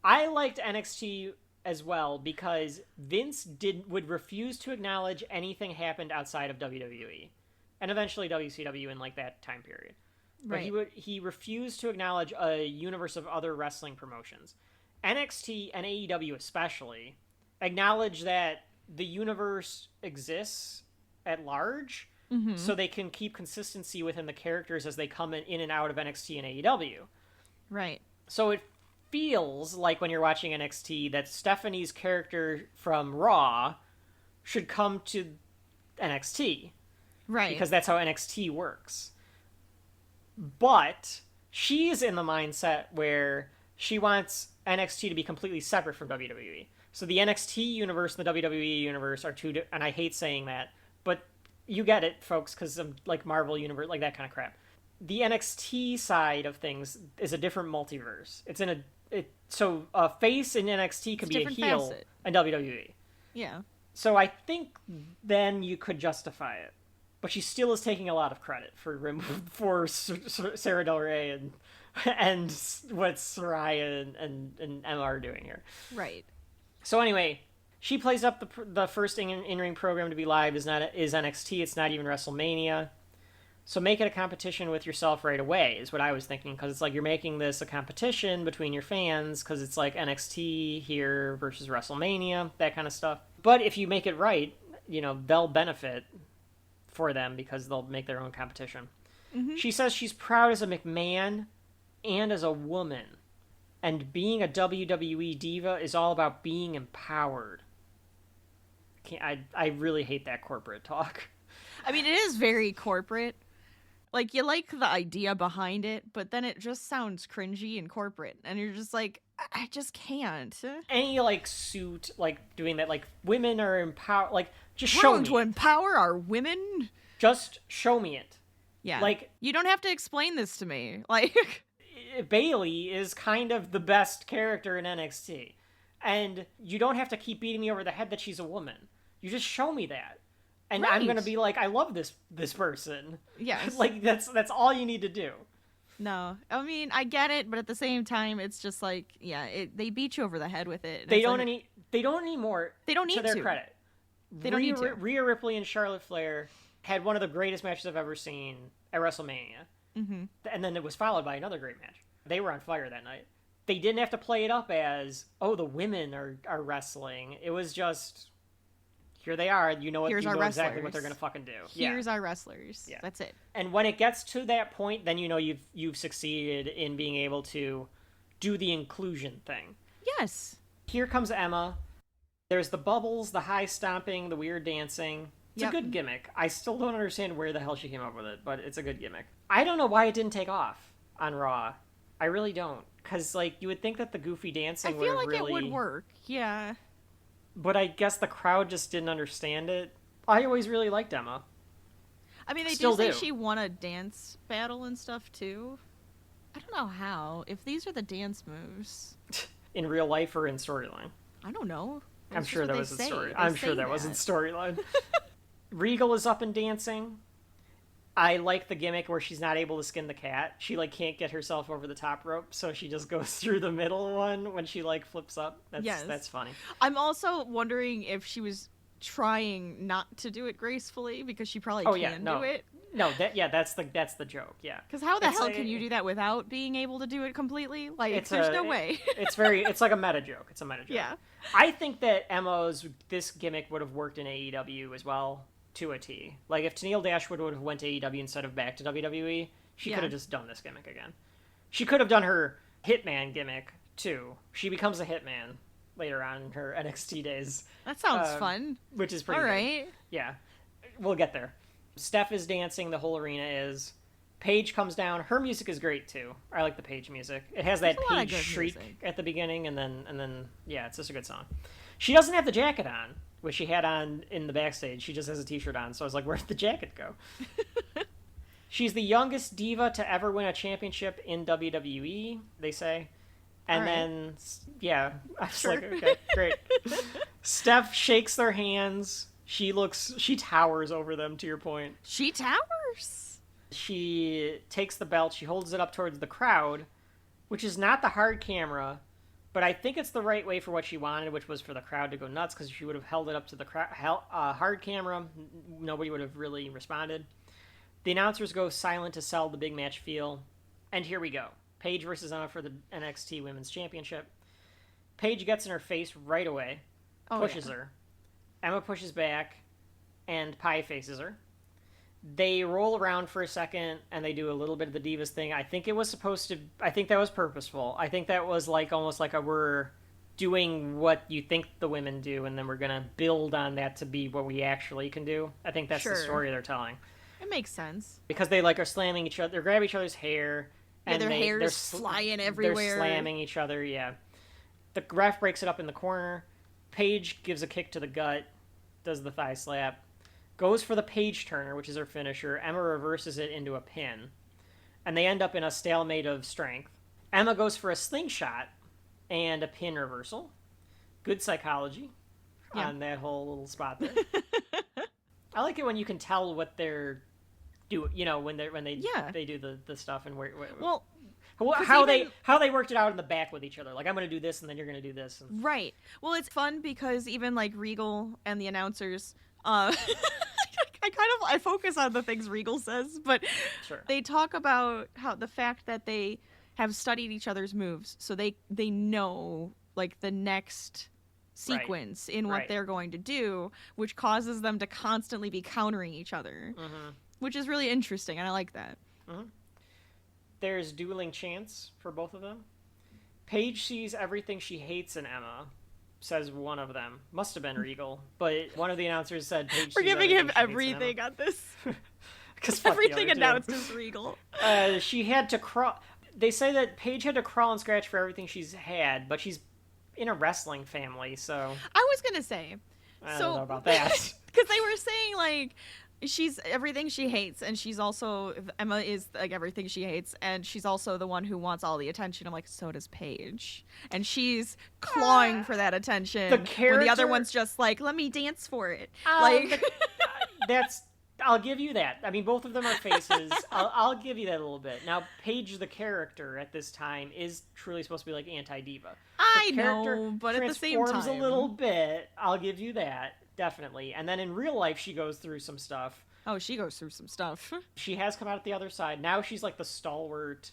I liked NXT as well because Vince would refuse to acknowledge anything happened outside of WWE. And eventually WCW in, that time period. But right. he refused to acknowledge a universe of other wrestling promotions. NXT and AEW especially acknowledge that the universe exists at large, so they can keep consistency within the characters as they come in and out of NXT and AEW. Right. So it feels like when you're watching NXT that Stephanie's character from Raw should come to NXT. Right. Because that's how NXT works. But she's in the mindset where she wants NXT to be completely separate from WWE. So the NXT universe and the WWE universe are two, and I hate saying that, but you get it, folks, because of Marvel universe, that kind of crap. The NXT side of things is a different multiverse. So a face in NXT could be a heel in WWE. Yeah. So I think then you could justify it. But she still is taking a lot of credit for Sarah Del Rey and what Saraya and Emma are doing here. Right. So anyway, she plays up the first in-ring program to be live is NXT. It's not even WrestleMania. So make it a competition with yourself right away is what I was thinking, because it's you're making this a competition between your fans because it's NXT here versus WrestleMania, that kind of stuff. But if you make it right, they'll benefit for them because they'll make their own competition. She says she's proud as a McMahon and as a woman. And being a WWE diva is all about being empowered. I really hate that corporate talk. I mean, it is very corporate. You like the idea behind it, but then it just sounds cringy and corporate. And you're just I just can't. Any, suit, doing that, women are empowered, just show me. To empower our women? Just show me it. Yeah. You don't have to explain this to me. Bayley is kind of the best character in NXT. And you don't have to keep beating me over the head that she's a woman. You just show me that. And right. I'm going to be I love this person. Yes. That's all you need to do. No. I mean, I get it, but at the same time, it's just they beat you over the head with it. They don't anymore. They don't need to. To their credit. They don't need to. Rhea Ripley and Charlotte Flair had one of the greatest matches I've ever seen at WrestleMania. Mm-hmm. And then it was followed by another great match. They were on fire that night. They didn't have to play it up as, the women are wrestling. It was just, here they are. You know exactly what they're going to fucking do. Here's our wrestlers. Yeah. That's it. And when it gets to that point, then you've succeeded in being able to do the inclusion thing. Yes. Here comes Emma. There's the bubbles, the high stomping, the weird dancing. It's a good gimmick. I still don't understand where the hell she came up with it, but it's a good gimmick. I don't know why it didn't take off on Raw. I really don't. Because, you would think that the goofy dancing would really... it would work, yeah. But I guess the crowd just didn't understand it. I always really liked Emma. I mean, they do say she won a dance battle and stuff, too. I don't know how. If these are the dance moves... In real life or in storyline? I don't know. I'm sure that was in story. I'm sure that was in storyline. Regal is up and dancing. I like the gimmick where she's not able to skin the cat. She can't get herself over the top rope, so she just goes through the middle one when she flips up. That's funny. I'm also wondering if she was trying not to do it gracefully because she probably can do it. No, that's the joke. Yeah. Because how the hell can you do that without being able to do it completely? Like, there's no way. It's like a meta joke. It's a meta joke. Yeah. I think that this gimmick would have worked in AEW as well to a T. Like if Tennille Dashwood would have went to AEW instead of back to WWE, she could have just done this gimmick again. She could have done her Hitman gimmick too. She becomes a Hitman later on in her NXT days. That sounds fun. Which is pretty all good. right. Yeah. We'll get there. Steph is dancing, the whole arena is. Paige comes down. Her music is great too. I like the Paige music. It has that Paige shriek at the beginning, and then yeah, it's just a good song. She doesn't have the jacket on, which she had on in the backstage. She just has a t-shirt on, so I was like, where'd the jacket go? She's the youngest diva to ever win a championship in WWE, they say. And then, yeah, I was like, okay, great. Steph shakes their hands. She towers over them, to your point. She towers. She takes the belt. She holds it up towards the crowd, which is not the hard camera, but I think it's the right way for what she wanted, which was for the crowd to go nuts, because if she would have held it up to the hard camera, nobody would have really responded. The announcers go silent to sell the big match feel. And here we go. Paige versus Emma for the NXT Women's Championship. Paige gets in her face right away, pushes her. Emma pushes back, and Pie faces her. They roll around for a second, and they do a little bit of the Divas thing. I think that was purposeful. I think that was almost like we're doing what you think the women do, and then we're going to build on that to be what we actually can do. I think that's the story they're telling. It makes sense. Because they are slamming each other. They grab each other's hair. Yeah, and their hair's flying everywhere. They're slamming each other, yeah. The ref breaks it up in the corner. Paige gives a kick to the gut, does the thigh slap, goes for the Paige turner, which is her finisher. Emma reverses it into a pin, and they end up in a stalemate of strength. Emma goes for a slingshot and a pin reversal. Good psychology on that whole little spot there. I like it when you can tell what they're doing, when they do the stuff and where how they worked it out in the back with each other. Like, I'm going to do this, and then you're going to do this. And... Right. Well, it's fun because even Regal and the announcers, I focus on the things Regal says, but they talk about how the fact that they have studied each other's moves, so they know the next sequence in what they're going to do, which causes them to constantly be countering each other, which is really interesting, and I like that. There's dueling chants for both of them. Paige sees everything she hates in Emma, says one of them. Must have been Regal, but one of the announcers said Paige We're giving him everything on this. Everything announced is Regal. She had to crawl. They say that Paige had to crawl and scratch for everything she's had, but she's in a wrestling family, so... I was gonna say. I don't know about that. Because they were saying, she's everything she hates, and she's also... Emma is, everything she hates, and she's also the one who wants all the attention. I'm like, so does Paige. And she's clawing for that attention. The character... When the other one's just let me dance for it. That's... I'll give you that. I mean, both of them are faces. I'll give you that a little bit. Now, Paige, the character at this time, is truly supposed to be anti-diva. I know, but at the same time... transforms a little bit. I'll give you that, definitely. And then in real life, she goes through some stuff. Oh, she goes through some stuff. She has come out at the other side. Now she's the stalwart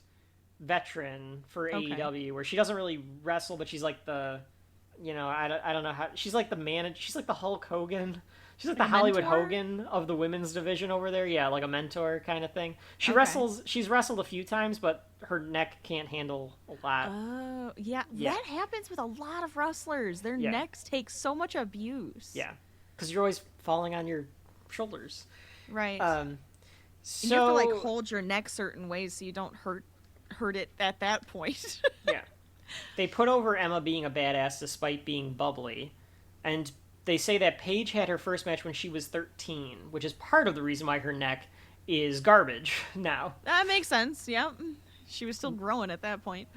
veteran for AEW, where she doesn't really wrestle, but she's the... I don't know how... She's the manager. She's the Hulk Hogan... She's the Hollywood Hogan of the women's division over there. Yeah, like a mentor kind of thing. She wrestles. She's wrestled a few times, but her neck can't handle a lot. Oh, yeah. That happens with a lot of wrestlers. Their necks take so much abuse. Yeah, because you're always falling on your shoulders. Right. So you have to hold your neck certain ways so you don't hurt it at that point. Yeah. They put over Emma being a badass despite being bubbly, and they say that Paige had her first match when she was 13, which is part of the reason why her neck is garbage now. That makes sense, yeah. She was still growing at that point.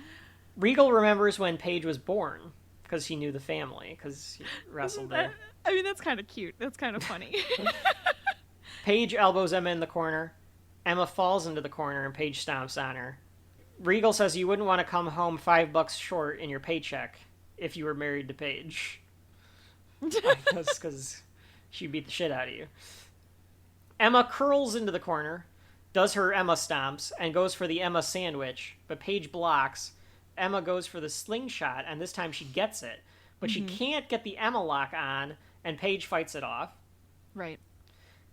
Regal remembers when Paige was born, because he knew the family, because he wrestled there. I mean, that's kind of cute. That's kind of funny. Paige elbows Emma in the corner. Emma falls into the corner, and Paige stomps on her. Regal says you wouldn't want to come home $5 short in your paycheck if you were married to Paige. Because She'd beat the shit out of you. Emma curls into the corner, does her Emma stomps, and goes for the Emma sandwich, but Paige blocks. Emma goes for the slingshot, and this time she gets it. But she can't get the Emma lock on, and Paige fights it off. Right.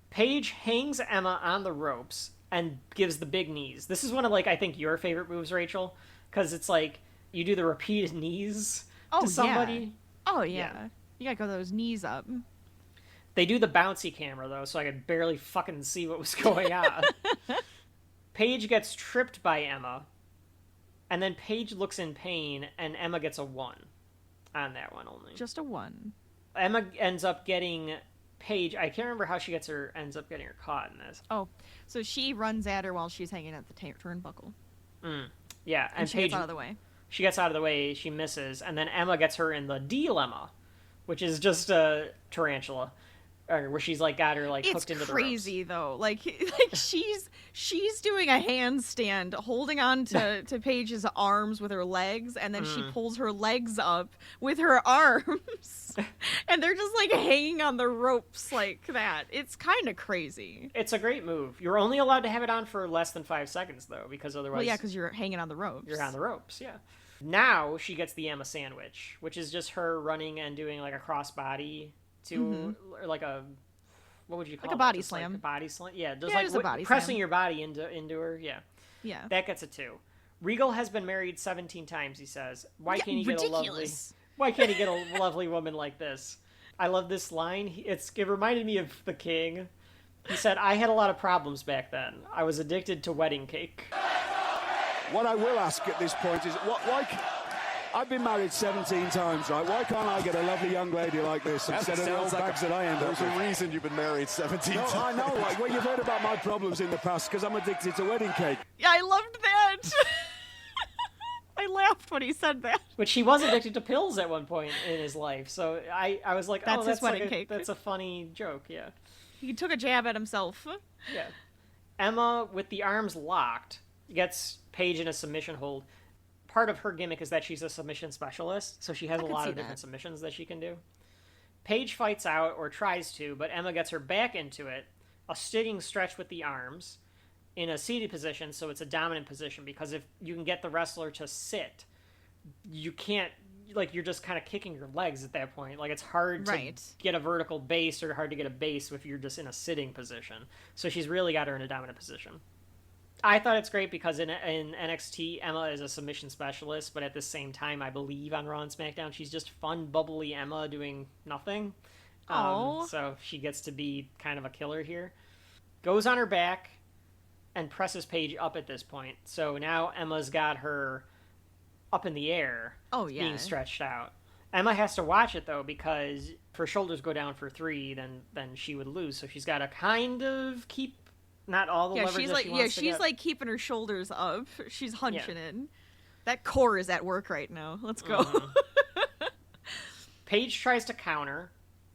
Paige hangs Emma on the ropes and gives the big knees. This is one of, like, I think your favorite moves, Rachel, because it's like you do the repeated knees to somebody. Yeah. Oh, yeah. You gotta go those knees up. They do the bouncy camera, though, so I could barely fucking see what was going on. Paige gets tripped by Emma, and then Paige looks in pain, and Emma gets a 1 on that one only. Just a 1. Emma ends up getting Paige. I can't remember how she ends up getting her caught in this. Oh, so she runs at her while she's hanging at the turnbuckle. Yeah, and she Paige gets out of the way. She gets out of the way, she misses, and then Emma gets her in the dilemma, which is just a tarantula, where she's like got her like hooked into the ropes. It's crazy though. Like she's doing a handstand, holding on to Paige's arms with her legs, and then she pulls her legs up with her arms, and they're just like hanging on the ropes like that. It's kind of crazy. It's a great move. You're only allowed to have it on for less than 5 seconds though, because otherwise. Well, yeah, because you're hanging on the ropes. You're on the ropes, yeah. Now she gets the Emma sandwich, which is just her running and doing like a crossbody to like a, what would you call it? Like a body just slam. Like a body slam. Yeah, just just a body pressing slam. your body into her. Yeah. Yeah. That gets a 2. Regal has been married 17 times, he says. Why can't he get Why can't he get a lovely woman like this? I love this line. It reminded me of the King. He said, "I had a lot of problems back then. I was addicted to wedding cake." What I will ask at this point is, I've been married 17 times, right? Why can't I get a lovely young lady like this instead of the old bags that I end up with? There's a reason you've been married 17 times. I know, like, well, you've heard about my problems in the past because I'm addicted to wedding cake. Yeah, I loved that. I laughed when he said that. But she was addicted to pills at one point in his life, so I was like, that's his wedding cake. That's a funny joke, yeah. He took a jab at himself. Yeah. Emma, with the arms locked, gets Paige in a submission hold. Part of her gimmick is that she's a submission specialist, so she has a lot of different submissions that she can do. Paige fights out, or tries to, but Emma gets her back into it, a sitting stretch with the arms, in a seated position, so it's a dominant position, because if you can get the wrestler to sit, you can't, like, you're just kind of kicking your legs at that point. Like, it's hard to get a vertical base, or hard to get a base if you're just in a sitting position. So she's really got her in a dominant position. I thought it's great because in NXT, Emma is a submission specialist, but at the same time, I believe on Raw and SmackDown, she's just fun, bubbly Emma doing nothing. So she gets to be kind of a killer here. Goes on her back and presses Paige up at this point. So now Emma's got her up in the air, being stretched out. Emma has to watch it, though, because if her shoulders go down for 3, then she would lose. So she's got to kind of keep... Not all the leverage that she wants to get. She's like keeping her shoulders up. She's hunching in. That core is at work right now. Let's go. Paige tries to counter,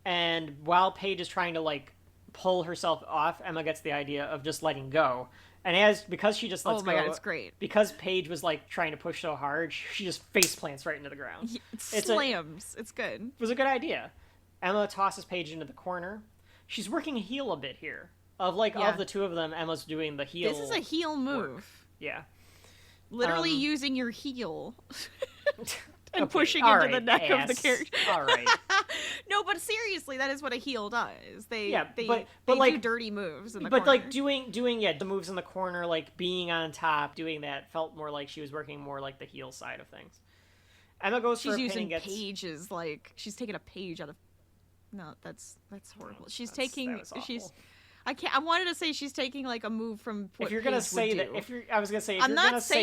and while Paige is trying to like pull herself off, Emma gets the idea of just letting go. And because she just lets go, God, it's great. Because Paige was like trying to push so hard, she just face plants right into the ground. It slams. It's good. It was a good idea. Emma tosses Paige into the corner. She's working heel a bit here. Of the two of them, Emma's doing the heel. This is a heel move. Work. Yeah. Literally using your heel and pushing into the neck of the character. All right. No, but seriously, that is what a heel does. They like, do dirty moves in the corner. But like doing the moves in the corner, like being on top, doing that felt more like she was working more like the heel side of things. Emma goes for a pin and gets... Pages, like she's taking a page out of... No, that's horrible. I wanted to say she's taking like a move from what if you're gonna Paige say that, I was gonna say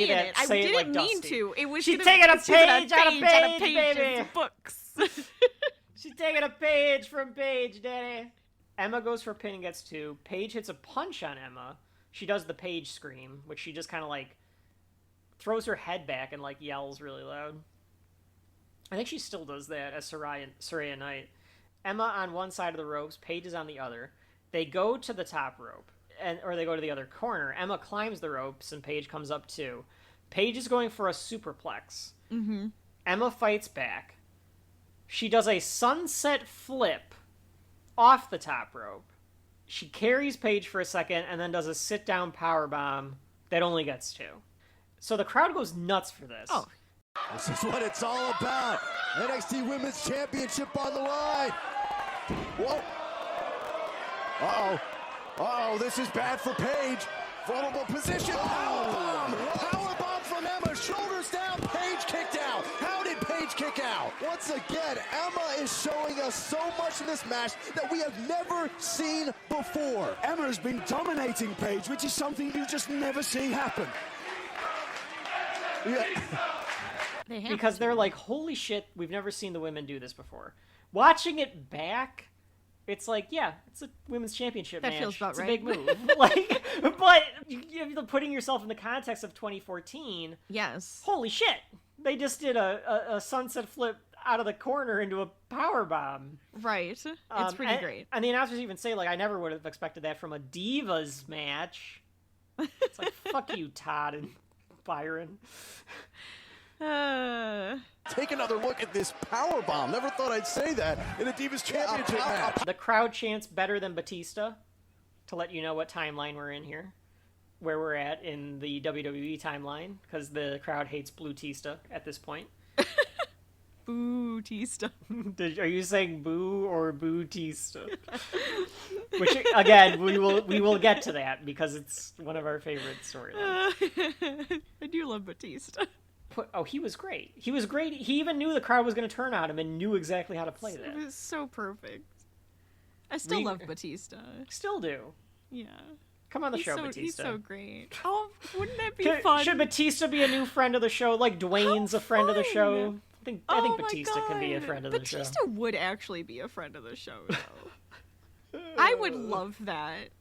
that. I didn't mean to. It was she's taking a page out of Paige, baby. Books. She's taking a page from Paige, Daddy. Emma goes for a pin and gets 2. Paige hits a punch on Emma. She does the Paige scream, which she just kind of like throws her head back and like yells really loud. I think she still does that as Saraya Knight. Emma on one side of the ropes, Paige is on the other. They go to the top rope, or they go to the other corner. Emma climbs the ropes, and Paige comes up too. Paige is going for a superplex. Emma fights back. She does a sunset flip off the top rope. She carries Paige for a second and then does a sit-down powerbomb that only gets 2. So the crowd goes nuts for this. Oh. This is what it's all about. NXT Women's Championship on the line. Whoa. Uh-oh, this is bad for Paige. Vulnerable position. Powerbomb. Powerbomb from Emma. Shoulders down. Paige kicked out. How did Paige kick out? Once again, Emma is showing us so much in this match that we have never seen before. Emma's been dominating Paige, which is something you just never see happen. Yeah. Because they're like, holy shit, we've never seen the women do this before. Watching it back, it's like, yeah, it's a women's championship match. That feels about it's right. a big move. Like, but you're putting yourself in the context of 2014. Yes. Holy shit, they just did a sunset flip out of the corner into a power bomb. Right. It's pretty great. And the announcers even say, like, I never would have expected that from a Divas match. It's like, fuck you, Todd and Byron. Take another look at this power bomb. Never thought I'd say that in a Divas Championship match. The crowd chants better than Batista to let you know what timeline we're in here, where we're at in the WWE timeline, because the crowd hates Blue-tista at this point. Boo-tista. Are you saying boo or Boo-tista? Which, again, we will get to that because it's one of our favorite storylines. I do love Batista. Oh, he was great. He was great. He even knew the crowd was going to turn on him and knew exactly how to play that. It was so perfect. I still love Batista. Still do. Yeah. Come on the show, Batista. He's so great. Oh, wouldn't that be fun? Should Batista be a new friend of the show? Like Dwayne's a friend of the show? I think Batista can be a friend of the show. Batista would actually be a friend of the show, though. I would love that.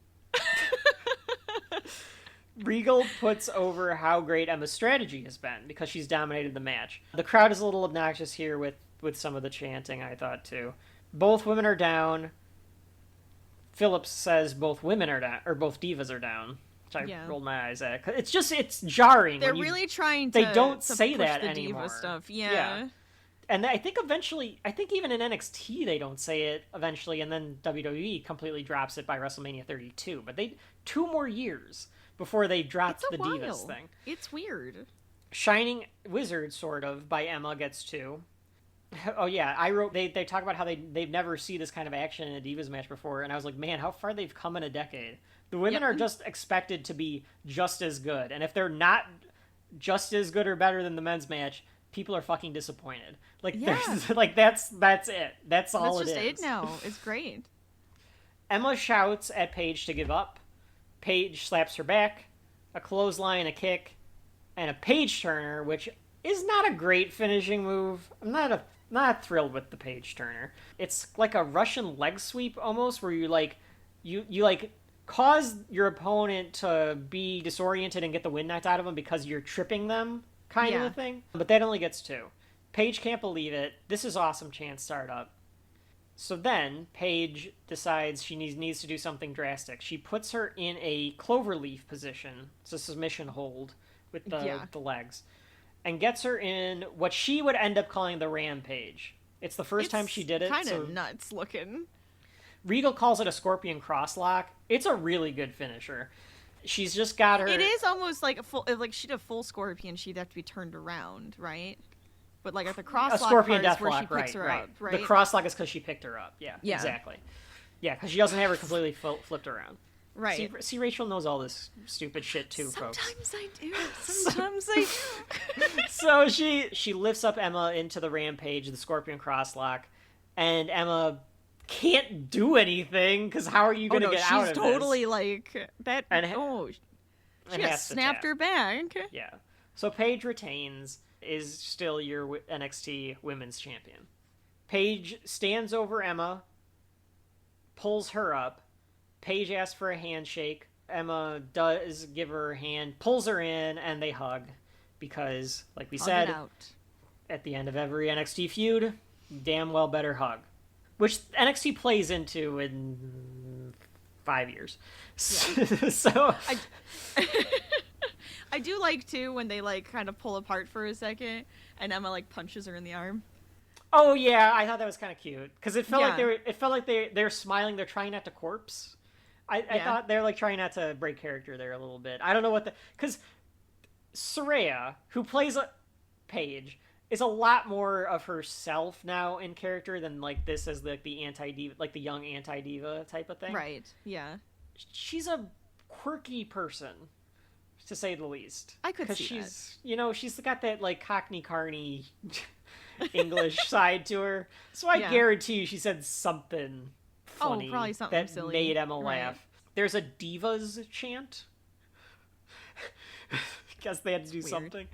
Regal puts over how great Emma's strategy has been because she's dominated the match. The crowd is a little obnoxious here with some of the chanting, I thought, too. Both women are down. Phillips says both women are down, or both divas are down, which I rolled my eyes at. It's jarring. They're really trying to They don't to say push that the anymore. diva stuff. Yeah. And I think even in NXT they don't say it eventually, and then WWE completely drops it by WrestleMania 32. But 2 more years before they dropped the Divas thing. It's weird. Shining Wizard, sort of, by Emma gets 2. Oh yeah, I wrote, they talk about how they've never seen this kind of action in a Divas match before, and I was like, man, how far they've come in a decade. The women are just expected to be just as good, and if they're not just as good or better than the men's match, people are fucking disappointed. Like, there's, like that's it. That's all it is. That's just it now. It's great. Emma shouts at Paige to give up. Paige slaps her back, a clothesline, a kick, and a Paige turner, which is not a great finishing move. I'm not thrilled with the Paige turner. It's like a Russian leg sweep almost, where you cause your opponent to be disoriented and get the wind knocked out of them because you're tripping them, kind of a thing. But that only gets 2. Paige can't believe it. This is awesome chance startup. So then Paige decides she needs to do something drastic. She puts her in a cloverleaf position. It's a submission hold with the legs. And gets her in what she would end up calling the Rampage. It's the first time she did it. Kind of nuts looking. Regal calls it a Scorpion Crosslock. It's a really good finisher. She's just got her... It is almost like she'd have full Scorpion, she'd have to be turned around, right? But like at the crosslock, a Scorpion part is where she picks her up, right? The crosslock is because she picked her up. Yeah, exactly. Yeah, because she doesn't have her completely flipped around. Right. See, Rachel knows all this stupid shit too, folks. Sometimes I do. Sometimes I do. So she lifts up Emma into the Rampage, the Scorpion Crosslock, and Emma can't do anything because how are you going to get out of this? She's totally like that. She just snapped her back. Yeah. So Paige retains, is still your NXT Women's Champion. Paige stands over Emma, pulls her up. Paige asks for a handshake. Emma does give her a hand, pulls her in, and they hug. Because, like we said, at the end of every NXT feud, damn well better hug. Which NXT plays into in 5 years. Yeah. So... I do like, too, when they, like, kind of pull apart for a second, and Emma, like, punches her in the arm. Oh yeah, I thought that was kind of cute because it felt Yeah. like they're smiling. They're trying not to corpse. I thought they're like trying not to break character there a little bit. I don't know because Saraya, who plays Paige, is a lot more of herself now in character than like this as like the anti-diva, like the young anti-diva type of thing. Right. Yeah. She's a quirky person, to say the least. I could see she's, she's got that like Cockney Carney English side to her. So I guarantee you she said something funny probably something that silly. made Emma Right. laugh. There's a divas chant. Guess they had to do Weird. something.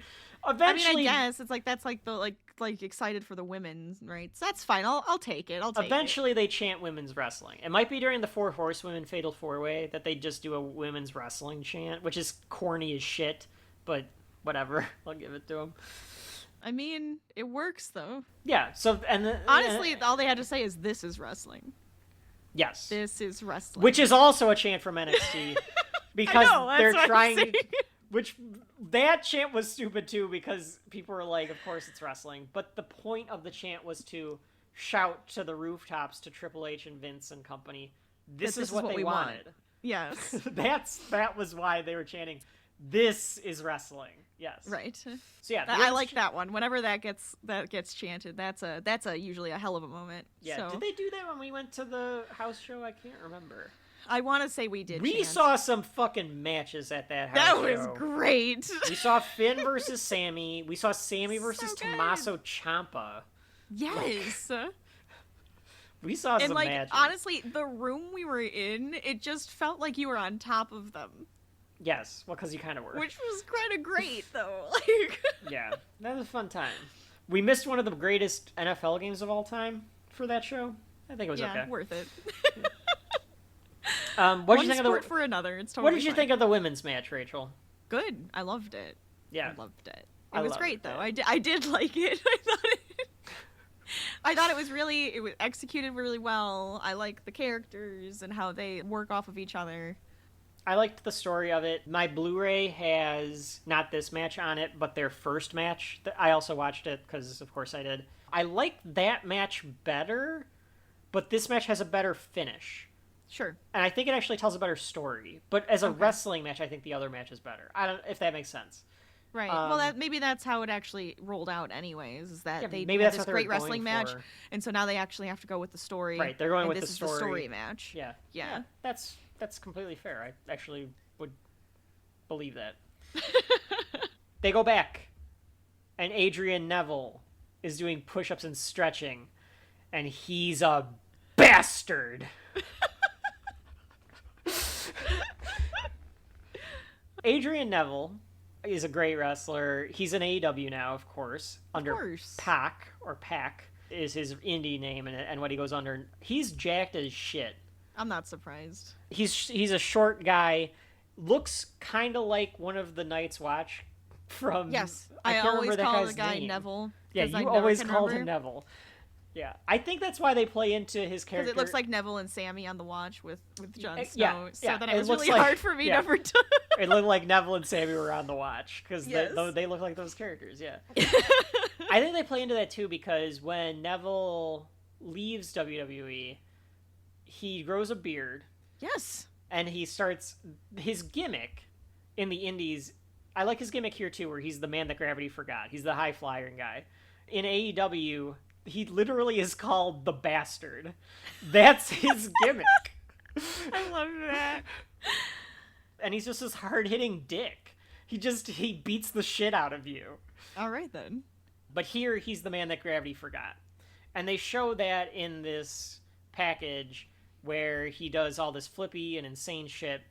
Eventually, I guess it's like that's like the like excited for the women's, right? So that's fine. I'll take it. Eventually, they chant women's wrestling. It might be during the Four Horsewomen Fatal 4-Way that they just do a women's wrestling chant, which is corny as shit, but whatever. I'll give it to them. I mean, it works though. Yeah. So Honestly, all they had to say is "This is wrestling." Yes. This is wrestling. Which is also a chant from NXT because I know, that's they're what I'm trying. saying. Which that chant was stupid too because people were like, "Of course it's wrestling," but the point of the chant was to shout to the rooftops to Triple H and Vince and company, "This is what they we wanted." Want. Yes. that was why they were chanting, "This is wrestling." Yes. Right. So yeah, I like that one. Whenever that gets chanted, that's a usually a hell of a moment. Yeah. So. Did they do that when we went to the house show? I can't remember. I want to say we did. We chant. saw some fucking matches at that house That show. was great. We saw Finn versus Sami. We saw Sami versus So good. Tommaso Ciampa. Yes. We saw And some like matches. honestly, the room we were in, it just felt like you were on top of them, Yes, well, because you kind of were. which was kind of great though. Like, Yeah, that was a fun time. We missed one of the greatest NFL games of all time for that show. I think it was yeah, okay. worth it. What One did you think sport of the? for another. It's totally What did you fine. think of the women's match, Rachel? Good. I loved it. Yeah, I loved it. I It was loved great it. though. I did like it. I thought it was executed really well. I like the characters and how they work off of each other. I liked the story of it. My Blu-ray has not this match on it, but their first match. I also watched it because, of course, I did. I liked that match better, but this match has a better finish. Sure. And I think it actually tells a better story. But as a wrestling match, I think the other match is better. I don't if that makes sense. Right. Well, maybe that's how it actually rolled out, anyways. Is that they maybe had that's this what they were great wrestling going match, for. and so now they actually have to go with the story. Right, they're going and with this the is story. the story match. Yeah. Yeah. That's completely fair. I actually would believe that. They go back, and Adrian Neville is doing push-ups and stretching, and he's a bastard. Adrian Neville is a great wrestler. He's in AEW now, of course. Under Pac, or Pac is his indie name and what he goes under. He's jacked as shit. I'm not surprised. He's a short guy. Looks kind of like one of the Night's Watch from... Yes, I can't always remember that call guy's the guy name. Neville. Yeah, 'cause I you never always can called him remember. Neville. Yeah, I think that's why they play into his character. Because it looks like Neville and Sami on the watch with Jon Snow. Yeah, So yeah, then it it was looks really like- hard for me yeah. never to... It looked like Neville and Sami were on the watch because Yes. they look like those characters. Yeah, I think they play into that too because when Neville leaves WWE, he grows a beard. Yes, and he starts his gimmick in the Indies. I like his gimmick here too, where he's the man that gravity forgot. He's the high flying guy. In AEW, he literally is called the Bastard. That's his gimmick. I love that. And he's just this hard-hitting dick. He beats the shit out of you. All right, then. But here, he's the man that gravity forgot. And they show that in this package where he does all this flippy and insane shit.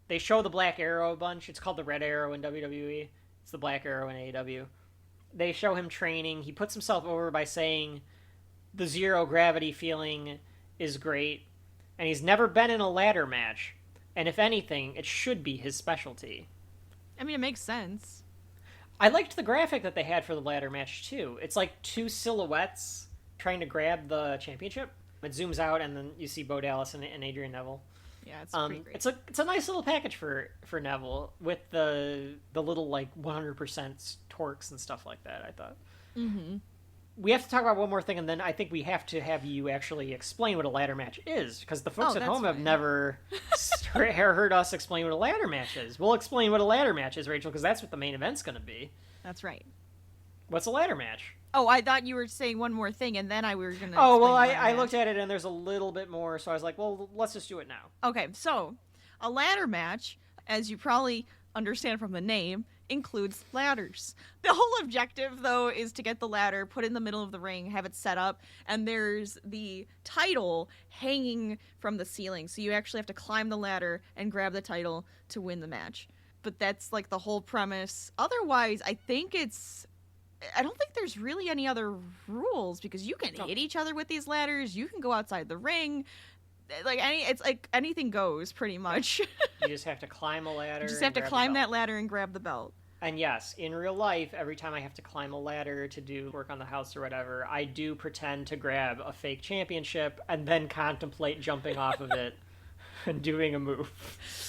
They show the Black Arrow a bunch. It's called the Red Arrow in WWE. It's the Black Arrow in AEW. They show him training. He puts himself over by saying the zero gravity feeling is great. And he's never been in a ladder match. And if anything, it should be his specialty. I mean, it makes sense. I liked the graphic that they had for the ladder match, too. It's like two silhouettes trying to grab the championship. It zooms out, and then you see Bo Dallas and Adrian Neville. Yeah, it's pretty great. It's a nice little package for Neville with the little, like, 100% torques and stuff like that, I thought. Mm-hmm. we have to talk about one more thing, and then I think we have to have you actually explain what a ladder match is, because the folks at home have never heard us explain what a ladder match is. We'll explain what a ladder match is, Rachel, because that's what the main event's going to be. That's right. What's a ladder match? Oh, I thought you were saying one more thing, and then we were going to Oh, well, I looked at it, and there's a little bit more, so I was like, well, let's just do it now. Okay, so a ladder match, as you probably understand from the name, includes ladders. The whole objective, though, is to get the ladder, put it in the middle of the ring, have it set up, and there's the title hanging from the ceiling. So you actually have to climb the ladder and grab the title to win the match. But that's like the whole premise. Otherwise, I don't think there's really any other rules, because you can hit each other with these ladders, you can go outside the ring. It's like anything goes, pretty much. You just have to climb a ladder. You just have to climb that ladder and grab the belt. And yes, in real life, every time I have to climb a ladder to do work on the house or whatever, I do pretend to grab a fake championship and then contemplate jumping off of it and doing a move.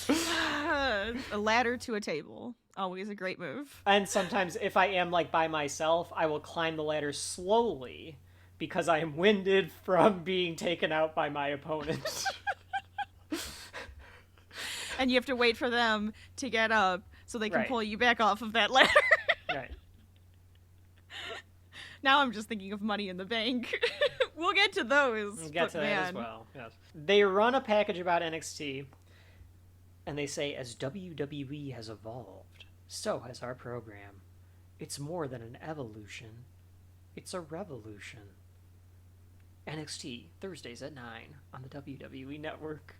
A ladder to a table. Always a great move. And sometimes if I am like by myself, I will climb the ladder slowly, because I am winded from being taken out by my opponent. And you have to wait for them to get up so they can pull you back off of that ladder. Right. Now I'm just thinking of Money in the Bank. We'll get to those. We'll get to that as well. Yes. They run a package about NXT, and they say, as WWE has evolved, so has our program. It's more than an evolution. It's a revolution. NXT, Thursdays at 9 on the WWE Network.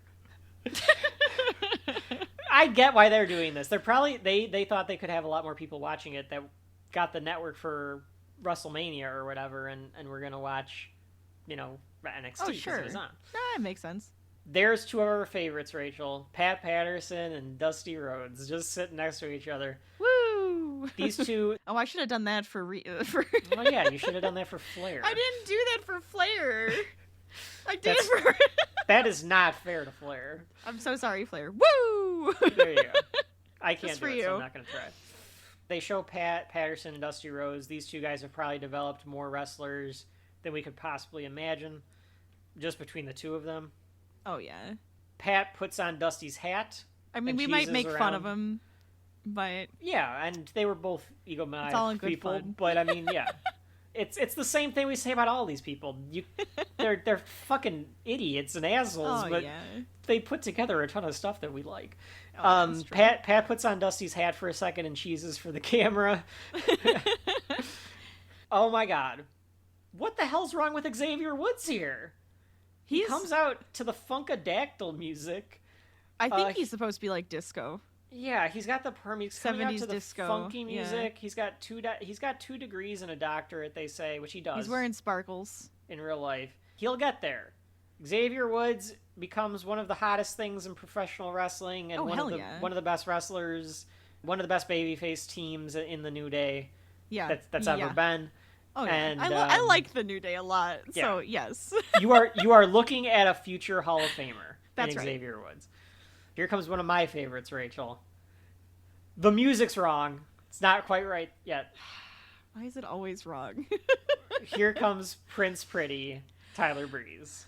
I get why they're doing this. They're probably they thought they could have a lot more people watching it that got the network for WrestleMania or whatever, and we're gonna watch, NXT. Oh, sure. It is on. That makes sense. There's two of our favorites, Rachel. Pat Patterson and Dusty Rhodes, just sitting next to each other. Woo! These two... Oh, I should have done that for... Oh, yeah, you should have done that for Flair. I didn't do that for Flair. I did it for... That is not fair to Flair. I'm so sorry, Flair. Woo! There you go. I can't Just do for it, you. so I'm not going to try. They show Pat Patterson and Dusty Rhodes. These two guys have probably developed more wrestlers than we could possibly imagine, just between the two of them. Oh, yeah. Pat puts on Dusty's hat. I mean, we might make fun of him, but... Yeah, and they were both egomaniac it's all in good people, fun. But I mean, yeah. It's the same thing we say about all these people. They're fucking idiots and assholes, but they put together a ton of stuff that we like. Pat puts on Dusty's hat for a second and cheeses for the camera. Oh my god. What the hell's wrong with Xavier Woods here? He comes out to the Funkadactyl music. I think he's supposed to be like disco. Yeah, he's got the perm. He's coming out to the disco. Funky music. Yeah. He's got 2 degrees and a doctorate, they say, which he does. He's wearing sparkles in real life. He'll get there. Xavier Woods becomes one of the hottest things in professional wrestling, and one of the best wrestlers, one of the best babyface teams in the New Day. Yeah, that's ever been. Oh, yeah. And I like the New Day a lot. So yes, you are looking at a future Hall of Famer. That's in right. Xavier Woods. Here comes one of my favorites, Rachel. The music's wrong. It's not quite right yet. Why is it always wrong? Here comes Prince Pretty, Tyler Breeze.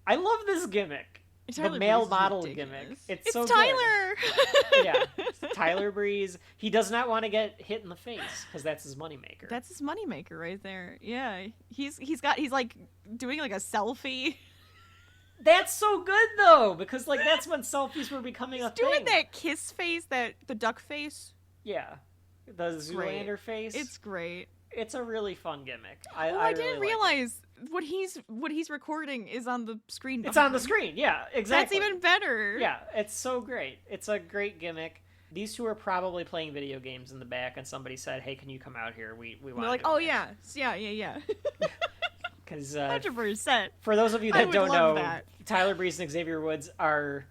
I love this gimmick. Tyler the male Breeze model ridiculous. gimmick. It's so Tyler. Good. Yeah, it's Tyler Breeze. He does not want to get hit in the face because that's his moneymaker. That's his moneymaker right there. Yeah, he's like doing like a selfie. That's so good though, because like that's when selfies were becoming a thing. Doing that kiss face, the duck face. Yeah, the Zoolander face. It's great. It's a really fun gimmick. I didn't realize what he's recording is on the screen. It's on the screen. Yeah, exactly. That's even better. Yeah, it's so great. It's a great gimmick. These two are probably playing video games in the back, and somebody said, "Hey, can you come out here? We want." They're like, "Oh yeah." Because 100%. For those of you that don't know, Tyler Breeze and Xavier Woods are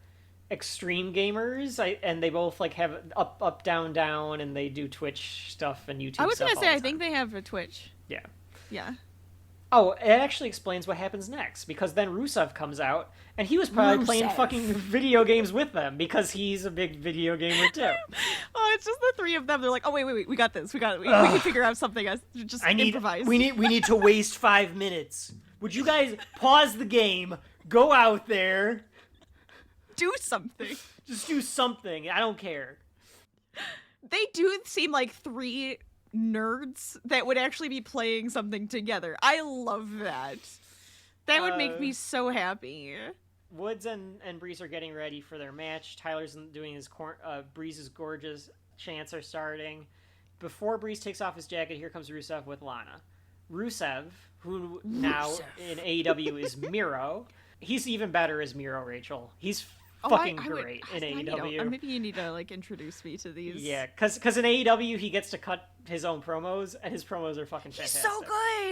extreme gamers, and they both like have up, down, down, and they do Twitch stuff and YouTube stuff. I was gonna say, I think they have a Twitch. Yeah. Yeah. Oh, it actually explains what happens next, because then Rusev comes out, and he was probably playing fucking video games with them, because he's a big video gamer too. Oh, it's just the three of them. They're like, oh, wait, we got this. We can figure out something. Just improvise. We need to waste 5 minutes. Would you guys pause the game, go out there, do something. Just do something. I don't care. They do seem like three nerds that would actually be playing something together. I love that. That would make me so happy. Woods and Breeze are getting ready for their match. Tyler's doing his Breeze's gorgeous chants are starting. Before Breeze takes off his jacket, here comes Rusev with Lana. Rusev, who now in AEW is Miro. He's even better as Miro, Rachel. He's fucking great in AEW. Maybe you need to like introduce me to these. Yeah, because in AEW he gets to cut his own promos, and his promos are fucking fantastic.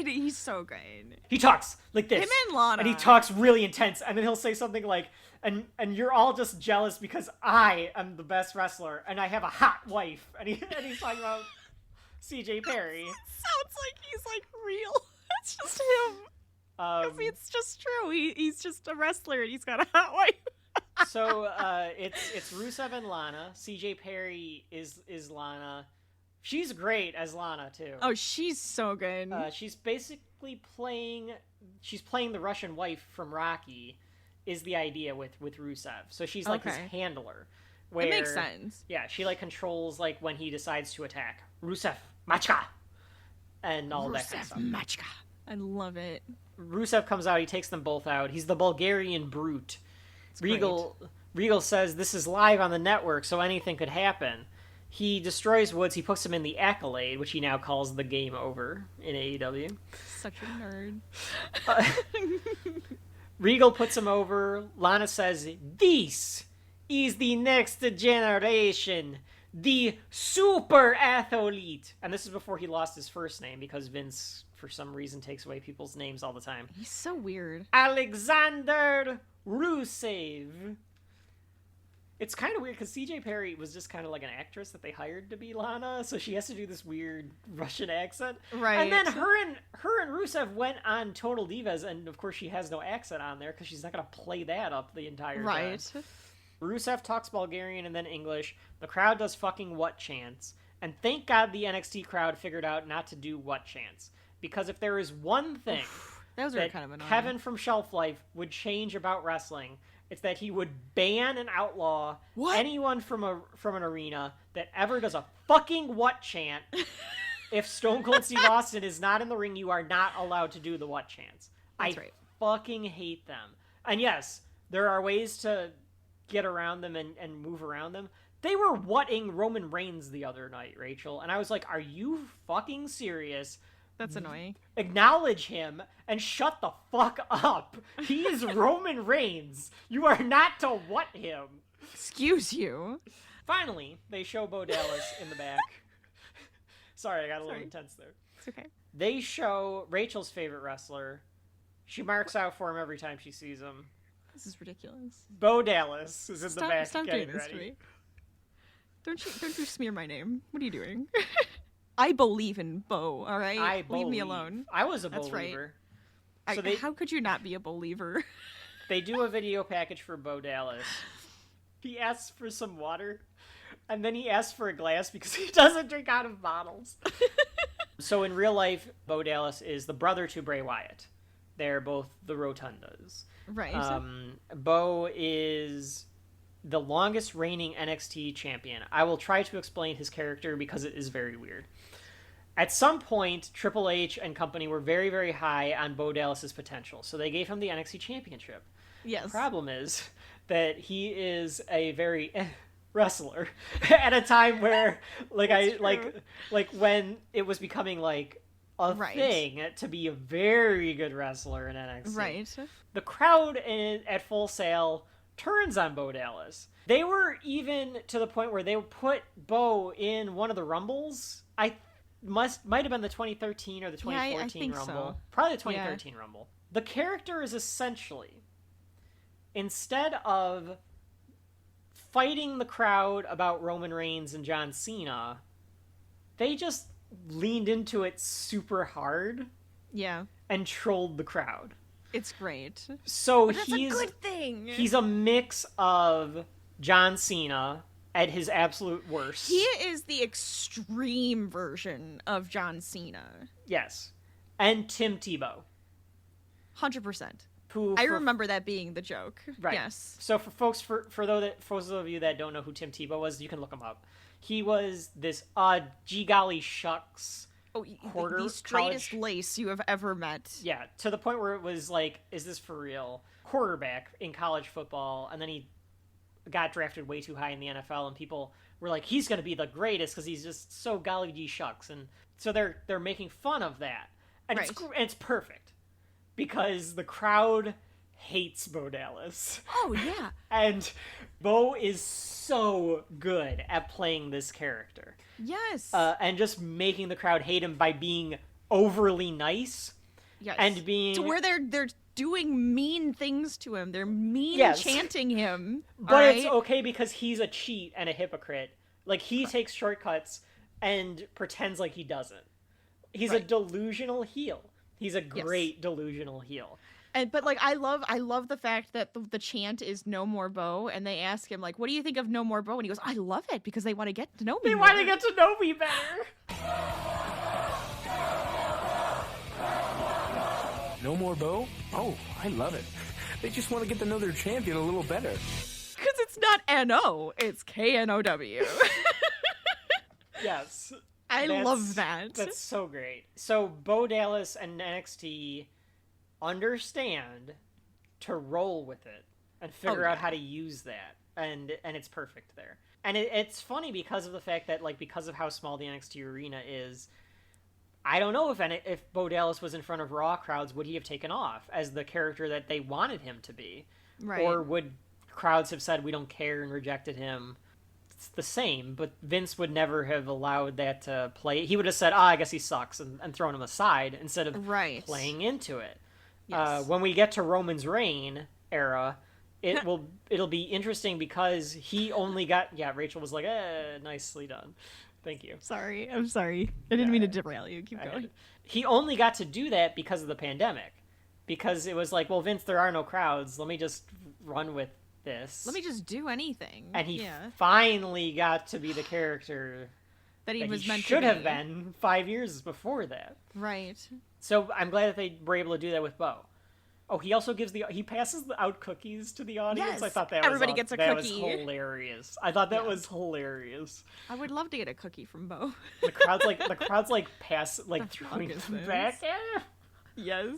He's so good. He talks like this. Him and Lana. And he talks really intense, and then he'll say something like, and you're all just jealous because I am the best wrestler, and I have a hot wife. And he's talking about CJ Perry. It sounds like he's like real. It's just him. It's just true. He's just a wrestler, and he's got a hot wife. So it's Rusev and Lana. CJ Perry is Lana. She's great as Lana too. Oh, she's so good. She's basically playing the Russian wife from Rocky, is the idea with Rusev. So she's like his handler. Where, it makes sense. Yeah, she like controls like when he decides to attack. Rusev, Machka, and all that kind of stuff. Machka. I love it. Rusev comes out. He takes them both out. He's the Bulgarian brute. Regal says this is live on the network, so anything could happen. He destroys Woods. He puts him in the Accolade, which he now calls the Game Over in AEW. Such a nerd. Regal puts him over. Lana says, "This is the next generation, the super athlete." And this is before he lost his first name, because Vince, for some reason, takes away people's names all the time. He's so weird. Alexander Rusev. It's kind of weird because CJ Perry was just kind of like an actress that they hired to be Lana, so she has to do this weird Russian accent. Right. And then her and Rusev went on Total Divas, and of course she has no accent on there because she's not going to play that up the entire time. Rusev talks Bulgarian and then English. The crowd does fucking what chants. And thank God the NXT crowd figured out not to do what chants. Because if there is one thing those are kind of annoying. Kevin from Shelf Life would change about wrestling, it's that he would ban and outlaw anyone from an arena that ever does a fucking what chant. If Stone Cold Steve Austin is not in the ring, you are not allowed to do the what chants. I fucking hate them. And yes, there are ways to get around them and move around them. They were whatting Roman Reigns the other night, Rachel, and I was like, are you fucking serious? That's annoying. Acknowledge him and shut the fuck up. He is Roman Reigns. You are not to what him. Excuse you. Finally, they show Bo Dallas in the back. Sorry, I got a little intense there. It's okay. They show Rachel's favorite wrestler. She marks out for him every time she sees him. This is ridiculous. Bo Dallas is in the back stop getting doing this ready. to me. Don't you smear my name. What are you doing? I believe in Bo, all right? Leave me alone. I was a That's believer. Right. So how could you not be a believer? They do a video package for Bo Dallas. He asks for some water, and then he asks for a glass because he doesn't drink out of bottles. So in real life, Bo Dallas is the brother to Bray Wyatt. They're both the Rotundas. Right. Bo is the longest reigning NXT champion. I will try to explain his character because it is very weird. At some point, Triple H and company were very, very high on Bo Dallas's potential, so they gave him the NXT championship. Yes. The problem is that he is a very wrestler at a time where, like when it was becoming like a thing to be a very good wrestler in NXT. Right. The crowd at Full Sail turns on Bo Dallas. They were even to the point where they put Bo in one of the Rumbles. Might have been the 2013 or the 2014 Rumble. So. Probably the 2013 Rumble. The character is essentially, instead of fighting the crowd about Roman Reigns and John Cena, they just leaned into it super hard. Yeah. And trolled the crowd. It's great. So that's a good thing. He's a mix of John Cena at his absolute worst. He is the extreme version of John Cena. Yes. And Tim Tebow. 100%. Who, I remember that being the joke. Right. Yes. So for those of you that don't know who Tim Tebow was, you can look him up. He was this gee golly shucks quarter the straightest lace you have ever met. Yeah, to the point where it was like, is this for real? Quarterback in college football, and then he got drafted way too high in the NFL, and people were like, he's going to be the greatest because he's just so golly gee shucks. And so they're making fun of that. And it's perfect because the crowd hates Bo Dallas. Oh, yeah. And Bo is so good at playing this character. Yes. And just making the crowd hate him by being overly nice. Yes. And being... to where they're doing mean things to him. They're chanting him. But it's okay because he's a cheat and a hypocrite. Like, he takes shortcuts and pretends like he doesn't. He's a delusional heel. He's a great delusional heel. But like, I love the fact that the chant is "No More Bo," and they ask him like, "What do you think of No More Bo?" And he goes, "I love it because they want to get to know me. They want to get to know me better." No more Bo? Oh, I love it. They just want to get to know their champion a little better. Because it's not N-O, it's K-N-O-W. Yes. I love that. That's so great. So Bo Dallas and NXT understand to roll with it and figure out how to use that, and it's perfect there. And it's funny because of the fact that, like, because of how small the NXT arena is, I don't know if Bo Dallas was in front of Raw crowds, would he have taken off as the character that they wanted him to be? Right. Or would crowds have said, we don't care, and rejected him? It's the same, but Vince would never have allowed that to play. He would have said, I guess he sucks, and thrown him aside instead of playing into it. Yes. When we get to Roman's reign era, it'll be interesting because he only got... Yeah, Rachel was like, nicely done. Thank you. Sorry. I'm sorry. I didn't mean to derail you. Keep going. He only got to do that because of the pandemic. Because it was like, well, Vince, there are no crowds. Let me just run with this. Let me just do anything. And he finally got to be the character that he was meant to be. Should have been 5 years before that. Right. So I'm glad that they were able to do that with Bo. Oh, he also he passes out cookies to the audience. Yes, I thought that everybody gets a cookie. That was hilarious. I thought that was hilarious. I would love to get a cookie from Bo. The crowd's throwing them back. Yes.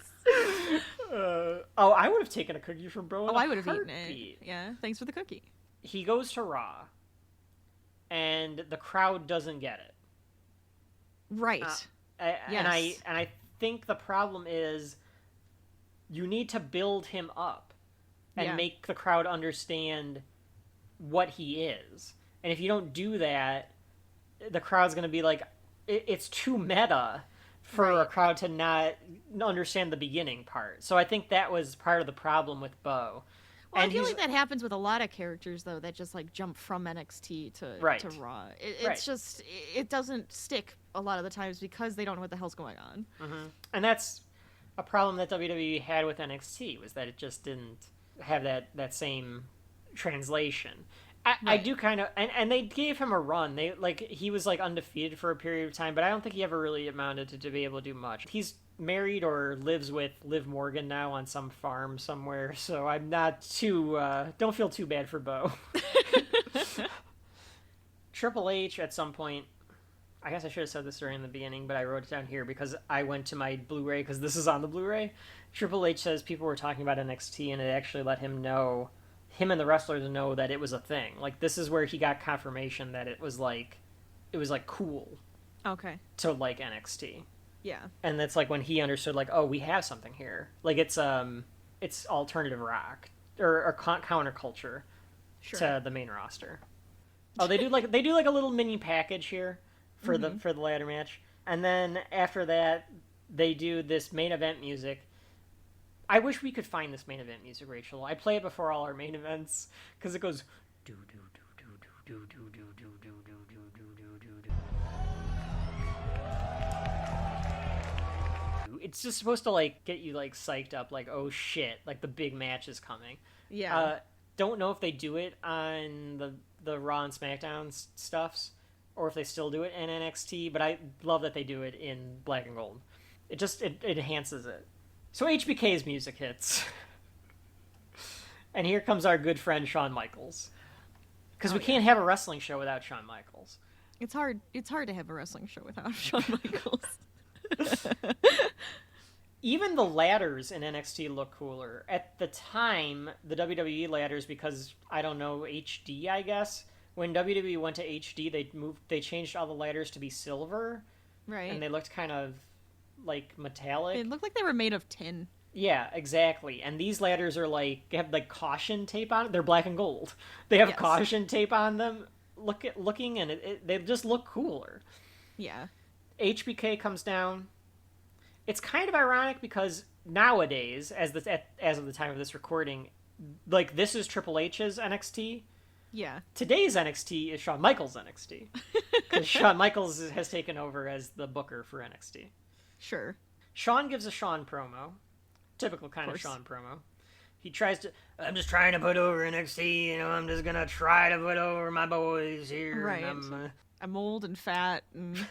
I would have taken a cookie from Bo. I would have eaten it. Yeah. Thanks for the cookie. He goes to Raw, and the crowd doesn't get it. Right. And I think the problem is, you need to build him up and make the crowd understand what he is. And if you don't do that, the crowd's going to be like, it's too meta for a crowd to not understand the beginning part. So I think that was part of the problem with Bo. Well, I feel like that happens with a lot of characters, though, that just, like, jump from NXT to Raw. It's just, it doesn't stick a lot of the times because they don't know what the hell's going on. Mm-hmm. And that's a problem that WWE had with NXT, was that it just didn't have that same translation. I do kind of, and they gave him a run. He was like undefeated for a period of time, but I don't think he ever really amounted to be able to do much. He's married or lives with Liv Morgan now on some farm somewhere, so I'm not too don't feel too bad for Bo. Triple H at some point, I guess I should have said this during the beginning, but I wrote it down here because I went to my Blu-ray because this is on the Blu-ray. Triple H says people were talking about NXT and it actually let him and the wrestlers know that it was a thing. Like, this is where he got confirmation that it was like cool. Okay. To like NXT. Yeah. And that's like when he understood, like, oh, we have something here. Like, it's alternative rock or counterculture to the main roster. Oh, they do like a little mini package here for the ladder match, and then after that they do this main event music. I wish we could find this main event music, Rachel. I play it before all our main events because it goes do do do do do do do do do do do do do. It's just supposed to like get you like psyched up, like, oh shit, like the big match is coming. Yeah. don't know if they do it on the Raw and SmackDown stuffs, or if they still do it in NXT, but I love that they do it in Black and Gold. It enhances it. So HBK's music hits. And here comes our good friend Shawn Michaels. Because we can't have a wrestling show without Shawn Michaels. It's hard to have a wrestling show without Shawn Michaels. Even the ladders in NXT look cooler. At the time, the WWE ladders, because, I don't know, HD, I guess, when WWE went to HD, they changed all the ladders to be silver. Right. And they looked kind of, like, metallic. It looked like they were made of tin. Yeah, exactly. And these ladders are, like, have, like, caution tape on it. They're black and gold. They have caution tape on them, looking, and they just look cooler. Yeah. HBK comes down. It's kind of ironic because nowadays, as of the time of this recording, like, this is Triple H's NXT. Yeah. Today's NXT is Shawn Michaels' NXT. Because Shawn Michaels has taken over as the booker for NXT. Sure. Shawn gives a Shawn promo. Typical kind of Shawn promo. He tries to, I'm just trying to put over NXT, I'm just going to try to put over my boys here. Right. I'm old and fat and...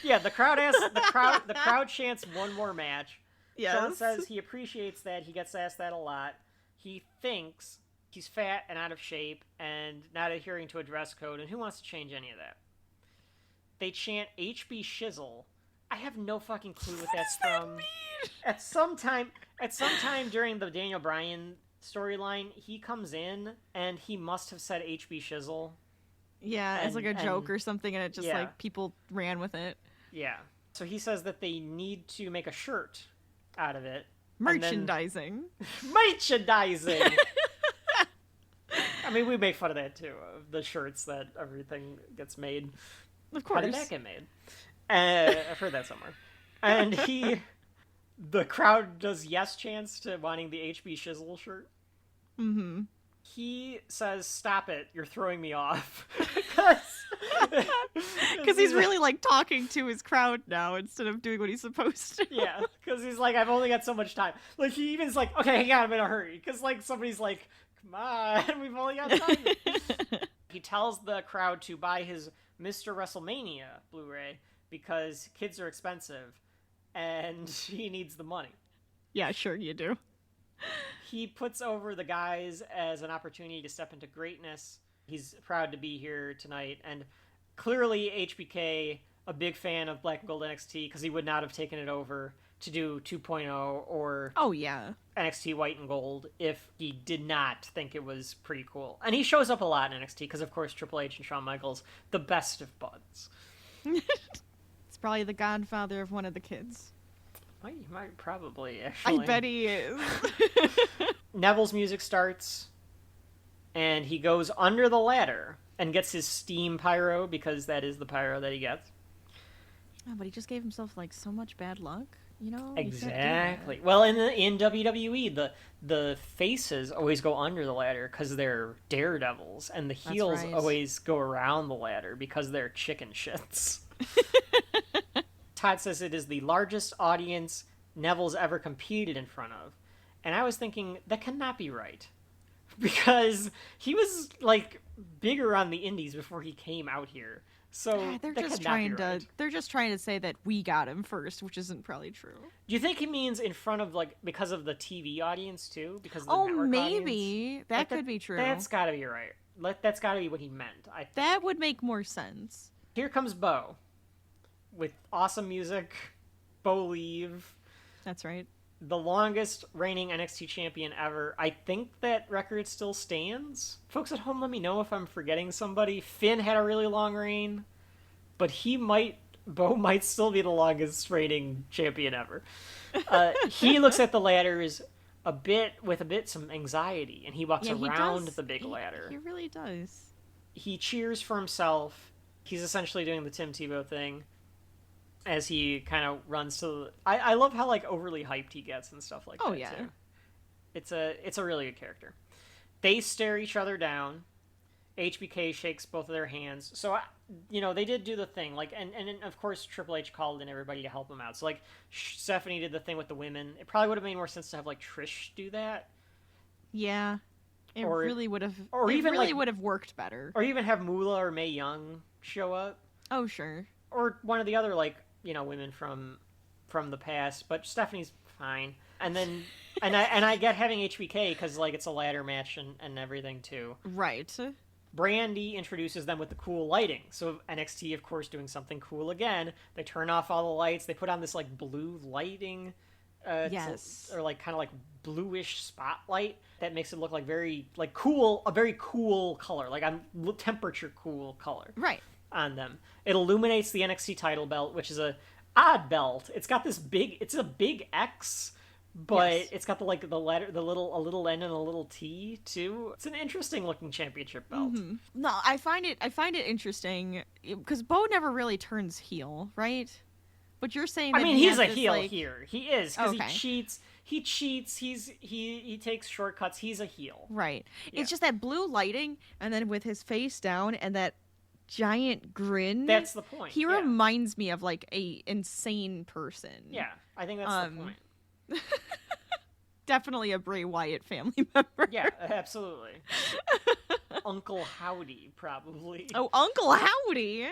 Yeah, the crowd chants one more match. Yes. Shawn says he appreciates that. He gets asked that a lot. He thinks he's fat and out of shape and not adhering to a dress code, and who wants to change any of that? They chant HB Shizzle. I have no fucking clue what that's from. At some time during the Daniel Bryan storyline, he comes in and he must have said HB Shizzle. Yeah, it's like a joke or something, and it just, like, people ran with it. Yeah. So he says that they need to make a shirt out of it. Merchandising. Merchandising! I mean, we make fun of that, too, of the shirts that everything gets made. Of course. How did that get made? I've heard that somewhere. And the crowd does yes chants to wanting the HB Shizzle shirt. Mm-hmm. He says, stop it, you're throwing me off. Because he's really, like, talking to his crowd now instead of doing what he's supposed to. Yeah, because he's like, I've only got so much time. Like, he even's like, okay, hang on, I'm in a hurry. Because, like, somebody's like, come on, we've only got time. He tells the crowd to buy his Mr. WrestleMania Blu-ray because kids are expensive and he needs the money. Yeah, sure you do. He puts over the guys as an opportunity to step into greatness. He's proud to be here tonight, and clearly HBK, a big fan of Black and Gold NXT, because he would not have taken it over to do 2.0 or NXT White and Gold if he did not think it was pretty cool. And he shows up a lot in NXT because, of course, Triple H and Shawn Michaels, the best of buds. It's probably the godfather of one of the kids. He might probably, actually. I bet he is. Neville's music starts, and he goes under the ladder and gets his steam pyro, because that is the pyro that he gets. Oh, but he just gave himself, like, so much bad luck, Exactly. Well, in WWE, the faces always go under the ladder because they're daredevils, and the heels always go around the ladder because they're chicken shits. Todd says it is the largest audience Neville's ever competed in front of. And I was thinking, that cannot be right. Because he was, like, bigger on the indies before he came out here. So they're just trying to say that we got him first, which isn't probably true. Do you think he means in front of, like, because of the TV audience, too? Because of the network maybe. audience? That could be true. That's gotta be right. That's gotta be what he meant, I think. That would make more sense. Here comes Bo. With awesome music, Bo Leave. That's right. The longest reigning NXT champion ever. I think that record still stands. Folks at home, let me know if I'm forgetting somebody. Finn had a really long reign, but Bo might still be the longest reigning champion ever. He looks at the ladders with some anxiety, and he walks around the big ladder. He really does. He cheers for himself. He's essentially doing the Tim Tebow thing. As he kind of runs to I love how, like, overly hyped he gets and stuff like that. Oh, yeah. Too. It's a really good character. They stare each other down. HBK shakes both of their hands. So, they did do the thing. Like, and of course, Triple H called in everybody to help him out. So, like, Stephanie did the thing with the women. It probably would have made more sense to have, like, Trish do that. Yeah. It or really would have. or It even really like would have worked better. or even have Moolah or Mae Young show up, Oh sure. or one of the other like women from the past. But Stephanie's fine, and then and I get having HBK because like it's a ladder match and everything too. Right. Brandy introduces them with the cool lighting. So NXT, of course, doing something cool again. They turn off all the lights. They put on this like blue lighting. Yes. Or like kind of like bluish spotlight that makes it look like very like cool, a very cool color, like a temperature cool color. Right. On them. It illuminates the NXT title belt, which is a odd belt. It's got this it's a big X, but Yes. it's got the letter, a little N and a little T too. It's an interesting looking championship belt. Mm-hmm. No, I find it interesting because Bo never really turns heel, right? But you're saying that He's a has this, heel like... here. He is because Okay. he cheats. He takes shortcuts. He's a heel. Right. Yeah. It's just that blue lighting, and then with his face down and that giant grin. That's the point. He yeah. reminds me of like a insane person. Yeah, I think that's the point. Definitely a Bray Wyatt family member. Yeah, absolutely. Uncle Howdy, probably. Oh, Uncle Howdy.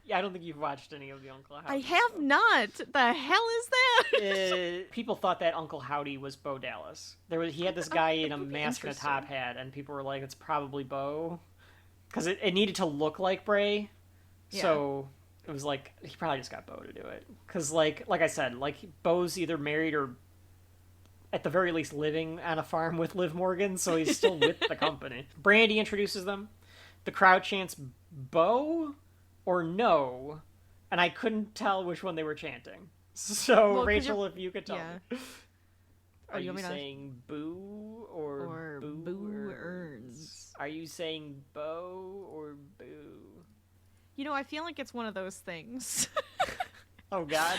Yeah, I don't think you've watched any of the Uncle Howdy. I have not. The hell is that? People thought that Uncle Howdy was Bo Dallas. He had this guy in a mask and a top hat, and people were like, "It's probably Bo," because it needed to look like Bray. Yeah. So it was like he probably just got Bo to do it, because like I said, like Bo's either married or at the very least living on a farm with Liv Morgan, so he's still with the company. Brandy introduces them. The crowd chants Bo or no, and I couldn't tell which one they were chanting. So, Well, Rachel, if you could tell me. Are you you want me to- saying boo or boo earns? Are you saying Bo or boo? You know, I feel like it's one of those things. Oh, God.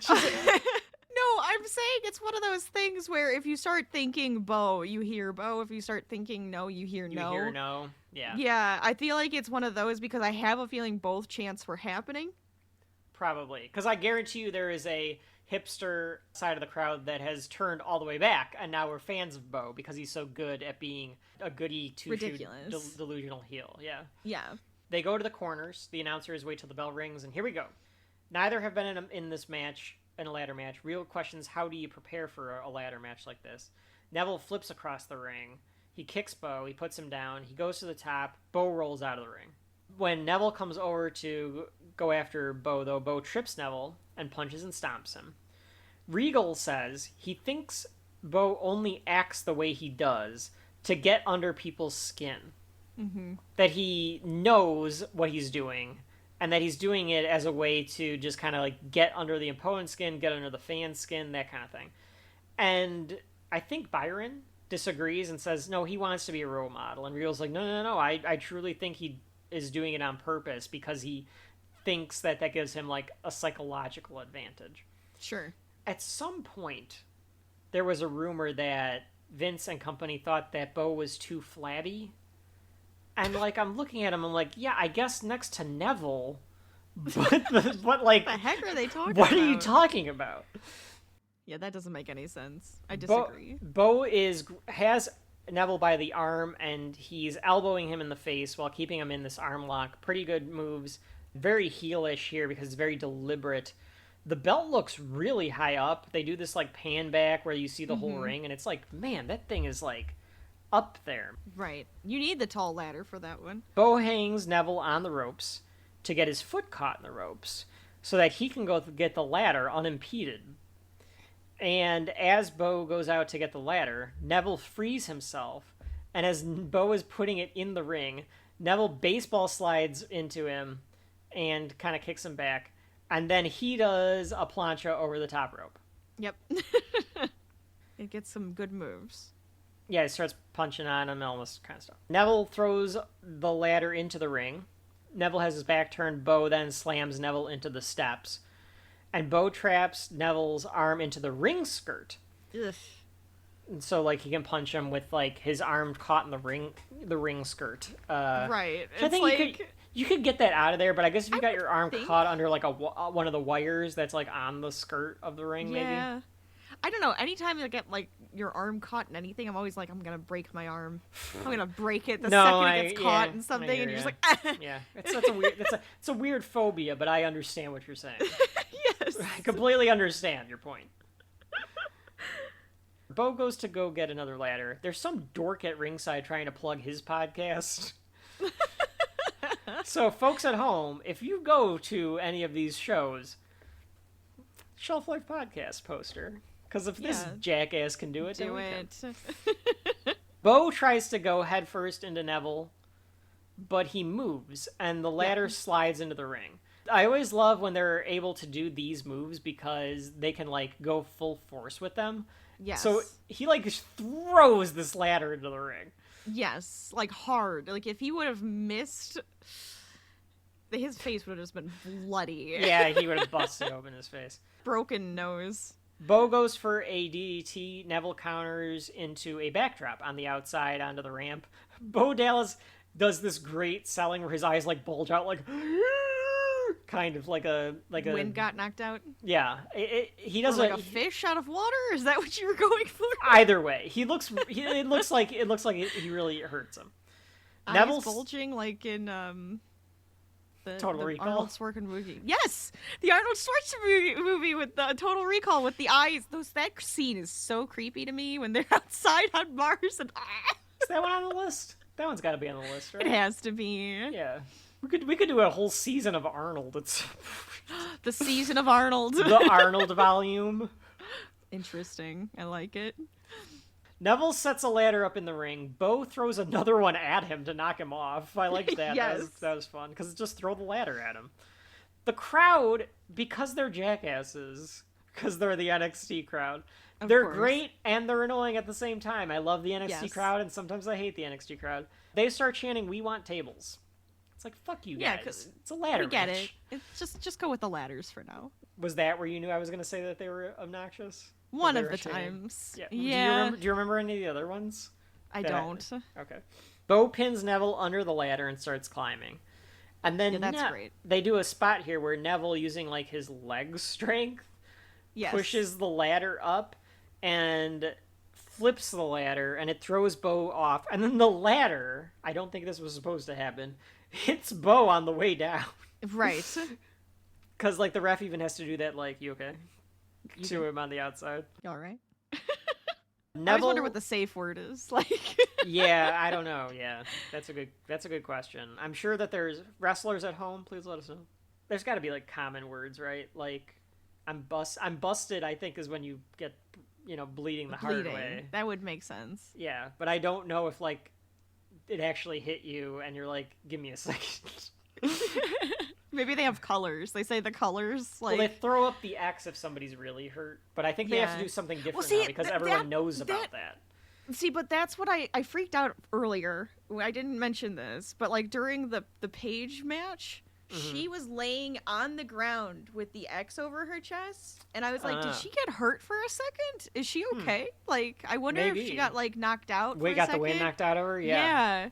No, I'm saying it's one of those things where if you start thinking Bo, you hear Bo. If you start thinking no, you hear no. You hear no? Yeah. Yeah, I feel like it's one of those because I have a feeling both chants were happening. Probably. Because I guarantee you there is a hipster side of the crowd that has turned all the way back, and now we're fans of Bo because he's so good at being a goody two-shoe delusional heel. Yeah. Yeah. They go to the corners. The announcers wait till the bell rings, and here we go. Neither have been in this match, in a ladder match. Real question is, how do you prepare for a ladder match like this? Neville flips across the ring. He kicks Bo. He puts him down. He goes to the top. Bo rolls out of the ring. When Neville comes over to go after Bo, though, Bo trips Neville and punches and stomps him. Regal says he thinks Bo only acts the way he does to get under people's skin. Mm-hmm. That he knows what he's doing, and that he's doing it as a way to just kind of like get under the opponent's skin, get under the fan's skin, that kind of thing. And I think Byron disagrees and says, no, he wants to be a role model. And Regal's like, no, I truly think he is doing it on purpose because he thinks that gives him like a psychological advantage. Sure. At some point, there was a rumor that Vince and company thought that Bo was too flabby. And, like, I'm looking at him, I'm like, yeah, I guess next to Neville, but like... What the heck are they talking What about? are you talking about? Yeah, that doesn't make any sense. I disagree. Bo has Neville by the arm, and he's elbowing him in the face while keeping him in this arm lock. Pretty good moves. Very heelish here because it's very deliberate. The belt looks really high up. They do this, like, pan back where you see the whole ring, and it's like, man, that thing is, like... up there. Right. You need the tall ladder for that one. Bo hangs Neville on the ropes to get his foot caught in the ropes so that he can go get the ladder unimpeded. And as Bo goes out to get the ladder, Neville frees himself, and as Bo is putting it in the ring, Neville baseball slides into him and kind of kicks him back, and then he does a plancha over the top rope. Yep. It gets some good moves. Yeah, he starts punching on him and all this kind of stuff. Neville throws the ladder into the ring. Neville has his back turned. Bo then slams Neville into the steps. And Bo traps Neville's arm into the ring skirt. Ugh. And so, like, he can punch him with, like, his arm caught in the ring skirt. Right. I think you could get that out of there, but I guess if you got your arm caught under, like, one of the wires that's, like, on the skirt of the ring, maybe. Yeah. I don't know. Anytime I get like your arm caught in anything, I'm always like, I'm gonna break my arm. I'm gonna break it the second it gets caught in something, and you're just like, yeah. It's a weird phobia, but I understand what you're saying. Yes, I completely understand your point. Bo goes to go get another ladder. There's some dork at ringside trying to plug his podcast. So, folks at home, if you go to any of these shows, Shelf Life Podcast poster. Because if this jackass can do it, do it. it. Bo tries to go headfirst into Neville, but he moves, and the ladder slides into the ring. I always love when they're able to do these moves because they can, like, go full force with them. Yes. So he, like, just throws this ladder into the ring. Yes, like hard. Like if he would have missed, his face would have just been bloody. Yeah, he would have busted open his face. Broken nose. Bo goes for a DDT. Neville counters into a backdrop on the outside onto the ramp. Bo Dallas does this great selling where his eyes like bulge out like kind of like a wind got knocked out. Yeah, he does like a fish out of water. Is that what you were going for? Either way, it looks like he really hurts him. Neville's bulging like in the Total Recall. Arnold Schwarzenegger movie. Yes, the Arnold Schwarzenegger movie with the Total Recall with the eyes. That scene is so creepy to me when they're outside on Mars and. Is that one on the list? That one's got to be on the list, right? It has to be. Yeah. We could do a whole season of Arnold. It's the season of Arnold. The Arnold volume. Interesting. I like it. Neville sets a ladder up in the ring. Bo throws another one at him to knock him off. I liked that. Yes. That was fun because just throw the ladder at him. The crowd, because they're jackasses, because they're the NXT crowd, they're great and they're annoying at the same time. I love the NXT crowd and sometimes I hate the NXT crowd. They start chanting, "We want tables." It's like, fuck you guys. Yeah, it's a ladder We get match. it. It's just go with the ladders for now. Was that where you knew I was going to say that they were obnoxious? One of the times. Yeah. Do you remember any of the other ones? I don't. Okay. Bo pins Neville under the ladder and starts climbing. And then that's great. They do a spot here where Neville, using like his leg strength, pushes the ladder up and flips the ladder, and it throws Bo off. And then the ladder, I don't think this was supposed to happen, hits Bo on the way down. Right. Because, like, the ref even has to do that, like, you okay? To him on the outside. You all right? Neville... I always wonder what the safe word is. Like, yeah, I don't know. Yeah, that's a good question. I'm sure that there's wrestlers at home. Please let us know. There's got to be, like, common words, right? Like, I'm busted, I think, is when you get, bleeding the hard way. That would make sense. Yeah, but I don't know if, like, it actually hit you and you're like, give me a second. Maybe they have colors. They say the colors, like... Well, they throw up the X if somebody's really hurt, but I think they have to do something different now because everyone knows about that. See, but that's what I freaked out earlier. I didn't mention this, but like during the Paige match, she was laying on the ground with the X over her chest, and I was like, did she get hurt for a second? Is she okay? Like, I wonder if she got like knocked out for a second. The wind knocked out of her? Yeah.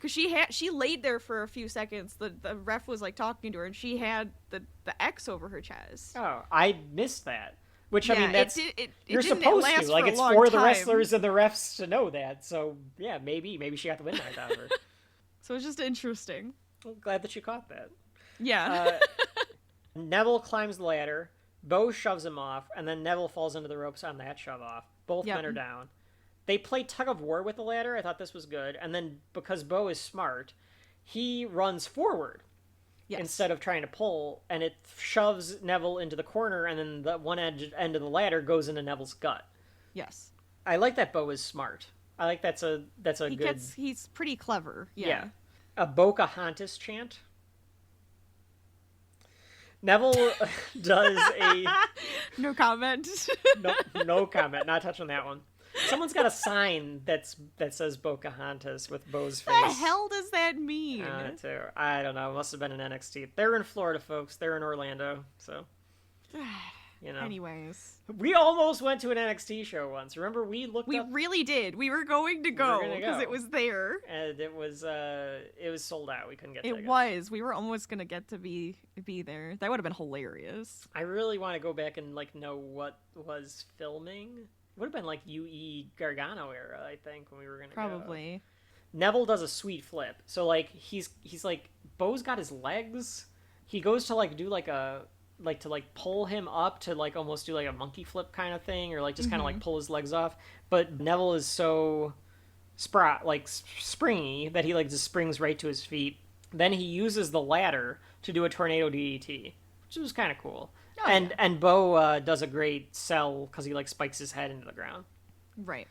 Because she laid there for a few seconds. The ref was like talking to her, and she had the X over her chest. Oh, I missed that. Which, I mean, that's... you're didn't supposed last to. Like, for a it's long for the time. wrestlers and the refs to know that. So, yeah, maybe she got the wind knocked out of her. So it's just interesting. Well, glad that you caught that. Yeah. Neville climbs the ladder. Bo shoves him off, and then Neville falls into the ropes on that shove off. Both men are down. They play tug of war with the ladder. I thought this was good. And then, because Bo is smart, he runs forward instead of trying to pull, and it shoves Neville into the corner, and then the one end of the ladder goes into Neville's gut. Yes. I like that Bo is smart. I like that's a good... He's pretty clever. Yeah. A Pocahontas chant. Neville does a... No comment. no comment. Not touching that one. Someone's got a sign that says Pocahontas with Bo's face. What the hell does that mean? I don't know. It must have been an NXT. They're in Florida, folks. They're in Orlando, so... You know. Anyways. We almost went to an NXT show once. Remember, we really did. We were going to go because it was there. And it was sold out. We couldn't get tickets. It was. We were almost going to get to be there. That would have been hilarious. I really want to go back and know what was filming. It would have been UE Gargano era, I think, when we were going to go. Probably. Neville does a sweet flip. So he's Bo's got his legs. He goes to do to pull him up to almost do a monkey flip kind of thing, or just kind of pull his legs off. But Neville is so springy that he just springs right to his feet. Then he uses the ladder to do a tornado DDT, which was kind of cool. Oh, and Bo does a great sell because he spikes his head into the ground. Right.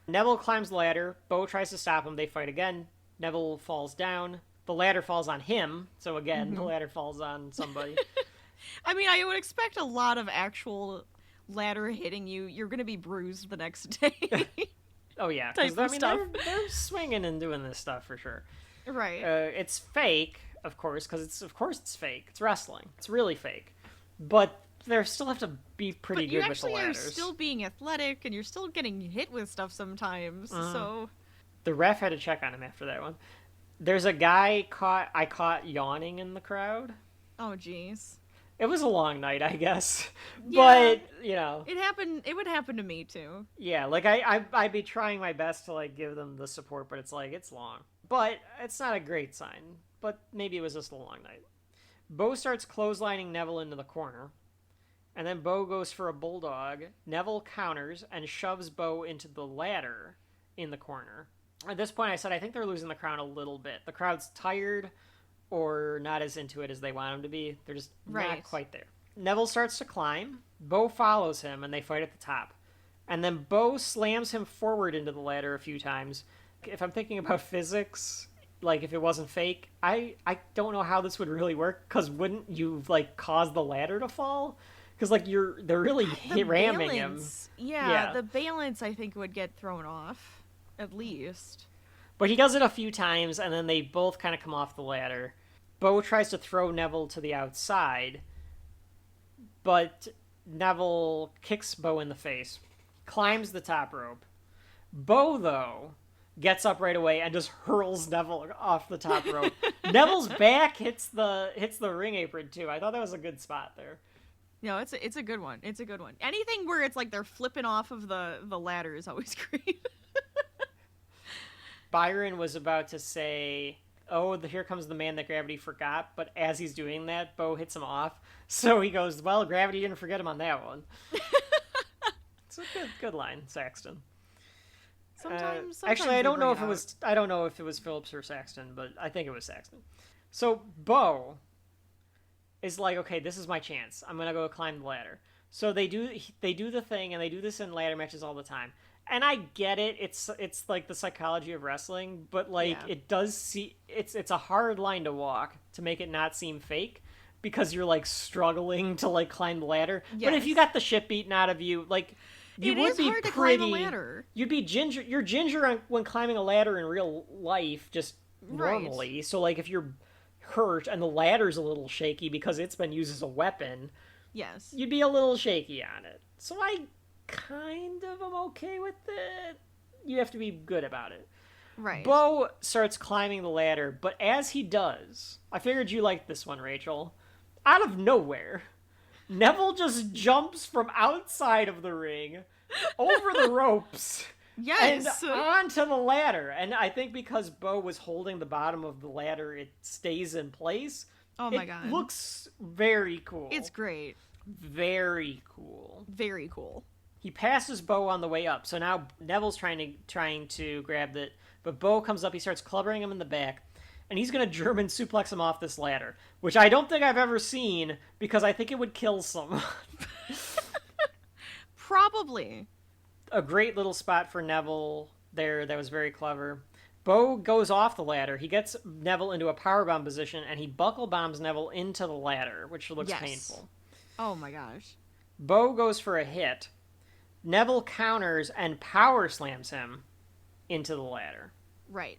Neville climbs the ladder. Bo tries to stop him. They fight again. Neville falls down. The ladder falls on him. So again, the ladder falls on somebody. I mean, I would expect a lot of actual ladder hitting you. You're going to be bruised the next day. Oh, yeah. They're swinging and doing this stuff for sure. Right. It's fake, of course, because it's fake. It's wrestling. It's really fake. But they still have to be pretty good with the ladders. You're still being athletic, and you're still getting hit with stuff sometimes, so... The ref had to check on him after that one. There's a guy I caught yawning in the crowd. Oh, jeez. It was a long night, I guess. Yeah, but, It would happen to me, too. Yeah, I'd be trying my best to, give them the support, but it's it's long. But it's not a great sign. But maybe it was just a long night. Bo starts clotheslining Neville into the corner. And then Bo goes for a bulldog. Neville counters and shoves Bo into the ladder in the corner. At this point, I said I think they're losing the crowd a little bit. The crowd's tired or not as into it as they want them to be. They're just not quite there. Neville starts to climb. Bo follows him, and they fight at the top. And then Bo slams him forward into the ladder a few times. If I'm thinking about physics, if it wasn't fake, I don't know how this would really work, because wouldn't you, cause the ladder to fall? Because, they're really ramming him. Yeah, the balance, I think, would get thrown off, at least. But he does it a few times, and then they both kind of come off the ladder. Bo tries to throw Neville to the outside, but Neville kicks Bo in the face, climbs the top rope. Bo, though, gets up right away and just hurls Neville off the top rope. Neville's back hits the ring apron, too. I thought that was a good spot there. No, it's a good one. It's a good one. Anything where it's they're flipping off of the ladder is always great. Byron was about to say, here comes the man that gravity forgot, but as he's doing that, Bo hits him off. So he goes, well, gravity didn't forget him on that one. It's a good line, Saxton. Sometimes actually, I don't know if it was Phillips or Saxton, but I think it was Saxton. So Bo is okay, this is my chance. I'm gonna go climb the ladder. So they do the thing, and they do this in ladder matches all the time. And I get it. It's the psychology of wrestling, but it does it's a hard line to walk to make it not seem fake, because you're struggling to climb the ladder. Yes. But if you got the shit beaten out of you, you it would is be hard pretty. To climb a ladder. You'd be ginger. You're ginger when climbing a ladder in real life, just normally. Right. So if you're hurt and the ladder's a little shaky because it's been used as a weapon, yes, you'd be a little shaky on it. So I kind of am okay with it. You have to be good about it. Right. Bo starts climbing the ladder, but as he does, I figured you liked this one, Rachel. Out of nowhere, Neville just jumps from outside of the ring over the ropes. Yes. And onto the ladder. And I think because Bo was holding the bottom of the ladder, it stays in place. Oh my god. It looks very cool. It's great. Very cool. Very cool. He passes Bo on the way up. So now Neville's trying to grab it, but Bo comes up, he starts clubbering him in the back, and he's going to German suplex him off this ladder, which I don't think I've ever seen, because I think it would kill someone. Probably. A great little spot for Neville there that was very clever. Bo goes off the ladder. He gets Neville into a powerbomb position, and he buckle bombs Neville into the ladder, which looks painful. Oh my gosh. Bo goes for a hit. Neville counters and power slams him into the ladder. Right.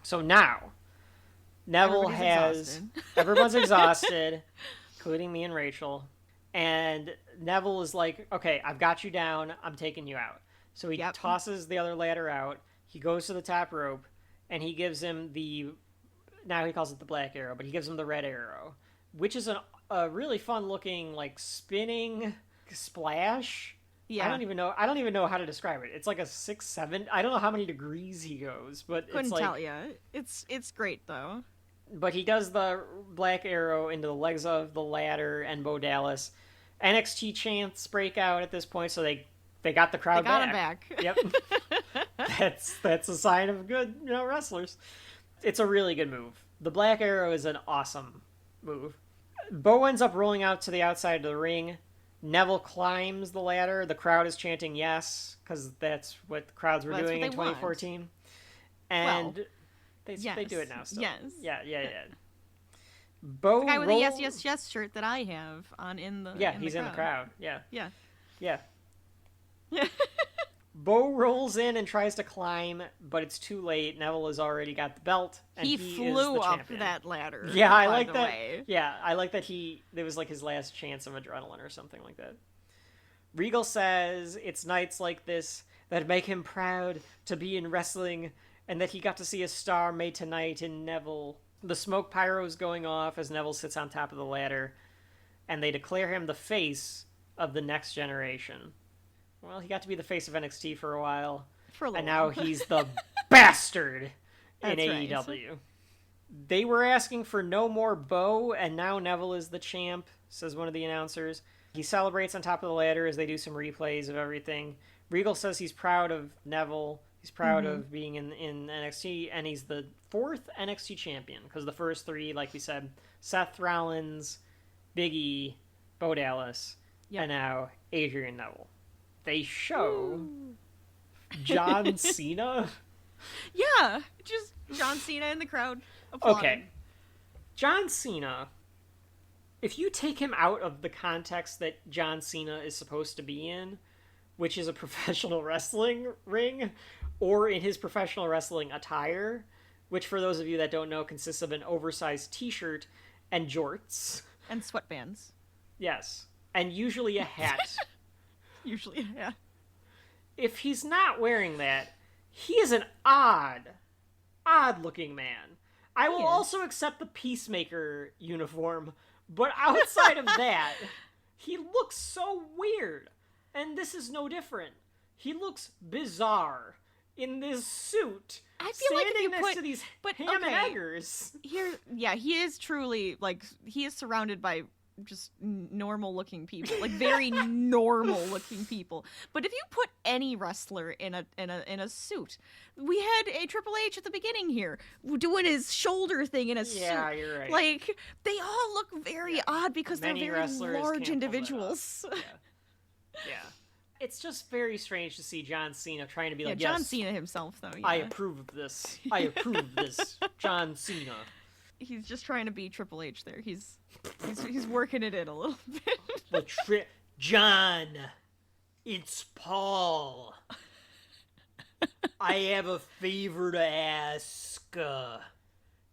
So now, Neville everyone's exhausted, including me and Rachel. And Neville is like, okay, I've got you down. I'm taking you out. So he tosses the other ladder out. He goes to the top rope, and he gives him now he calls it the black arrow, but he gives him the red arrow, which is a really fun looking, like, spinning splash. Yeah. I don't even know how to describe it. It's like a 6, 7. I don't know how many degrees he goes, but couldn't it's like, tell you. It's great though. But he does the black arrow into the legs of the ladder and Bo Dallas. NXT chants break out at this point, so they got the crowd back. They got him back. Yep. That's a sign of good, wrestlers. It's a really good move. The black arrow is an awesome move. Bo ends up rolling out to the outside of the ring. Neville climbs the ladder. The crowd is chanting yes, because that's what the crowds were doing in 2014. Want. And they do it now still. Yes. Yeah. Bo the guy with the yes shirt that I have on in the he's in the crowd. Yeah. Yeah. Bo rolls in and tries to climb, but it's too late. Neville has already got the belt, and he flew is the up champion. that ladder. Yeah, I like that. Yeah, I like that it was like his last chance of adrenaline or something like that. Regal says it's nights like this that make him proud to be in wrestling, and that he got to see a star made tonight in Neville. The smoke pyro is going off as Neville sits on top of the ladder, and they declare him the face of the next generation. Well, he got to be the face of NXT for a while. And now he's the bastard in AEW. Right. They were asking for no more Bo, and now Neville is the champ, says one of the announcers. He celebrates on top of the ladder as they do some replays of everything. Regal says he's proud of Neville. He's proud of being in NXT, and he's the 4th NXT champion, because the first 3, like we said, Seth Rollins, Big E, Bo Dallas, and now Adrian Neville. They show John Cena. Yeah, just John Cena in the crowd applauding. Okay. John Cena, if you take him out of the context that John Cena is supposed to be in, which is a professional wrestling ring, or in his professional wrestling attire, which for those of you that don't know consists of an oversized t-shirt and jorts. And sweatbands. Yes. And usually a hat. Usually, yeah. If he's not wearing that, he is an odd-looking man. I will also accept the Peacemaker uniform, but outside of that, he looks so weird. And this is no different. He looks bizarre in this suit. I feel like if you next to these ham and eggers. He is truly, like, he is surrounded by just normal looking people, like very normal looking people. But if you put any wrestler in a suit, we had a Triple H at the beginning here doing his shoulder thing in a suit. Yeah, you're right. Like, they all look very odd because they're very large individuals. Yeah. It's just very strange to see John Cena trying to be like, John Cena himself, though. Yeah. I approve of this. John Cena. He's just trying to be Triple H there. He's working it in a little bit. John, it's Paul. I have a favor to ask.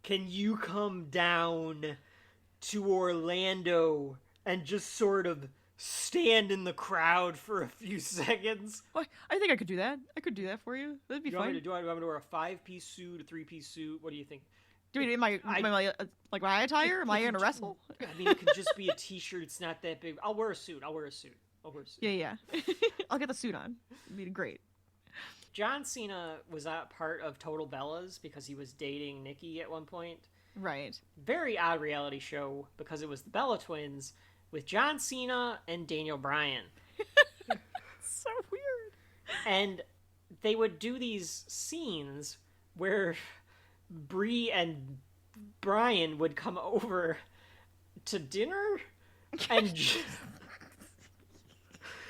Can you come down to Orlando and just sort of stand in the crowd for a few seconds? Well, I think I could do that. I could do that for you. That'd be fine. Do I want me to wear a 5-piece suit, a 3-piece suit? What do you think? Dude, am I like my attire? Am I gonna wrestle? I mean, it could just be a t-shirt. It's not that big. I'll wear a suit. Yeah. I'll get the suit on. It'd be great. John Cena was not part of Total Bellas because he was dating Nikki at one point. Right. Very odd reality show because it was the Bella Twins with John Cena and Daniel Bryan. So weird. And they would do these scenes where Brie and Brian would come over to dinner and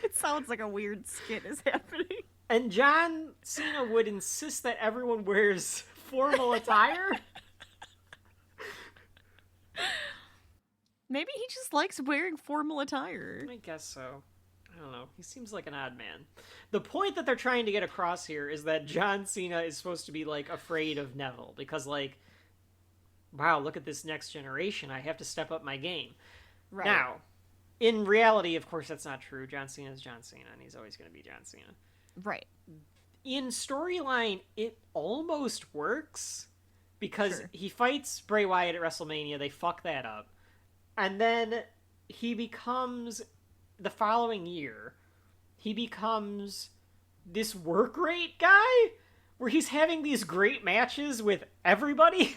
it sounds like a weird skit is happening. And John Cena would insist that everyone wears formal attire. Maybe he just likes wearing formal attire. I guess so. I don't know. He seems like an odd man. The point that they're trying to get across here is that John Cena is supposed to be, like, afraid of Neville. Because, like, wow, look at this next generation. I have to step up my game. Right. Now, In reality, of course, that's not true. John Cena is John Cena, and he's always going to be John Cena. Right. In storyline, it almost works because Sure. he fights Bray Wyatt at WrestleMania. They fuck that up. And then he becomes, the following year, he becomes this work rate guy where he's having these great matches with everybody.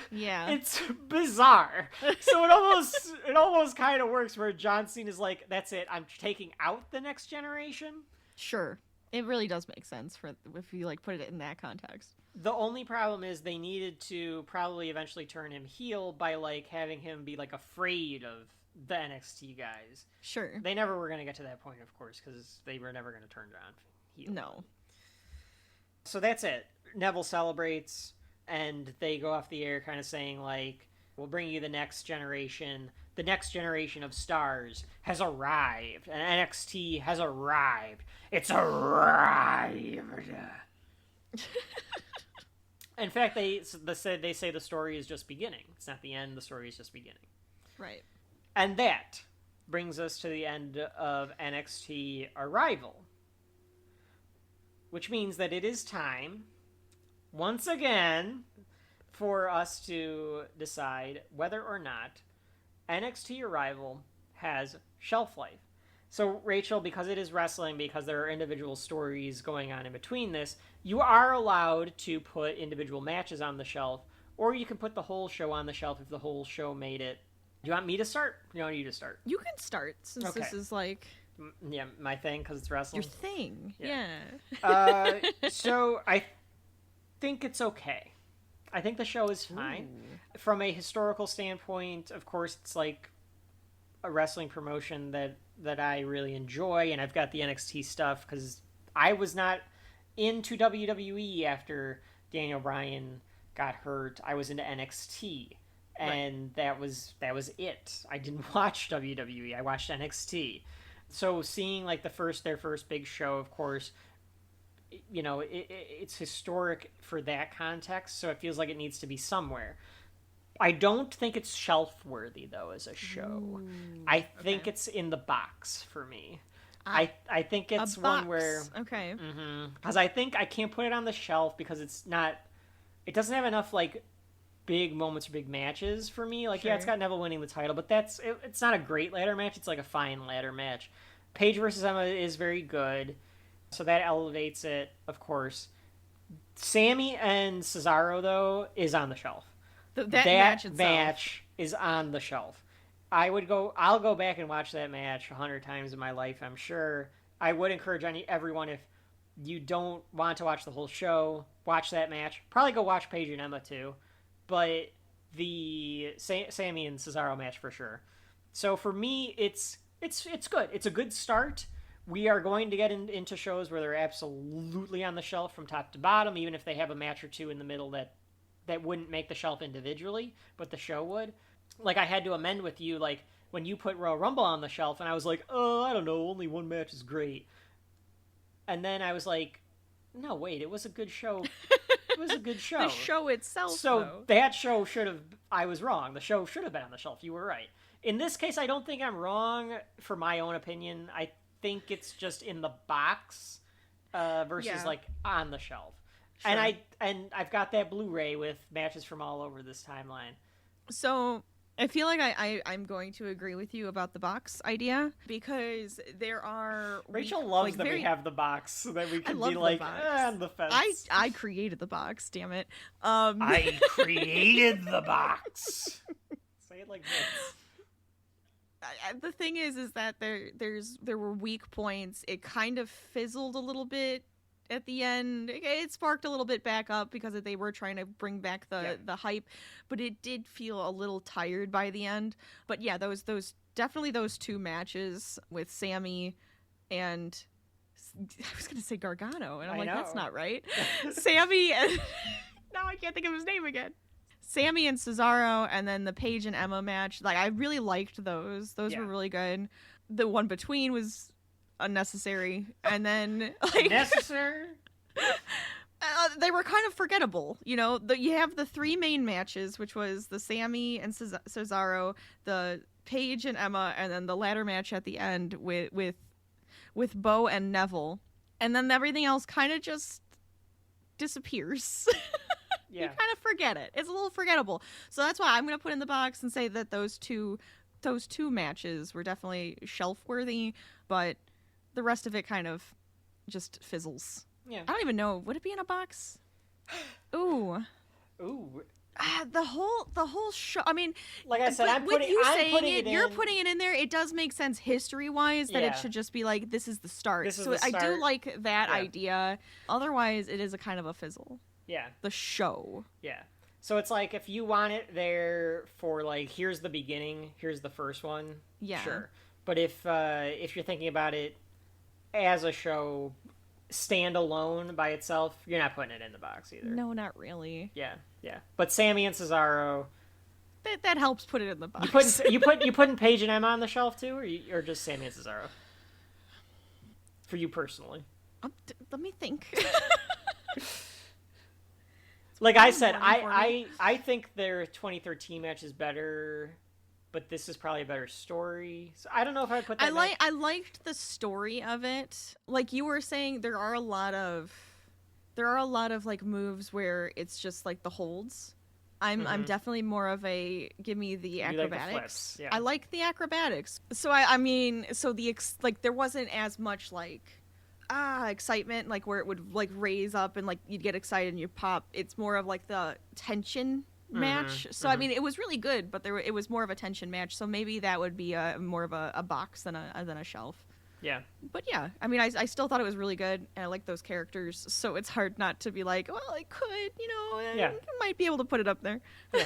Yeah. It's bizarre. So it almost kind of works where John Cena's like, that's it, I'm taking out the next generation. Sure. It really does make sense for if you like put it in that context. The only problem is they needed to probably eventually turn him heel by like having him be like afraid of the NXT guys. Sure. They never were going to get to that point, of course, because they were never going to turn John heel. No. So that's it. Neville celebrates, and they go off the air kind of saying like, we'll bring you the next generation. The next generation of stars has arrived, and NXT has arrived. It's arrived. In fact, they say the story is just beginning. It's not the end. The story is just beginning. Right. And that brings us to the end of NXT Arrival, which means that it is time, once again, for us to decide whether or not NXT Arrival has shelf life. So, Rachel, because it is wrestling, because there are individual stories going on in between this, you are allowed to put individual matches on the shelf, or you can put the whole show on the shelf if the whole show made it. Do you want me to start? Or do you want you to start? You can start, since this is like... Yeah, my thing, because it's wrestling. Your thing, yeah. So, I think it's okay. I think the show is fine. Ooh. From a historical standpoint, of course, it's like a wrestling promotion that I really enjoy, and I've got the NXT stuff because I was not into WWE after Daniel Bryan got hurt. I was into NXT, and that was it. I didn't watch WWE. I watched NXT. So seeing like their first big show, of course, you know, it's historic for that context, so it feels like it needs to be somewhere. I don't think it's shelf-worthy, though, as a show. Ooh, I think it's in the box for me. I think it's one where... Okay. Because I think I can't put it on the shelf because it's not... It doesn't have enough, like, big moments or big matches for me. Like, yeah, it's got Neville winning the title, but it's not a great ladder match. It's like a fine ladder match. Paige versus Emma is very good, so that elevates it, of course. Sami and Cesaro, though, is on the shelf. That match is on the shelf. I'll go back and watch that match 100 times in my life, I'm sure. I would encourage everyone, if you don't want to watch the whole show, watch that match. Probably go watch Paige and Emma too, but the Sami and Cesaro match for sure. So for me, it's good. It's a good start. We are going to get into shows where they're absolutely on the shelf from top to bottom, even if they have a match or two in the middle that wouldn't make the shelf individually, but the show would. Like, I had to amend with you, like, when you put Royal Rumble on the shelf, and I was like, oh, I don't know, only one match is great. And then I was like, no, wait, it was a good show. It was a good show. The show itself, So that show I was wrong. The show should have been on the shelf. You were right. In this case, I don't think I'm wrong for my own opinion. I think it's just in the box versus, like, on the shelf. Sure. And I've got that Blu-ray with matches from all over this timeline. So I feel like I'm going to agree with you about the box idea, because there are... Rachel loves that we have the box, so that we can be like, on the fence. I created the box, damn it. I created the box. Say it like this. The thing is that there were weak points. It kind of fizzled a little bit at the end. It sparked a little bit back up because they were trying to bring back the hype, but it did feel a little tired by the end. But yeah, those definitely those two matches with Sami and I was gonna say Gargano, and I'm like, that's not right. Sami and now I can't think of his name again. Sami and Cesaro, and then the Paige and Emma match. Like, I really liked those. Those were really good. The one between was unnecessary, and then like necessary. They were kind of forgettable, you know. You have the 3 main matches, which was the Sami and Cesaro, the Paige and Emma, and then the ladder match at the end with Bo and Neville, and then everything else kind of just disappears. Yeah. You kind of forget it. It's a little forgettable. So that's why I'm going to put in the box and say that those two matches were definitely shelf worthy, but the rest of it kind of just fizzles. Yeah. I don't even know. Would it be in a box? Ooh. The whole show. I mean, like I said, putting you're putting it in there. It does make sense history-wise that it should just be like, this is the start. I do like that idea. Otherwise, it is a kind of a fizzle. Yeah. The show. Yeah. So it's like, if you want it there for like, here's the beginning, here's the first one. Yeah. Sure. But if you're thinking about it as a show, standalone by itself, you're not putting it in the box either. No, not really. Yeah. But Sami and Cesaro, that helps put it in the box. You putting Paige and Emma on the shelf too, or just Sami and Cesaro? For you personally. Let me think. Like I said, I think their 2013 match is better, but this is probably a better story. So I don't know if I put that. I liked the story of it. Like you were saying, there are a lot of like moves where it's just like the holds. I'm definitely more of a give me the acrobatics. Like the flips, yeah. I like the acrobatics. So I mean, so there wasn't as much like excitement, like where it would like raise up and like you'd get excited and you pop. It's more of like the tension match. So I mean, it was really good, but it was more of a tension match. So maybe that would be more of a box than a shelf. Yeah. But yeah, I mean, I still thought it was really good, and I like those characters. So it's hard not to be like, well, I could, I might be able to put it up there. Yeah.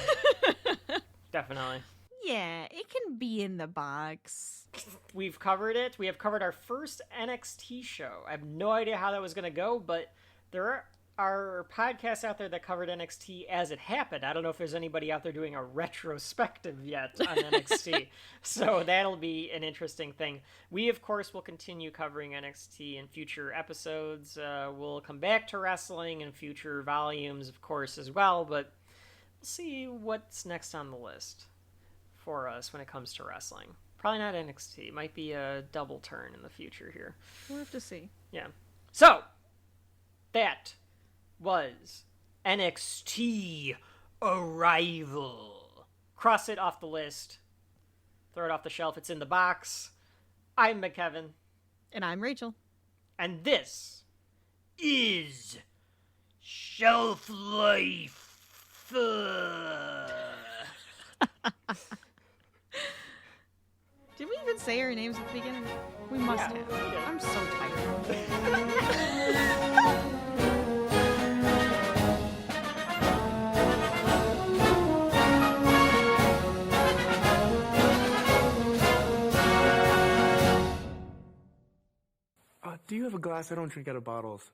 Definitely. Yeah, it can be in the box. We've covered it. We have covered our first NXT show. I have no idea how that was going to go, but there are podcasts out there that covered NXT as it happened. I don't know if there's anybody out there doing a retrospective yet on NXT. So that'll be an interesting thing. We, of course, will continue covering NXT in future episodes. We'll come back to wrestling in future volumes, of course, as well, but we'll see what's next on the list for us when it comes to wrestling. Probably not NXT. It might be a double turn in the future here. We'll have to see. Yeah. So, that was NXT Arrival. Cross it off the list. Throw it off the shelf. It's in the box. I'm McKevin. And I'm Rachel. And this is Shelf Life. Did we even say our names at the beginning? We must have. I'm so tired. Do you have a glass? I don't drink out of bottles.